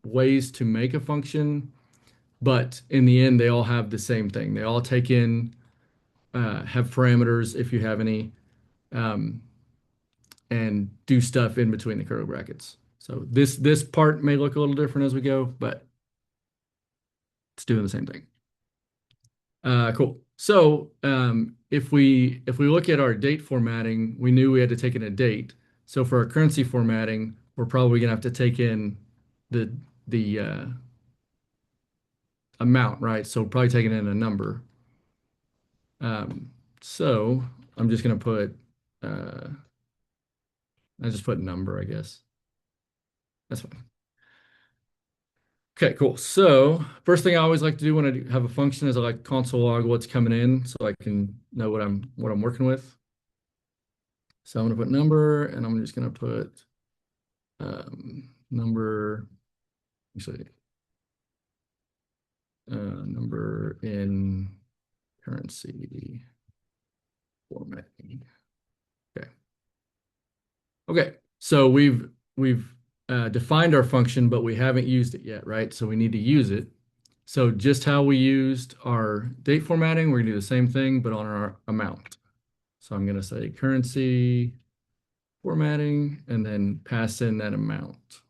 ways to make a function, but in the end, they all have the same thing. They all take in, have parameters if you have any, and do stuff in between the curly brackets. So this part may look a little different as we go, but it's doing the same thing. Cool. So if we look at our date formatting, we knew we had to take in a date. So for our currency formatting, we're probably gonna have to take in the amount, right? So probably taking in a number. So I'm just gonna put I just put number, I guess. That's fine. Okay, cool. So first thing I always like to do when I have a function is I like console log what's coming in so I can know what I'm working with. So I'm gonna put number and I'm just gonna put number, actually number in currency formatting. Okay. Okay. So we've defined our function, but we haven't used it yet, right? So we need to use it. So just how we used our date formatting, we're gonna do the same thing, but on our amount. So I'm gonna say currency formatting and then pass in that amount.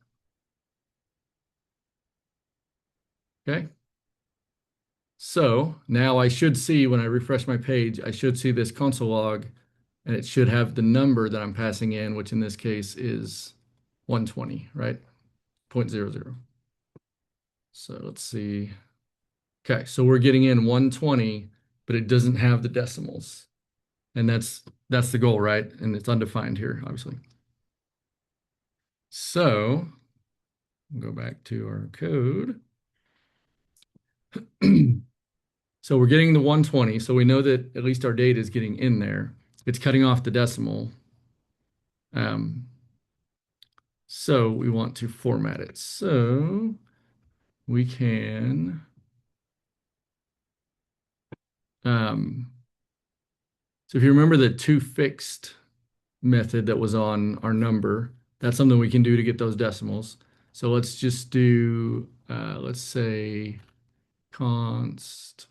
Okay. So now I should see when I refresh my page, I should see this console log and it should have the number that I'm passing in, which in this case is 120, right? 0.00. So let's see. Okay, so we're getting in 120, but it doesn't have the decimals. And that's the goal, right? And it's undefined here, obviously. So we'll go back to our code. So we're getting the 120. So we know that at least our data is getting in there. It's cutting off the decimal. So we want to format it. So we can so if you remember the toFixed method that was on our number, that's something we can do to get those decimals. So let's just do, let's say const,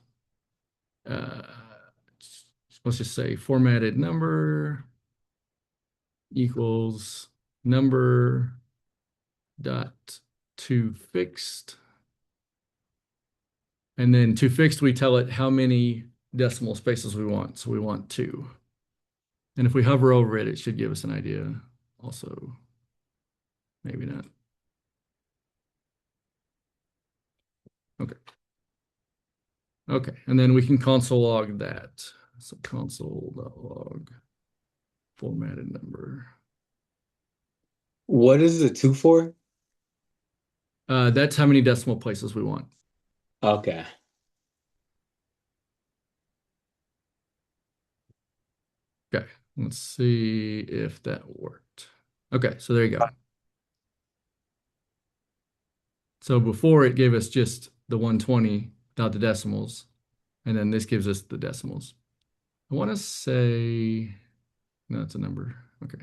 let's just say formatted number equals number dot toFixed. And then toFixed, we tell it how many decimal spaces we want. So we want 2. And if we hover over it, it should give us an idea also. Maybe not. Okay. Okay, and then we can console log that. So console.log formatted number. What is the 2 for? That's how many decimal places we want. Okay. Okay, let's see if that worked. Okay, so there you go. So before it gave us just the 120 without the decimals, and then this gives us the decimals. I want to say, no, it's a number. Okay.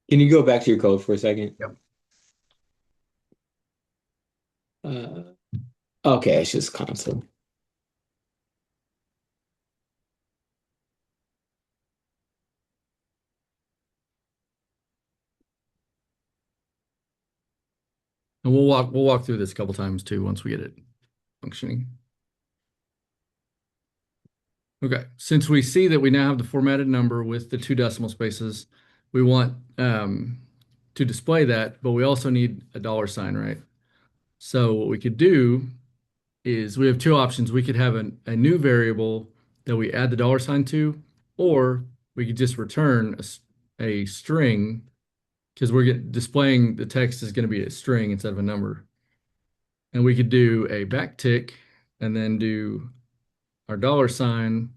Can you go back to your code for a second? Yep. Okay, it's just console. And we'll walk through this a couple times too once we get it functioning. Okay, since we see that we now have the formatted number with the 2 decimal spaces, we want to display that, but we also need a $sign, right? So what we could do is we have 2 options. We could have a new variable that we add the $sign to, or we could just return a string because displaying the text is going to be a string instead of a number. And we could do a backtick and then do our $sign,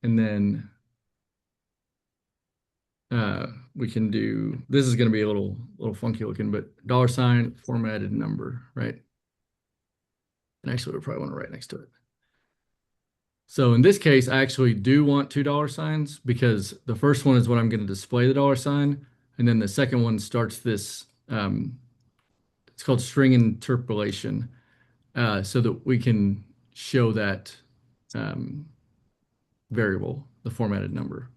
and then we can do, this is going to be a little funky looking, but $sign formatted number, right? And actually we probably want to write next to it. So in this case, I actually do want 2 $signs because the first one is what I'm going to display the $sign, and then the second one starts this, it's called string interpolation, so that we can show that variable, the formatted number.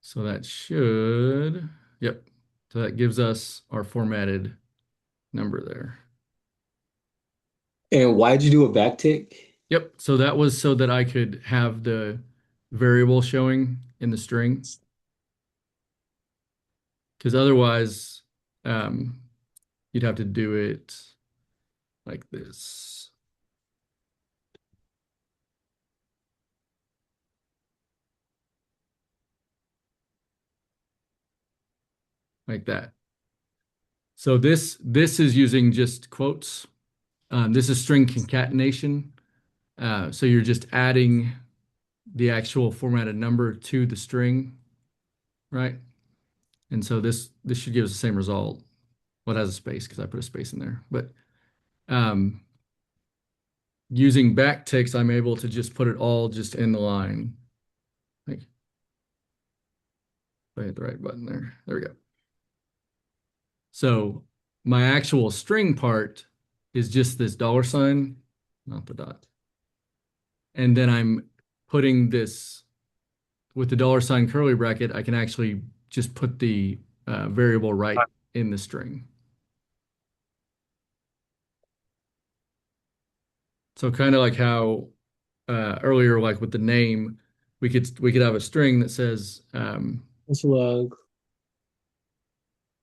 So that should, yep. So that gives us our formatted number there. And why'd you do a backtick? Yep. So that was so that I could have the variable showing in the string. Because otherwise, you'd have to do it like this. Like that. So this is using just quotes. This is string concatenation. So you're just adding the actual formatted number to the string, right? And so this should give us the same result. Well, it has a space because I put a space in there. But using backticks, I'm able to just put it all just in the line. Like, if I hit the right button there. There we go. So my actual string part is just this $sign, not the dot. And then I'm putting this with the $sign curly bracket, I can actually just put the variable right in the string. So kind of like how earlier, like with the name, we could have a string that says Slug.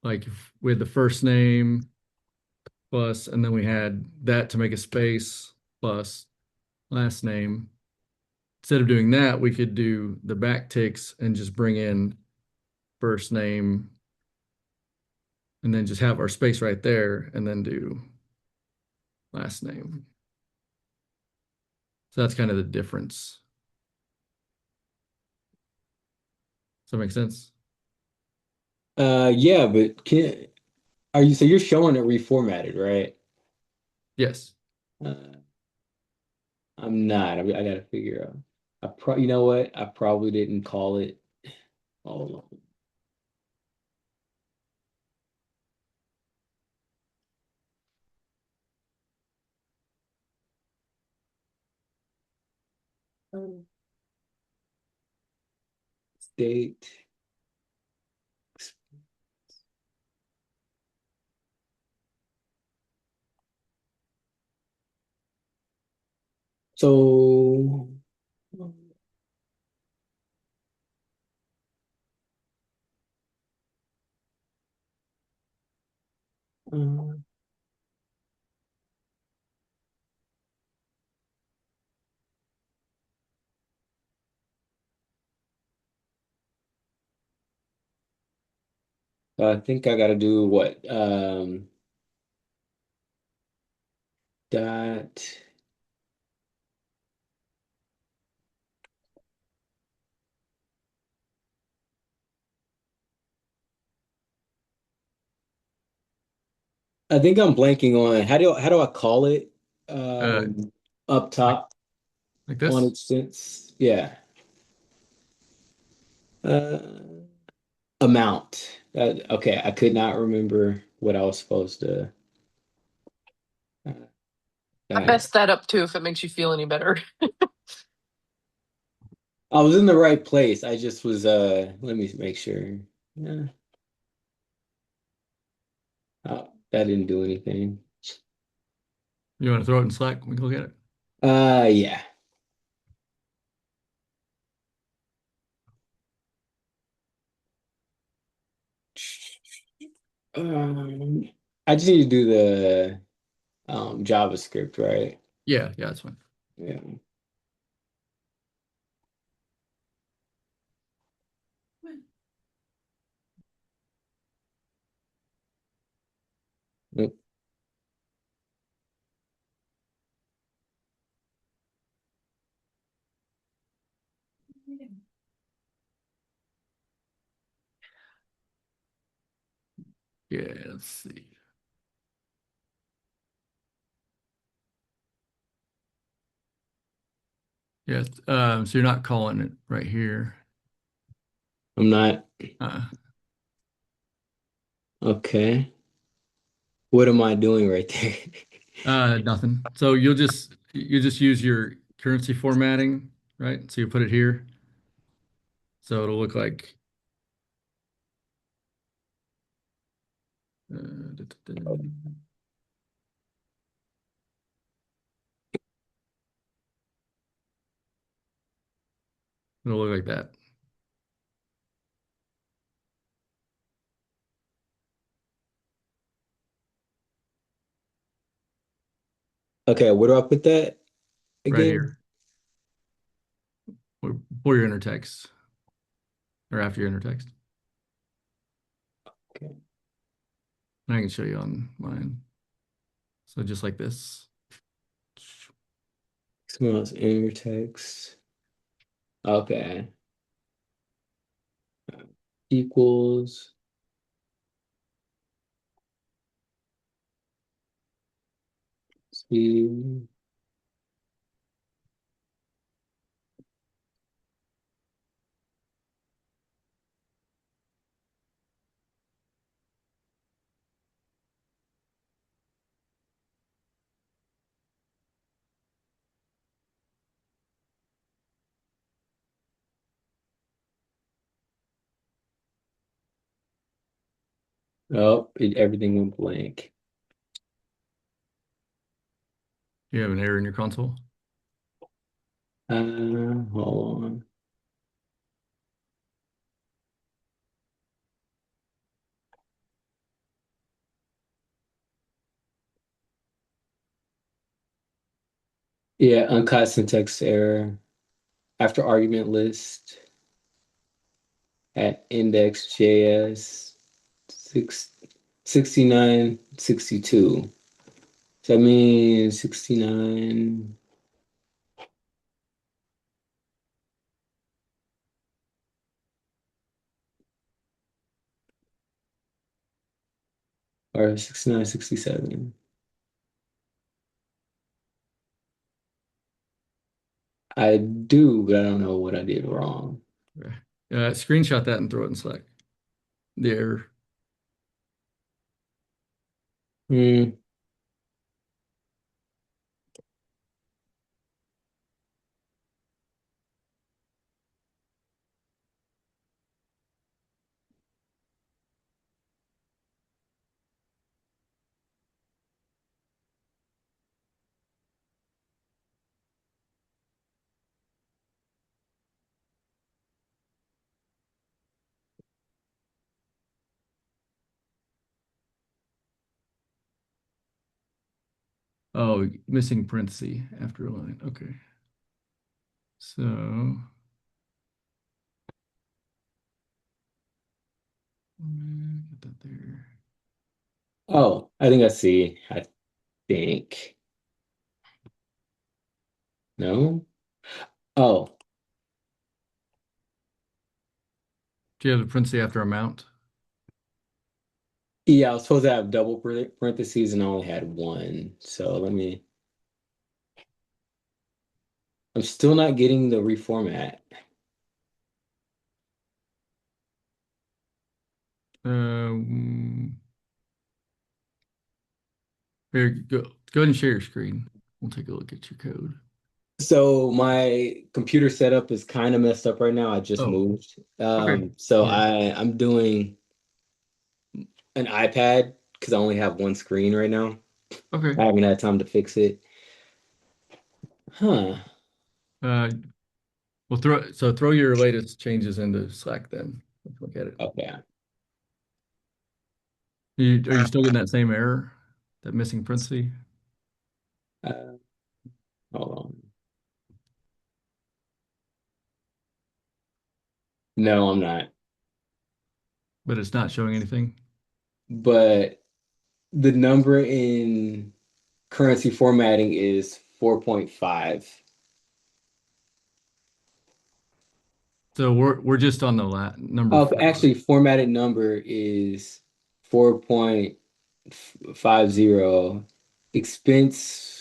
like if we had the first name plus, and then we had that to make a space plus last name. Instead of doing that, we could do the backticks and just bring in first name and then just have our space right there and then do last name. So that's kind of the difference. Does that make sense? Yeah, but so you're showing it reformatted, right? Yes. Uh, I'm not. I gotta figure out. You know what? I probably didn't call it all along. State. So, uh, I think I gotta do what? Dot. I think I'm blanking on how do I call it? Uh, Up like top like on this. its sense. Yeah. Uh, amount. Okay, I could not remember what I was supposed to. Uh, I uh, messed that up too, if it makes you feel any better. I was in the right place. I just was. Let me make sure. Yeah. That didn't do anything. You want to throw it in Slack? We can look at it. Yeah. Um, I just need to do the JavaScript, right? Yeah, yeah, that's fine. Yeah. Yep. Yeah, let's see. Yeah, so you're not calling it right here. I'm not. Uh, Okay. What am I doing right there? nothing. So you just use your currency formatting, right? So you put it here. So it'll look like da, da, da. It'll look like that. Okay, where do I put that Right again? here. Before your inner text or after your inner text. Okay. And I can show you on mine. So just like this. Smells inner text. Okay. Equals. See. Oh, everything went blank. You have an error in your console. Hold on. Yeah, uncaught syntax error after argument list at index.js 6962. So that means 69 or 6967. I do, but I don't know what I did wrong. Okay. Screenshot that and throw it in Slack. The error. Hmm. Oh, missing parenthesis after a line. Okay. So get that there. Oh, I think I see. I think. No? Oh, Do you have the parenthesis after amount? Yeah, I was supposed to have double parentheses and I only had one. So I'm still not getting the reformat. Um, Here, go ahead and share your screen. We'll take a look at your code. So my computer setup is kind of messed up right now. I just Oh, moved. okay. So Yeah. I'm doing an iPad because I only have one screen right now. Okay. I haven't had time to fix it. Huh. Uh, we'll throw your latest changes into Slack then. Let's look at it. Okay. Are you still getting that same error? That missing parenthesis? Uh, hold on. No, I'm not. But it's not showing anything. But the number in currency formatting is 4.5. So we're just on the number Oh, 4. actually, formatted number is 4.50. Expense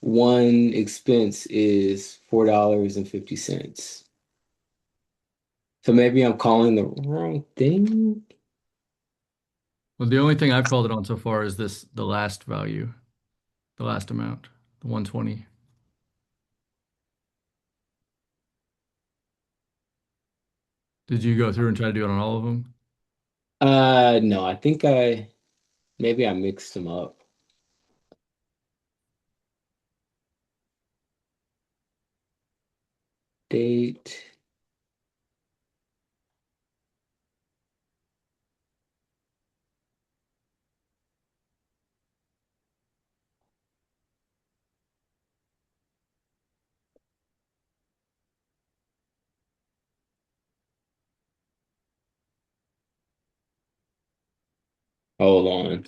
one expense is $4.50. So maybe I'm calling the wrong thing. Well, the only thing I've called it on so far is the last value, the last amount, the 120. Did you go through and try to do it on all of them? No, I think maybe I mixed them up. Date. Hold on.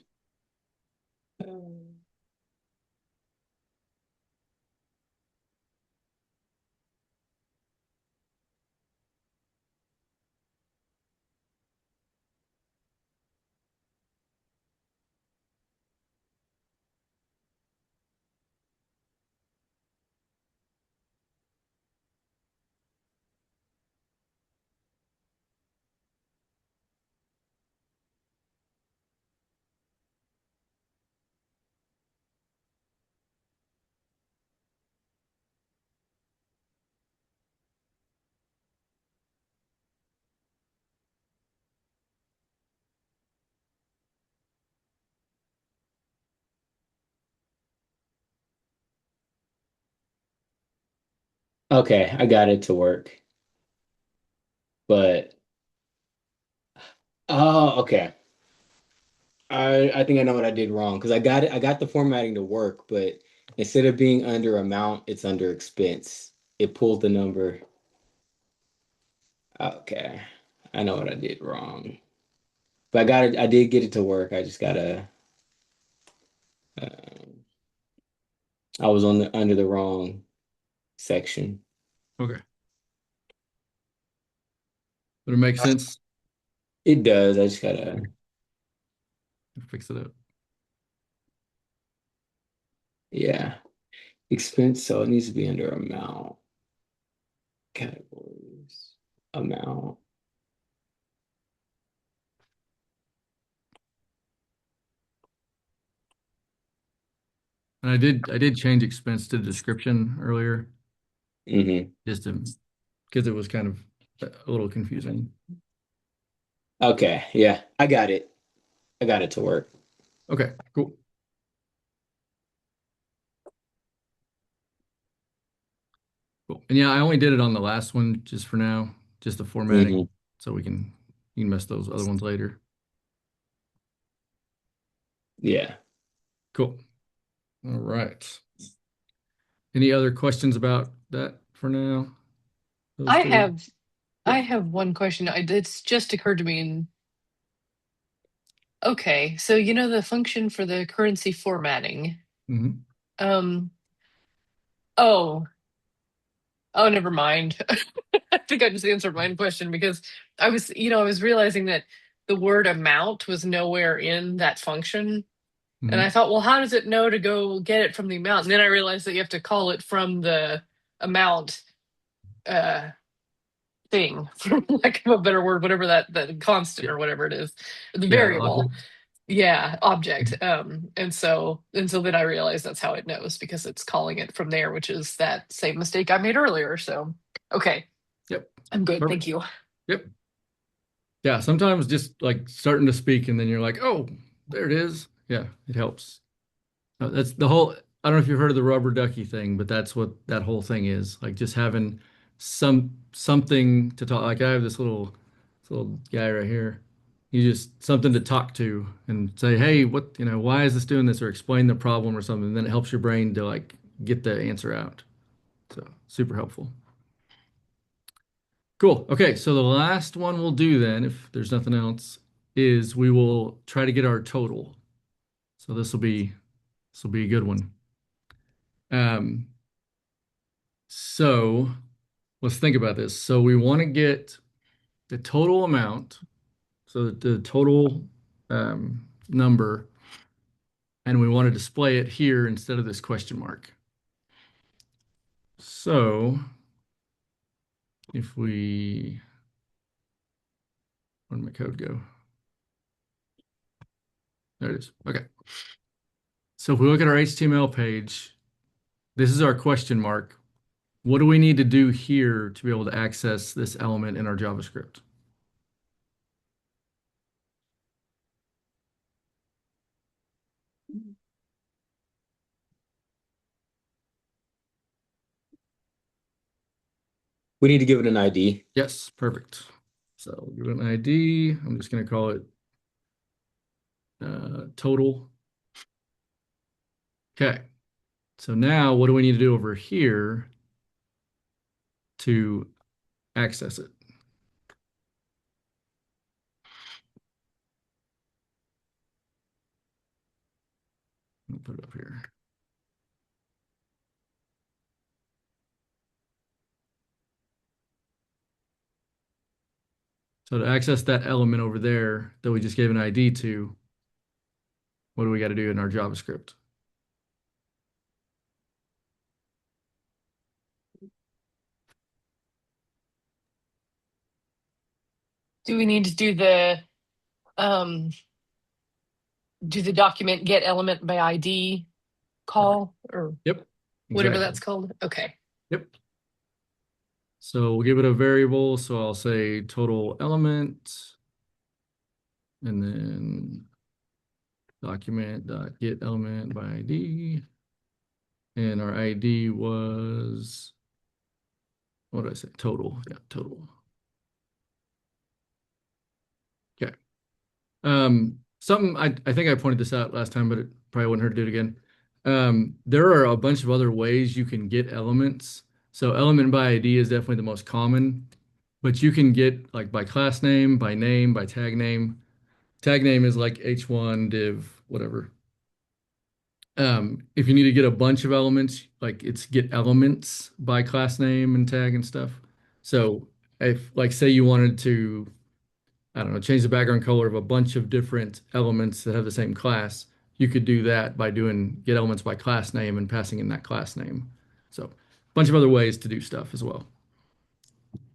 Okay, I got it to work. But oh, okay. I think I know what I did wrong because I got the formatting to work, but instead of being under amount, it's under expense. It pulled the number. Okay. I know what I did wrong. But I did get it to work. I just gotta um, I was on the under the wrong section. Okay. Would it make sense? It does. I just gotta Fix it up. yeah. Expense, so it needs to be under amount. Categories. Amount. And I did change expense to description earlier, Hmm. just to because it was kind of a little confusing. Okay, yeah, I got it. I got it to work. Okay, cool. Cool. And yeah, I only did it on the last one just for now, just the formatting, Hmm. so you can mess those other ones later. Yeah. Cool. All right. Any other questions about that for now? Those I two? have Yeah. I have one question. It's just occurred to me. Okay, so you know the function for the currency formatting. Hmm. Um, oh, oh, never mind. I think I just answered my own question because I was realizing that the word amount was nowhere in that function. And Mhm. I thought, well, how does it know to go get it from the amount? And then I realized that you have to call it from the amount uh thing, for lack of a better word, whatever that constant Yeah. or whatever it is, the Yeah, the variable. object. Yeah, object. And so then I realized that's how it knows because it's calling it from there, which is that same mistake I made earlier. So okay, Yep. I'm good. Perfect. Thank you. Yep. Yeah, sometimes just like starting to speak and then you're like, oh, there it is. Yeah, it helps. That's the whole, I don't know if you've heard of the rubber ducky thing, but that's what that whole thing is. Like just having something to talk. Like I have this little guy right here. You just something to talk to and say, hey, why is this doing this? Or explain the problem or something. And then it helps your brain to like get the answer out. So super helpful. Cool. Okay, so the last one we'll do then, if there's nothing else, is we will try to get our total. So this will be a good one. Um, so let's think about this. So we want to get the total amount, so the total number, and we want to display it here instead of this question mark. So if we, where did my code go? There it is. Okay. So if we look at our HTML page, this is our question mark. What do we need to do here to be able to access this element in our JavaScript? We need to give it an ID. Yes, perfect. So we'll give it an ID. I'm just going to call it total. Okay. So now what do we need to do over here to access it? I'll put it up here. So to access that element over there that we just gave an ID to, what do we got to do in our JavaScript? Do we need to um do the document get element by ID call or Yep, whatever exactly. that's called? Okay. Yep. So we'll give it a variable. So I'll say total element and then document.get element by ID. And our ID was, what did I say? Total. Yeah, total. Okay. Something I think I pointed this out last time, but it probably wouldn't hurt to do it again. There are a bunch of other ways you can get elements. So element by ID is definitely the most common, but you can get like by class name, by name, by tag name. Tag name is like h1 div whatever. If you need to get a bunch of elements, like it's get elements by class name and tag and stuff. So if like say you wanted to, I don't know, change the background color of a bunch of different elements that have the same class, you could do that by doing get elements by class name and passing in that class name. So a bunch of other ways to do stuff as well.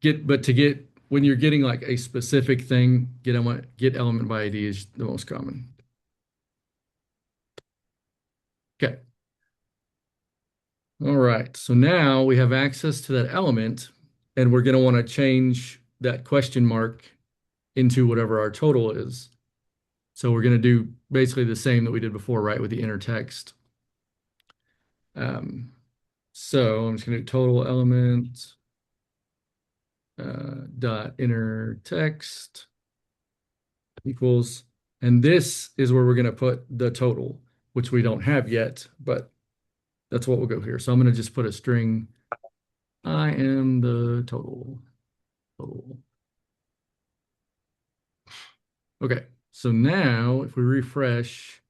But to get when you're getting like a specific thing, get element by ID is the most common. Okay. All right. So now we have access to that element, and we're going to want to change that question mark into whatever our total is. So we're going to do basically the same that we did before, right, with the inner text. So I'm just going to do total element dot inner text equals, and this is where we're going to put the total, which we don't have yet, but that's what we'll go here. So I'm going to just put a string. I am the total. Okay, so now if we refresh,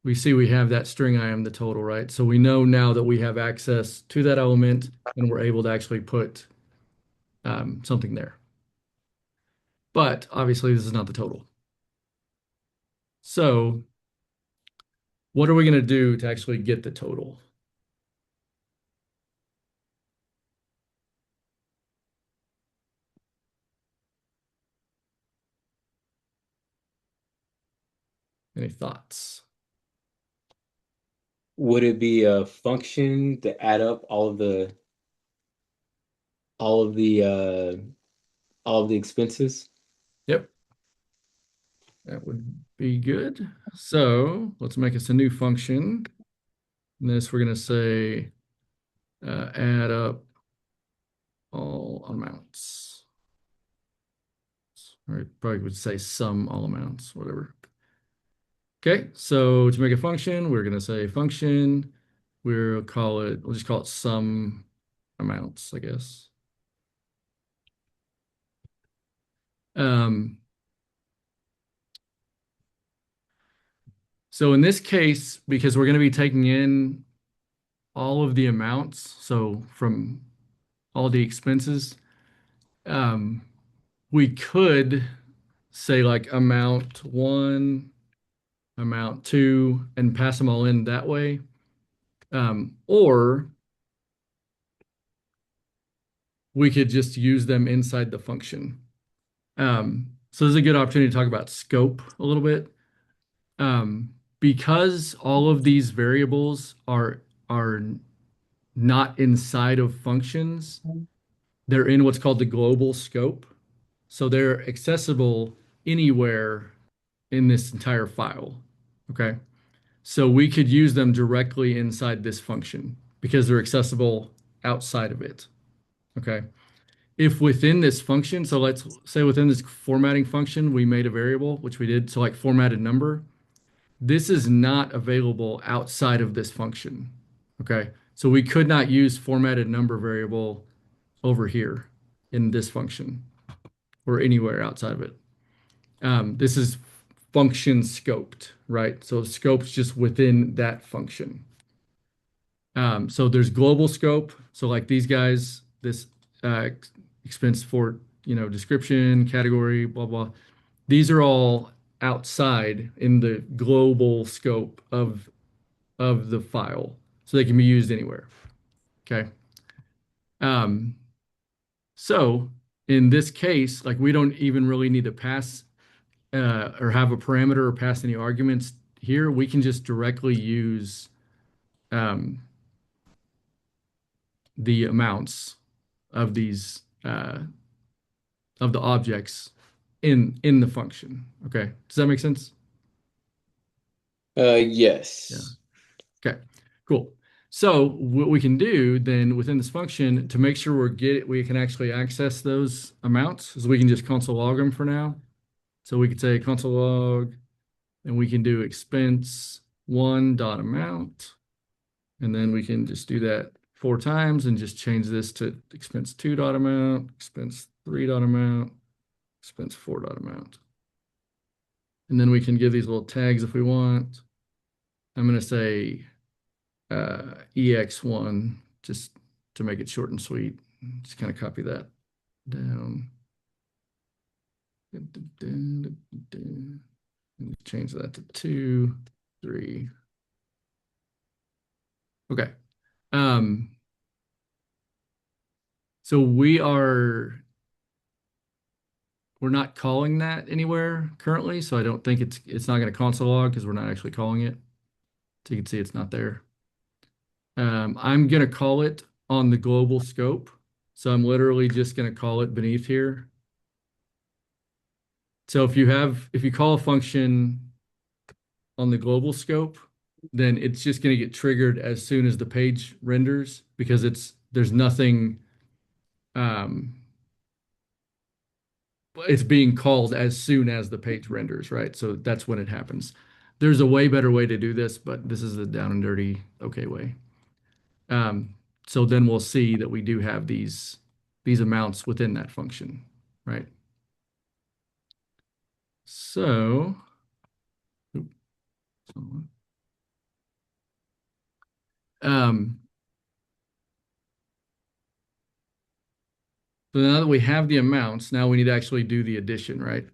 we see we have that string I am the total, right? So we know now that we have access to that element and we're able to actually put something there. But obviously this is not the total. So what are we going to do to actually get the total? Any thoughts? Would it be a function to add up all of the uh all of the expenses? Yep, that would be good. So let's make us a new function. In this, we're going to say add up all amounts. Or probably would say sum all amounts, whatever. Okay, so to make a function, we're going to say function. We'll just call it sum amounts, I guess. So in this case, because we're going to be taking in all of the amounts, so from all the expenses, we could say like amount one, amount two, and pass them all in that way. Or we could just use them inside the function. So this is a good opportunity to talk about scope a little bit. Because all of these variables are not inside of functions, they're in what's called the global scope. So they're accessible anywhere in this entire file. Okay. So we could use them directly inside this function because they're accessible outside of it. Okay. If within this function, so let's say within this formatting function, we made a variable, which we did, so like formatted number, this is not available outside of this function. Okay. So we could not use formatted number variable over here in this function or anywhere outside of it. This is function scoped, right? So scope's just within that function. So there's global scope. So like these guys, this expense for, description, category, blah, blah. These are all outside in the global scope of the file. So they can be used anywhere. Okay. So in this case, like we don't even really need to pass or have a parameter or pass any arguments here. We can just directly use the amounts of these of the objects in the function. Okay, does that make sense? Yes. Okay, cool. So what we can do then within this function to make sure we can actually access those amounts is we can just console log them for now. So we could say console log, and we can do expense one dot amount, and then we can just do that 4 times and just change this to expense two dot amount, expense three dot amount, expense four dot amount. And then we can give these little tags if we want. I'm going to say EX1 just to make it short and sweet. Just kind of copy that down. And change that to 2, 3. Okay. So we're not calling that anywhere currently, so I don't think it's not going to console log because we're not actually calling it. So you can see it's not there. I'm going to call it on the global scope. So I'm literally just going to call it beneath here. So if you call a function on the global scope, then it's just going to get triggered as soon as the page renders because there's nothing, it's being called as soon as the page renders, right? So that's when it happens. There's a way better way to do this, but this is the down and dirty okay way. So then we'll see that we do have these amounts within that function, right? So, um, so now that we have the amounts, now we need to actually do the addition, right?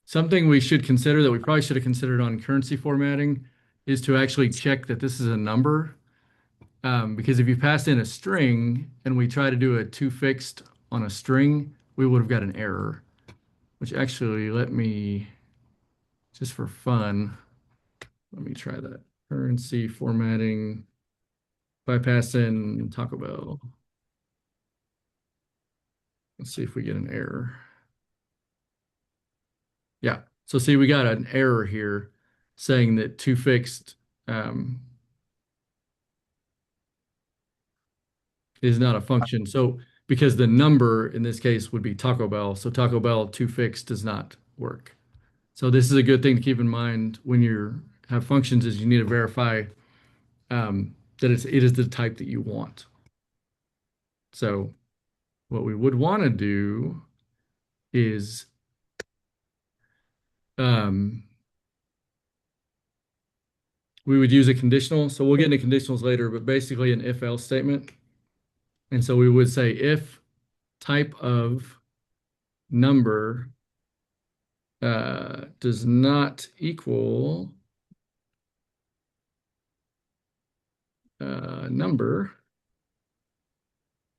something we should consider that we probably should have considered on currency formatting is to actually check that this is a number. Because if you pass in a string and we try to do a to fixed on a string, we would have got an error. Which actually, let me, just for fun, let me try that. Currency formatting, bypass in Taco Bell. Let's see if we get an error. Yeah, so see, we got an error here saying that to fixed is not a function. So because the number in this case would be Taco Bell, so Taco Bell to fixed does not work. So this is a good thing to keep in mind when you have functions is you need to verify that it is the type that you want. So what we would want to do is we would use a conditional. So we'll get into conditionals later, but basically an if-else statement. And so we would say if type of number does not equal number,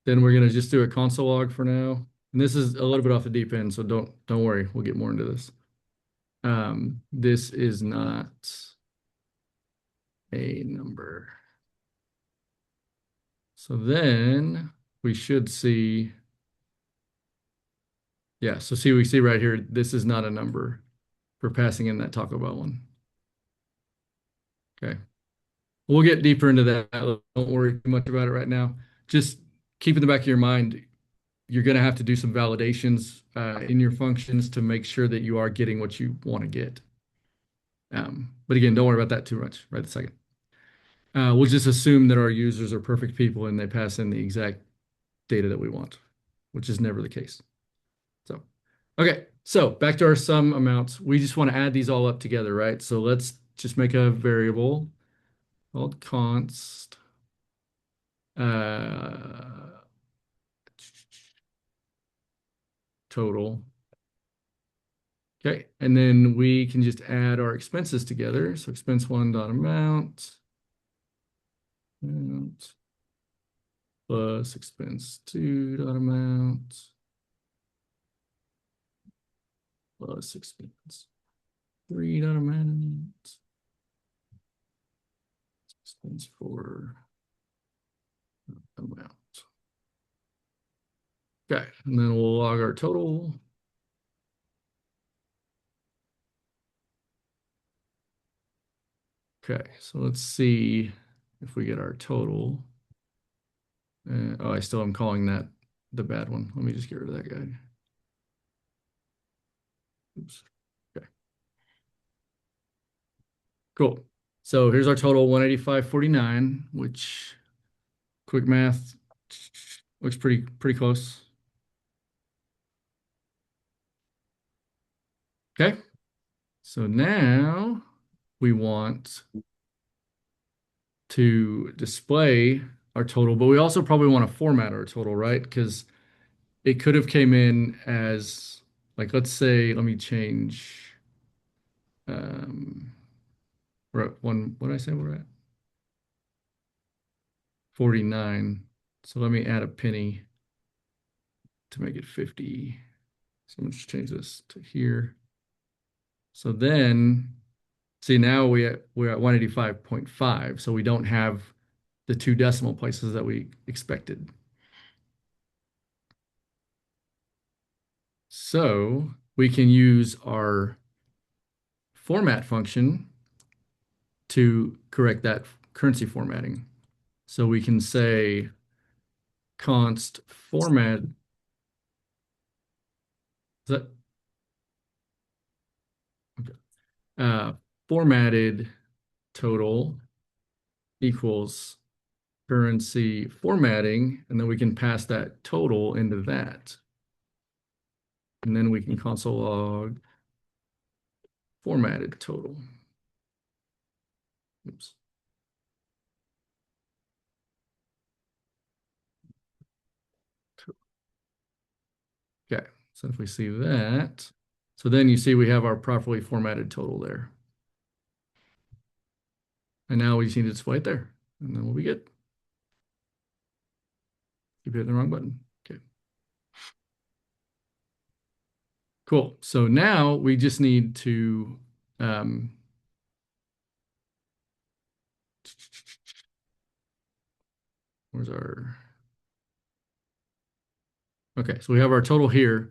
then we're going to just do a console log for now. And this is a little bit off the deep end, so don't worry, we'll get more into this. This is not a number. So then we should see, yeah, so see, we see right here, this is not a number for passing in that Taco Bell one. Okay. We'll get deeper into that. Don't worry too much about it right now. Just keep in the back of your mind, you're going to have to do some validations in your functions to make sure that you are getting what you want to get. But again, don't worry about that too much right this second. We'll just assume that our users are perfect people and they pass in the exact data that we want, which is never the case. So, okay, so back to our sum amounts. We just want to add these all up together, right? So let's just make a variable called const. Total. Okay, and then we can just add our expenses together. So expense one dot amount plus expense two dot amount plus expense three dot amount expense four amount. Okay, and then we'll log our total. Okay, so let's see if we get our total. Oh, I still am calling that the bad one. Let me just get rid of that guy. Oops. Okay. Cool. So here's our total 185.49, which quick math looks pretty close. Okay. So now we want to display our total, but we also probably want to format our total, right? Because it could have came in as, like, let's say, let me change. We're at what did I say we're at? 49. So let me add a penny to make it 50. So I'm just change this to here. So then, see, now we're at 185.5. So we don't have the two decimal places that we expected. So we can use our format function to correct that currency formatting. So we can say const format. Is that okay? Formatted total equals currency formatting, and then we can pass that total into that. And then we can console log formatted total. Oops. Okay, so if we see that, So then you see we have our properly formatted total there. And now we just need to display it there, and then we'll be good. Keep hitting the wrong button. Okay. Cool. So now we just need to where's our okay, so we have our total here.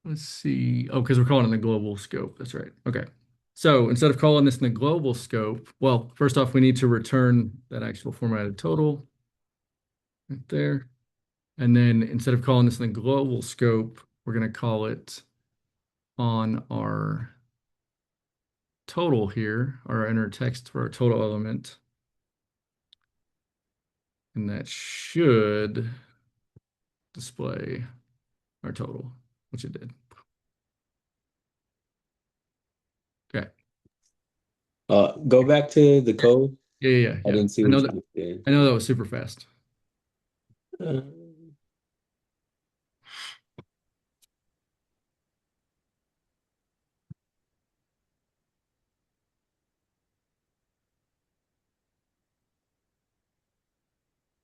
Let's see. Oh, because we're calling it the global scope. That's right. Okay. So instead of calling this in the global scope, well, first off, we need to return that actual formatted total right there. And then instead of calling this in the global scope, we're going to call it on our total here, or enter text for our total element. And that should display our total, which it did. Okay. Go back to the code. Yeah. I didn't see I know what that. you did. I know that was super fast. Uh,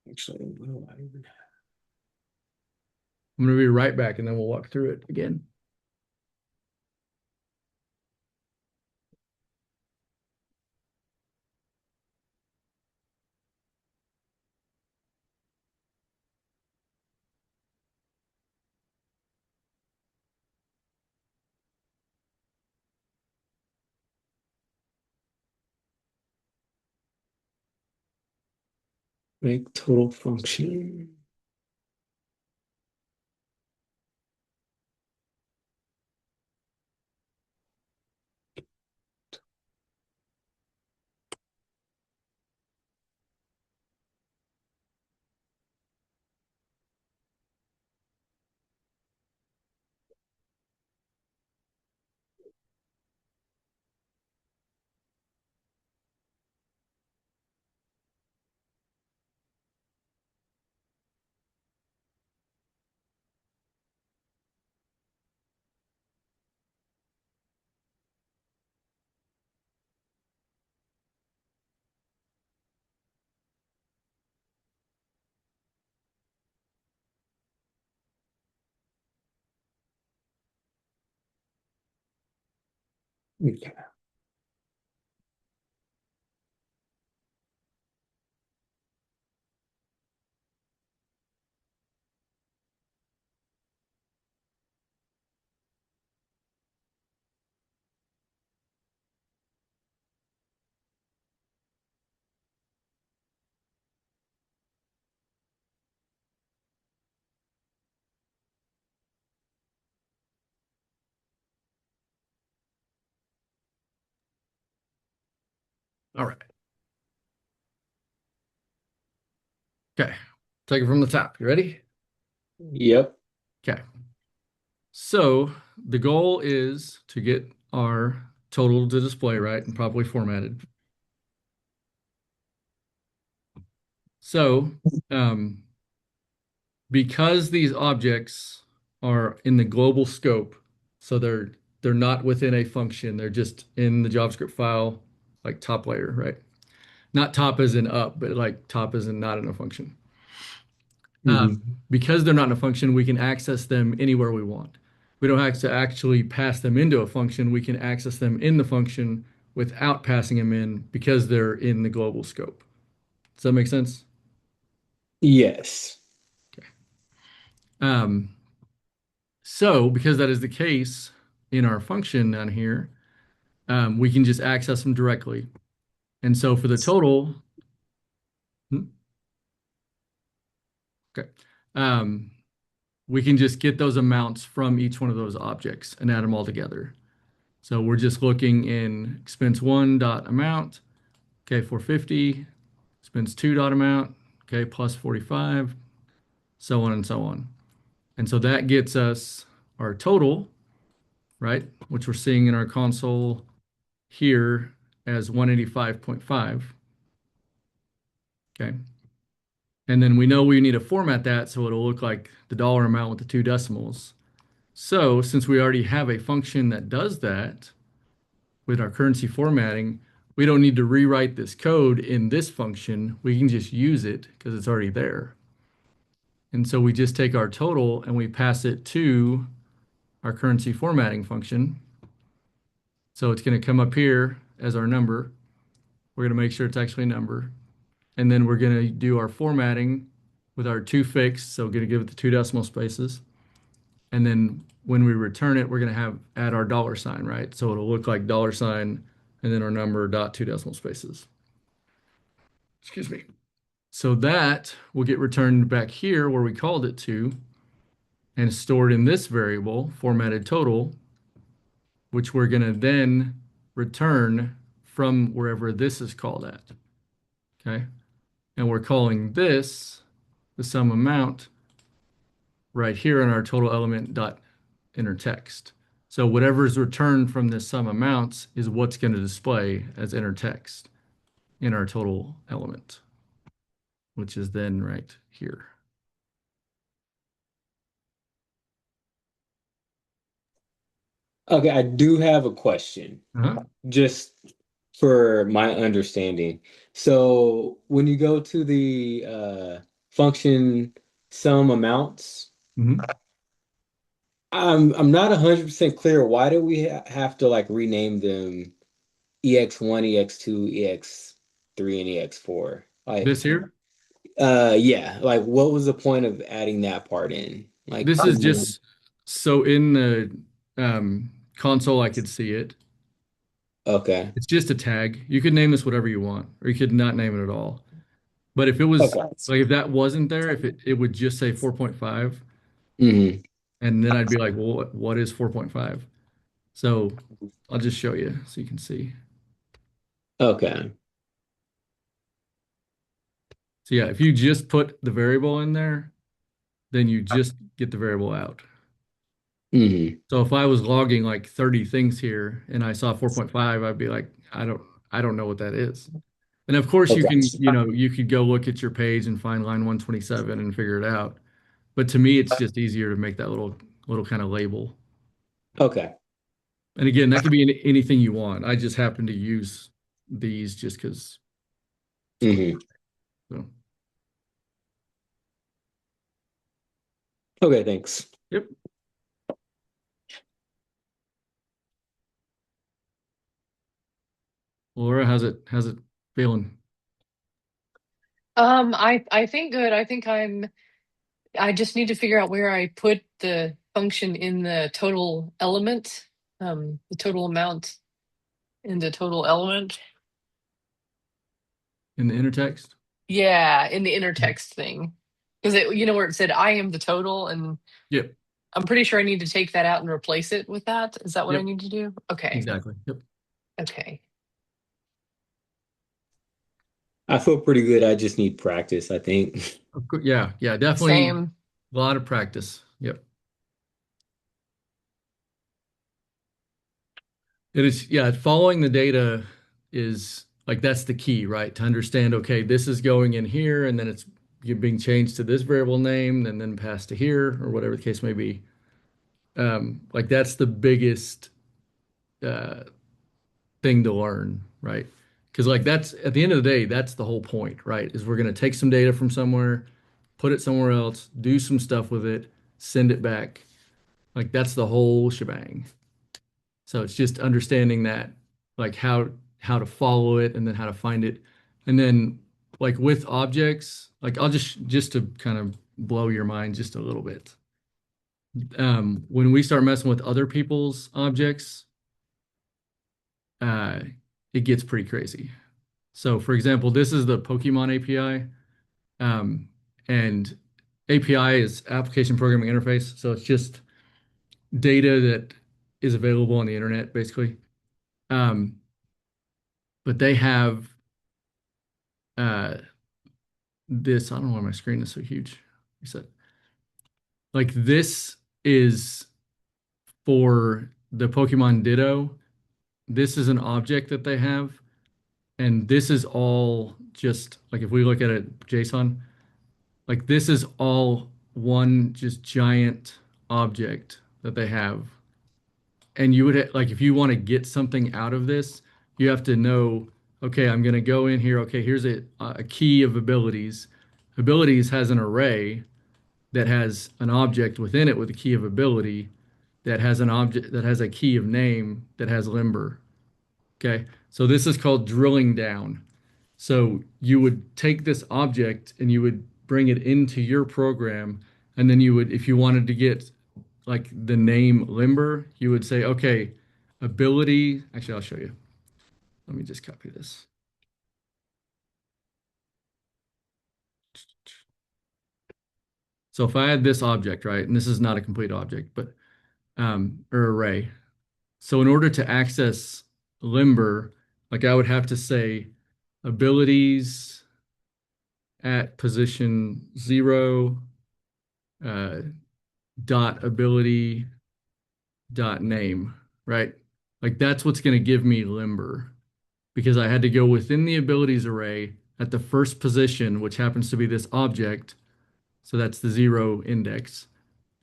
actually, what do I even have? I'm going to be right back, and then we'll walk through it again. Make total function. Okay. All right. Okay. Take it from the top. You ready? Yep. Okay. So the goal is to get our total to display right and properly formatted. So because these objects are in the global scope, so they're not within a function, they're just in the JavaScript file, like top layer, right? Not top as in up, but like top as in not in a function. Because they're not in a function, we can access them anywhere we want. We don't have to actually pass them into a function. We can access them in the function without passing them in because they're in the global scope. Does that make sense? Yes. So because that is the case in our function down here, we can just access them directly. And so for the total, okay, we can just get those amounts from each one of those objects and add them all together. So we're just looking in expense one dot amount, okay, 450, expense two dot amount, okay, plus 45, so on and so on. And so that gets us our total, right, which we're seeing in our console here as 185.5. Okay. And then we know we need to format that so it'll look like the dollar amount with the two decimals. So since we already have a function that does that with our currency formatting, we don't need to rewrite this code in this function. We can just use it because it's already there. And so we just take our total and we pass it to our currency formatting function. So it's going to come up here as our number. We're going to make sure it's actually a number. And then we're going to do our formatting with our two fixed. So we're going to give it the two decimal spaces. And then when we return it, we're going to have add our dollar sign, right? So it'll look like dollar sign and then our number dot two decimal spaces. Excuse me. So that will get returned back here where we called it to and stored in this variable, formatted total, which we're going to then return from wherever this is called at. Okay. And we're calling this the sum amount right here in our total element dot inner text. So whatever is returned from this sum amounts is what's going to display as inner text in our total element, which is then right here. Okay, I do have a question, Uh-huh. just for my understanding. So when you go to the function sum amounts, Mhm. I'm not 100% clear. Why do we have to like rename them EX1, EX2, EX3, and EX4? Like, This here, yeah, like what was the point of adding that part in? Like, this is just so in the console I could see it. okay, It's just a tag. You could name this whatever you want, or you could not name it at all. But if it was okay. like if that wasn't there, if it would just say 4.5, Hmm. and then I'd be like, well, what is 4.5? So I'll just show you so you can see. Okay. So yeah, if you just put the variable in there, then you just get the variable out. Hmm. So if I was logging like 30 things here and I saw 4.5, I'd be like, I don't know what that is. And of course you Okay. can, you could go look at your page and find line 127 and figure it out. But to me, it's just easier to make that little kind of label. Okay. And again, that could be anything you want. I just happen to use these just because it's quick. Hmm. So, Okay, thanks. yep. Laura, how's it feeling? I think good. I just need to figure out where I put the function in the total element, the total amount in the total element. In the inner text? Yeah, in the inner text thing. Because where it said I am the total, and Yep. I'm pretty sure I need to take that out and replace it with that. Is that what I Yep. need to do? Okay. Exactly. Yep. Okay. I feel pretty good. I just need practice, I think. Of course. Yeah. Yeah. Definitely Same. a lot of practice. Yep. It is. Yeah. Following the data is like that's the key, right? To understand, okay, this is going in here and then it's you're being changed to this variable name and then passed to here or whatever the case may be. Like that's the biggest uh, thing to learn, right? Because like that's at the end of the day, that's the whole point, right? Is we're going to take some data from somewhere, put it somewhere else, do some stuff with it, send it back. Like that's the whole shebang. So it's just understanding that, like how to follow it and then how to find it. And then like with objects, like I'll just to kind of blow your mind just a little bit. When we start messing with other people's objects, uh, it gets pretty crazy. So for example, this is the Pokemon API. Um, and API is application programming interface. So it's just data that is available on the internet, basically. Um, but they have uh, this. I don't know why my screen is so huge. Reset. Like this is for the Pokemon Ditto. This is an object that they have, and this is all just like if we look at it JSON, Like this is all one just giant object that they have. And you would like if you want to get something out of this, you have to know, okay, I'm going to go in here. Okay, here's a key of abilities. Abilities has an array that has an object within it with a key of ability that has an object that has a key of name that has limber. Okay, so this is called drilling down. So you would take this object and you would bring it into your program, and then you would, if you wanted to get like the name limber, you would say, okay, ability. Actually, I'll show you. Let me just copy this. So if I had this object, right, and this is not a complete object, but or array. So in order to access limber, like I would have to say abilities at position 0 uh, dot ability dot name, right? Like that's what's going to give me limber because I had to go within the abilities array at the first position, which happens to be this object. So that's the 0 index.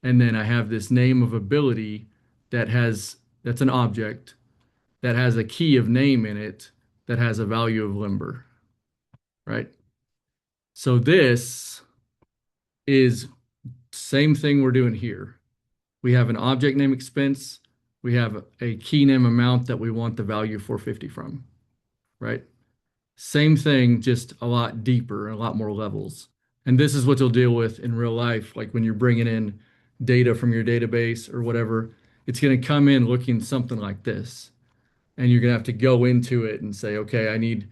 And then I have this name of ability that's an object that has a key of name in it that has a value of limber, right? So this is same thing we're doing here. We have an object name expense. We have a key name amount that we want the value 450 from, right? Same thing, just a lot deeper, a lot more levels. And this is what you'll deal with in real life, like when you're bringing in data from your database or whatever. It's going to come in looking something like this. And you're going to have to go into it and say, okay, I need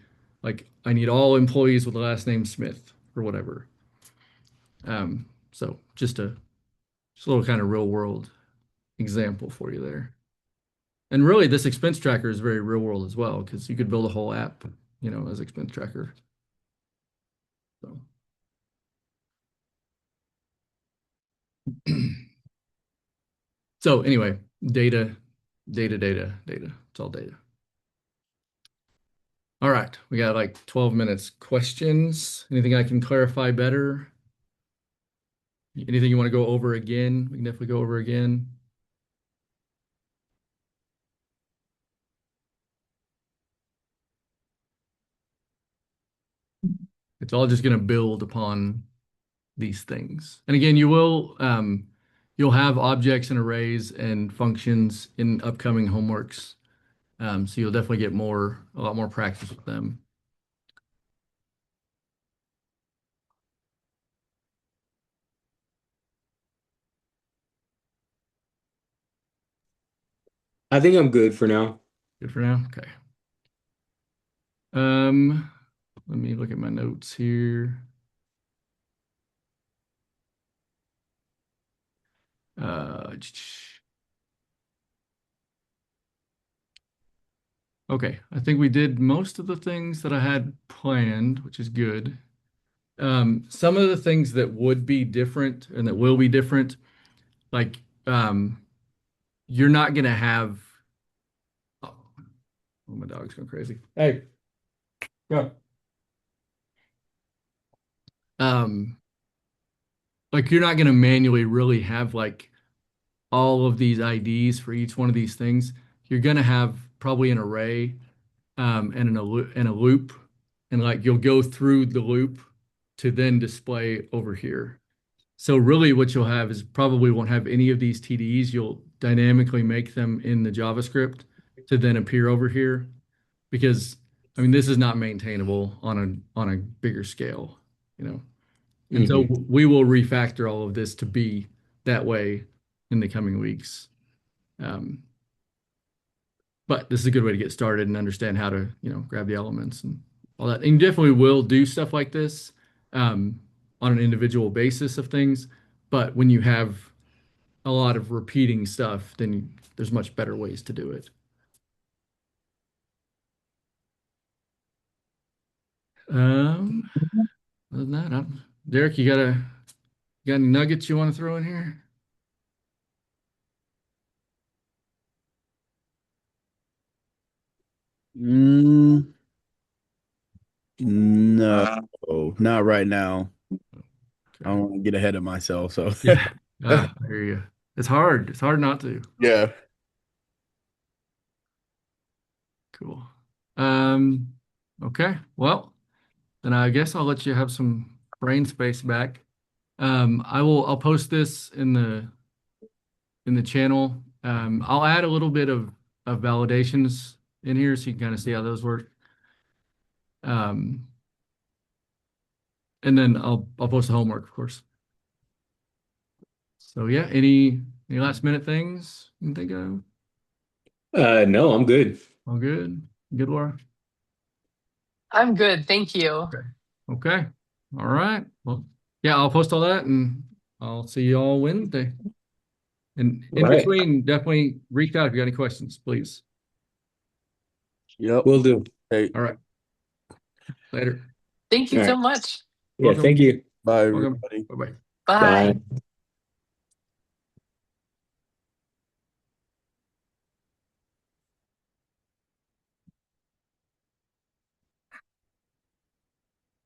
all employees with the last name Smith or whatever. So just a little kind of real world example for you there. And really, this expense tracker is very real world as well, because you could build a whole app, as expense tracker. So. So anyway, data. It's all data. All right, we got like 12 minutes. Questions? Anything I can clarify better? Anything you want to go over again? We can definitely go over again. It's all just going to build upon these things. And again, you'll have objects and arrays and functions in upcoming homeworks. So you'll definitely get a lot more practice with them. I think I'm good for now. Good for now? Okay. Let me look at my notes here. Okay, I think we did most of the things that I had planned, which is good. Some of the things that would be different and that will be different, like you're not gonna have. Oh, my dog's going crazy. Hey, go. Um, like you're not gonna manually really have like all of these IDs for each one of these things. You're gonna have probably an array and a loop, and like you'll go through the loop to then display over here. So really what you'll have is probably won't have any of these TDEs. You'll dynamically make them in the JavaScript to then appear over here because I mean this is not maintainable on a bigger scale, you know. And so we will refactor all of this to be that way in the coming weeks. But this is a good way to get started and understand how to, grab the elements and all that. And you definitely will do stuff like this on an individual basis of things. But when you have a lot of repeating stuff, then there's much better ways to do it. Other than that, Derek, you got any nuggets you want to throw in here? No, not right now. I don't want to get ahead of myself. So Yeah. I hear you. It's hard. It's hard not to. yeah. Cool. Okay. Well, then I guess I'll let you have some brain space back. I'll post this in the channel. I'll add a little bit of validations in here so you can kind of see how those work. And then I'll post the homework, of course. So yeah, any last minute things you can think of? No, I'm good. All good? Good, Laura? I'm good. Thank you. Okay. All right. Well, yeah, I'll post all that and I'll see you all Wednesday. And in All right. between, definitely reach out if you got any questions, please. Yep. Will do. Hey, All right. Later. Thank you All so right. much. Yeah, Welcome. thank you. bye, Welcome. everybody. Bye-bye. Bye. Bye.